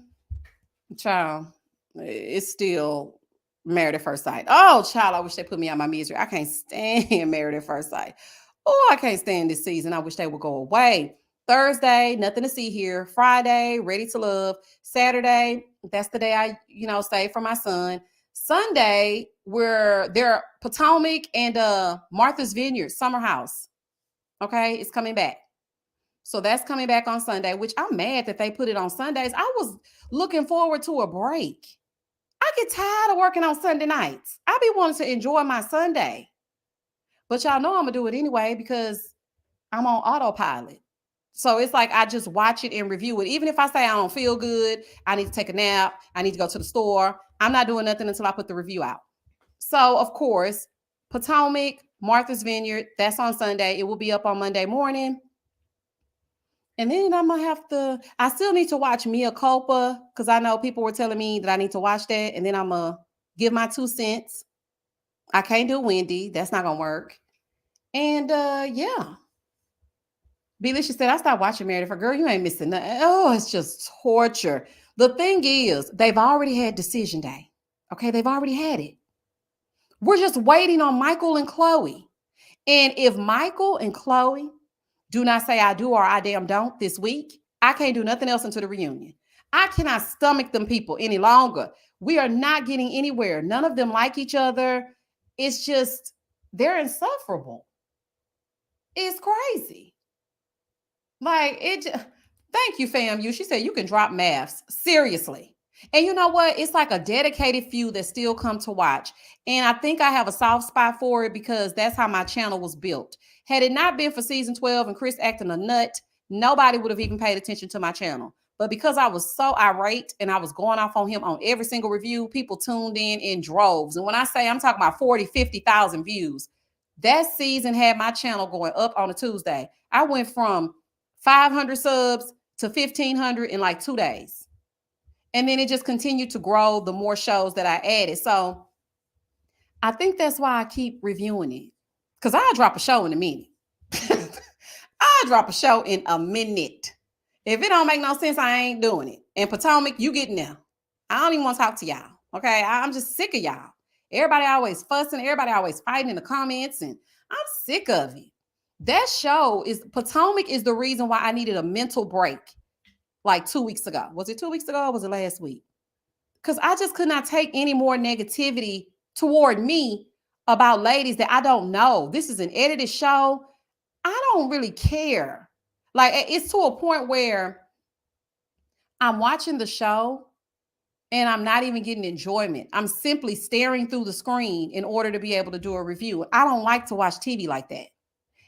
child, it's still Married at First Sight. Oh, child, I wish they put me out my misery. I can't stand Married at First Sight. Oh, I can't stand this season. I wish they would go away. Thursday, nothing to see here. Friday, ready to love. Saturday, that's the day I, save for my son. Sunday, we're there, Potomac and Martha's Vineyard Summer House. Okay, it's coming back. So that's coming back on Sunday, which I'm mad that they put it on Sundays. I was looking forward to a break. I get tired of working on Sunday nights. I be wanting to enjoy my Sunday. But y'all know I'm going to do it anyway because I'm on autopilot. So it's like I just watch it and review it. Even if I say I don't feel good, I need to take a nap, I need to go to the store, I'm not doing nothing until I put the review out. So, of course, Potomac, Martha's Vineyard, that's on Sunday. It will be up on Monday morning. And then I'm going to I still need to watch Mea Culpa because I know people were telling me that I need to watch that. And then I'm going to give my 2 cents. I can't do Wendy. That's not going to work. And yeah. Belisha said, I stopped watching Married for Girl. You ain't missing nothing. Oh, it's just torture. The thing is, they've already had decision day. Okay, they've already had it. We're just waiting on Michael and Chloe. And if Michael and Chloe do not say I do or I damn don't this week, I can't do nothing else until the reunion. I cannot stomach them people any longer. We are not getting anywhere. None of them like each other. It's just, they're insufferable. It's crazy. Like, thank you, FAMU. She said you can drop maths. Seriously. And you know what? It's like a dedicated few that still come to watch. And I think I have a soft spot for it because that's how my channel was built. Had it not been for season 12 and Chris acting a nut, nobody would have even paid attention to my channel. But because I was so irate and I was going off on him on every single review, people tuned in droves. And when I say I'm talking about 40, 50,000 views, that season had my channel going up on a Tuesday. I went from 500 subs to 1,500 in like 2 days. And then it just continued to grow the more shows that I added. So I think that's why I keep reviewing it. Because I'll drop a show in a minute. I'll drop a show in a minute. If it don't make no sense, I ain't doing it. And Potomac, you getting there. I don't even want to talk to y'all. Okay, I'm just sick of y'all. Everybody always fussing. Everybody always fighting in the comments. And I'm sick of it. That show Potomac is the reason why I needed a mental break like 2 weeks ago. Was it 2 weeks ago or was it last week? Because I just could not take any more negativity toward me about ladies that I don't know. This is an edited show. I don't really care. Like, it's to a point where I'm watching the show and I'm not even getting enjoyment. I'm simply staring through the screen in order to be able to do a review. I don't like to watch TV like that.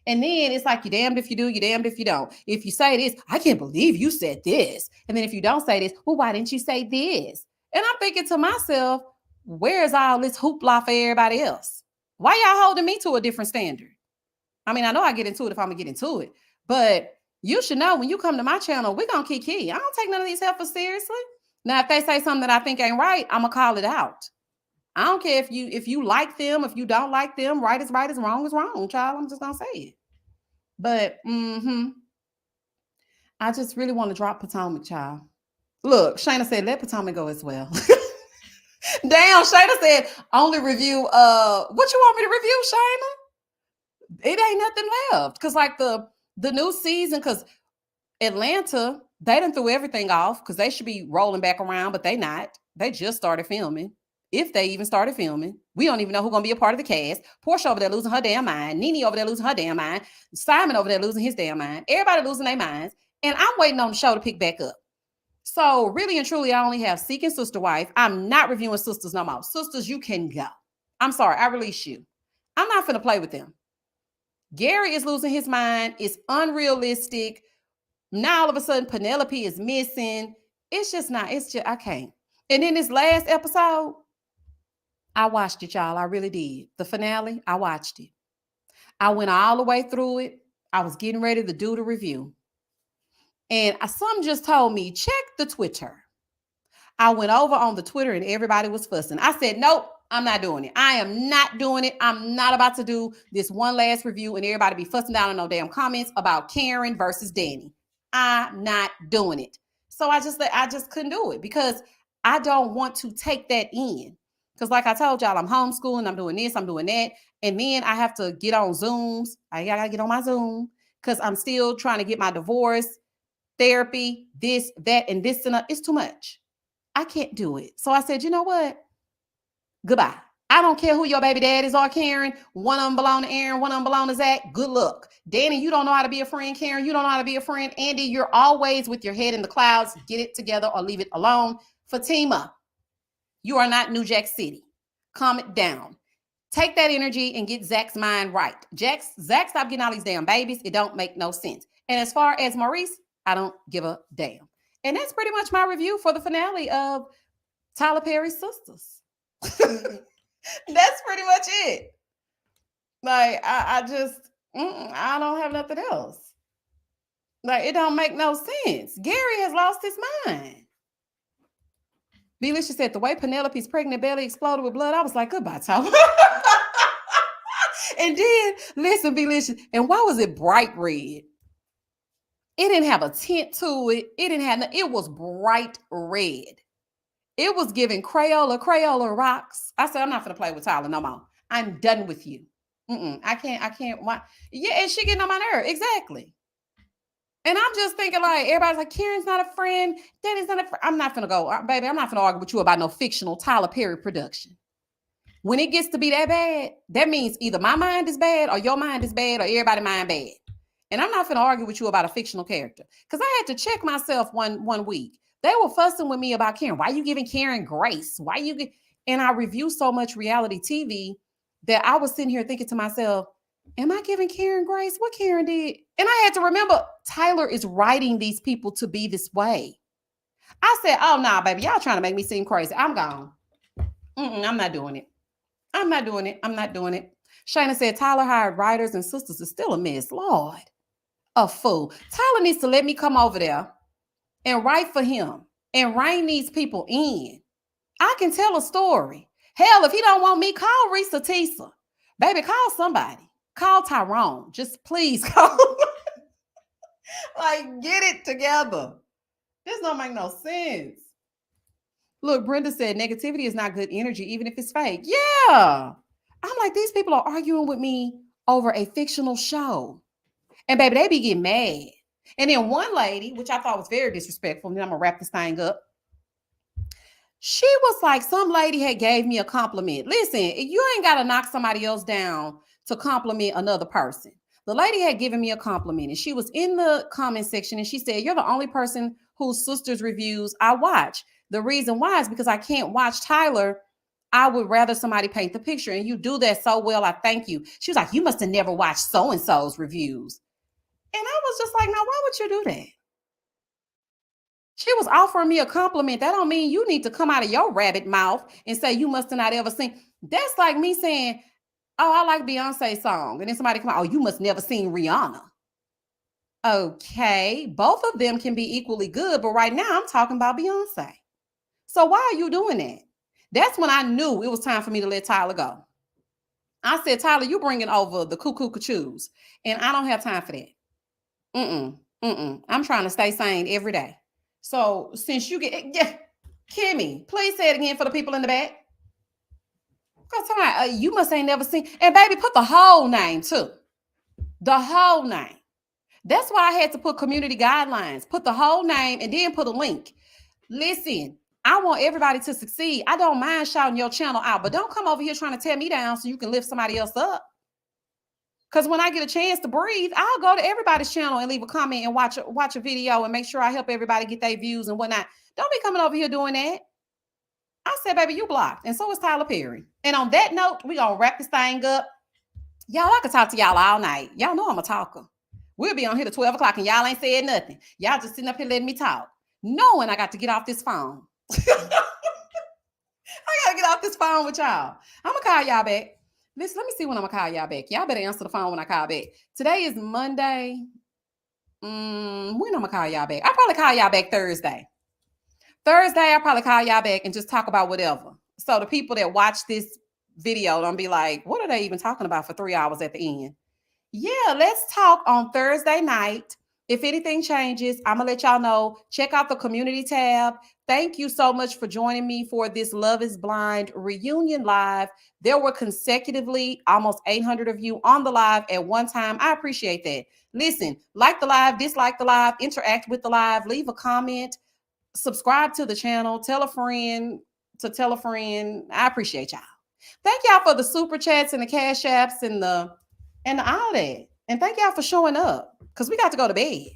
And then it's like, you're damned if you do, you're damned if you don't. If you say this, I can't believe you said this. And then if you don't say this, well, why didn't you say this? And I'm thinking to myself, where's all this hoopla for everybody else? Why y'all holding me to a different standard? I mean, I know I get into it if I'm going to get into it. But you should know when you come to my channel, we're going to kiki. I don't take none of these helpers seriously. Now, if they say something that I think ain't right, I'm going to call it out. I don't care if you like them, if you don't like them, right is wrong is wrong, child. I'm just going to say it. But I just really want to drop Potomac, child. Look, Shayna said, let Potomac go as well. Damn, Shayna said, only review, what you want me to review, Shayna? It ain't nothing left. Because like the new season, because Atlanta, they done threw everything off because they should be rolling back around, but they not. They just started filming. If they even started filming. We don't even know who's going to be a part of the cast. Portia over there losing her damn mind. Nene over there losing her damn mind. Simon over there losing his damn mind. Everybody losing their minds. And I'm waiting on the show to pick back up. So really and truly, I only have Seeking Sister Wife. I'm not reviewing Sisters no more. Sisters, you can go. I'm sorry. I release you. I'm not finna play with them. Gary is losing his mind. It's unrealistic. Now all of a sudden, Penelope is missing. It's just not. It's just, I can't. And then this last episode, I watched it, y'all. I really did. The finale, I watched it. I went all the way through it. I was getting ready to do the review. And some just told me, check the Twitter. I went over on the Twitter and everybody was fussing. I said, nope, I'm not doing it. I am not doing it. I'm not about to do this one last review and everybody be fussing down in no damn comments about Karen versus Danny. I'm not doing it. So I just couldn't do it because I don't want to take that in. Because like I told y'all, I'm homeschooling, I'm doing this, I'm doing that. And then I have to get on Zooms. I got to get on my Zoom because I'm still trying to get my divorce, therapy, this, that, and this, and that. It's too much. I can't do it. So I said, you know what? Goodbye. I don't care who your baby daddies are, Karen. One of them belong to Aaron, one of them belong to Zach. Good luck. Danny, you don't know how to be a friend. Karen, you don't know how to be a friend. Andy, you're always with your head in the clouds. Get it together or leave it alone. Fatima, you are not New Jack City. Calm it down. Take that energy and get Zach's mind right. Zach, stop getting all these damn babies. It don't make no sense. And as far as Maurice, I don't give a damn. And that's pretty much my review for the finale of Tyler Perry's Sisters. That's pretty much it. Like, I don't have nothing else. Like, it don't make no sense. Gary has lost his mind. Felicia said, the way Penelope's pregnant belly exploded with blood, I was like, goodbye, Tyler. And then, listen, Felicia, and why was it bright red? It didn't have a tint to it. It was bright red. It was giving Crayola rocks. I said, I'm not going to play with Tyler no more. I'm done with you. I can't. Why? Yeah, and she getting on my nerve. Exactly. And I'm just thinking, like, everybody's like, Karen's not a friend. Daddy's not a friend. I'm not going to go, baby, I'm not going to argue with you about no fictional Tyler Perry production. When it gets to be that bad, that means either my mind is bad or your mind is bad or everybody's mind bad. And I'm not going to argue with you about a fictional character. Because I had to check myself one week. They were fussing with me about Karen. Why are you giving Karen grace? Why you get? And I review so much reality TV that I was sitting here thinking to myself, am I giving Karen grace? What Karen did? And I had to remember, Tyler is writing these people to be this way. I said, oh, nah, baby, y'all trying to make me seem crazy. I'm gone. I'm not doing it. I'm not doing it. Shayna said, Tyler hired writers and sisters is still a mess. Lord, a fool. Tyler needs to let me come over there and write for him and rein these people in. I can tell a story. Hell, if he don't want me, call Risa Tisa. Baby, call somebody. Call Tyrone. Just please call. Like, get it together. This don't make no sense. Look, Brenda said negativity is not good energy, even if it's fake. Yeah. I'm like, these people are arguing with me over a fictional show. And baby, they be getting mad. And then one lady, which I thought was very disrespectful, and then I'm going to wrap this thing up. She was like, some lady had gave me a compliment. Listen, you ain't got to knock somebody else down to compliment another person. The lady had given me a compliment, and she was in the comment section, and she said, you're the only person whose sister's reviews I watch. The reason why is because I can't watch Tyler. I would rather somebody paint the picture, and you do that so well. I thank you. She was like, you must have never watched so-and-so's reviews. And I was just like, no, why would you do that? She was offering me a compliment. That don't mean you need to come out of your rabbit mouth and say you must have not ever seen. That's like me saying, oh, I like Beyonce's song. And then somebody come out, oh, you must never seen Rihanna. Okay, both of them can be equally good, but right now I'm talking about Beyonce. So why are you doing that? That's when I knew it was time for me to let Tyler go. I said, Tyler, you bringing over the cuckoo cachoos, and I don't have time for that. I'm trying to stay sane every day. So since you Kimmy, please say it again for the people in the back. You must ain't never seen. And baby, put the whole name too. The whole name. That's why I had to put community guidelines. Put the whole name and then put a link. Listen, I want everybody to succeed. I don't mind shouting your channel out, but don't come over here trying to tear me down so you can lift somebody else up. Because when I get a chance to breathe, I'll go to everybody's channel and leave a comment and watch a video and make sure I help everybody get their views and whatnot. Don't be coming over here doing that. I said, baby, you blocked. And so is Tyler Perry. And on that note, we're going to wrap this thing up. Y'all, I could talk to y'all all night. Y'all know I'm a talker. We'll be on here to 12 o'clock and y'all ain't said nothing. Y'all just sitting up here letting me talk. Knowing I got to get off this phone. I got to get off this phone with y'all. I'm going to call y'all back. Listen, let me see when I'm going to call y'all back. Y'all better answer the phone when I call back. Today is Monday. When I'm going to call y'all back? I'll probably call y'all back Thursday. I'll probably call y'all back and just talk about whatever. So the people that watch this video don't be like, what are they even talking about for 3 hours at the end? Yeah, let's talk on Thursday night. If anything changes, I'm going to let y'all know. Check out the community tab. Thank you so much for joining me for this Love is Blind reunion live. There were consecutively almost 800 of you on the live at one time. I appreciate that. Listen, like the live, dislike the live, interact with the live, leave a comment, subscribe to the channel, tell a friend to tell a friend. I appreciate y'all. Thank y'all for the super chats and the cash apps and all that. And thank y'all for showing up because we got to go to bed.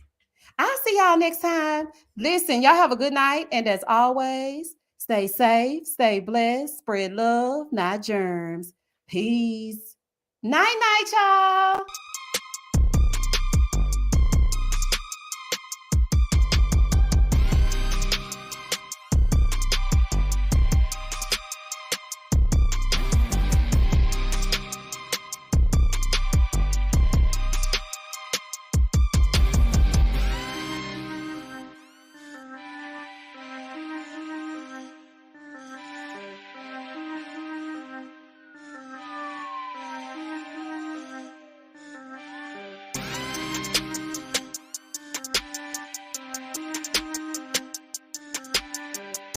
I'll see y'all next time. Listen, y'all have a good night. And as always, stay safe, stay blessed, spread love, not germs. Peace. Night, night, y'all.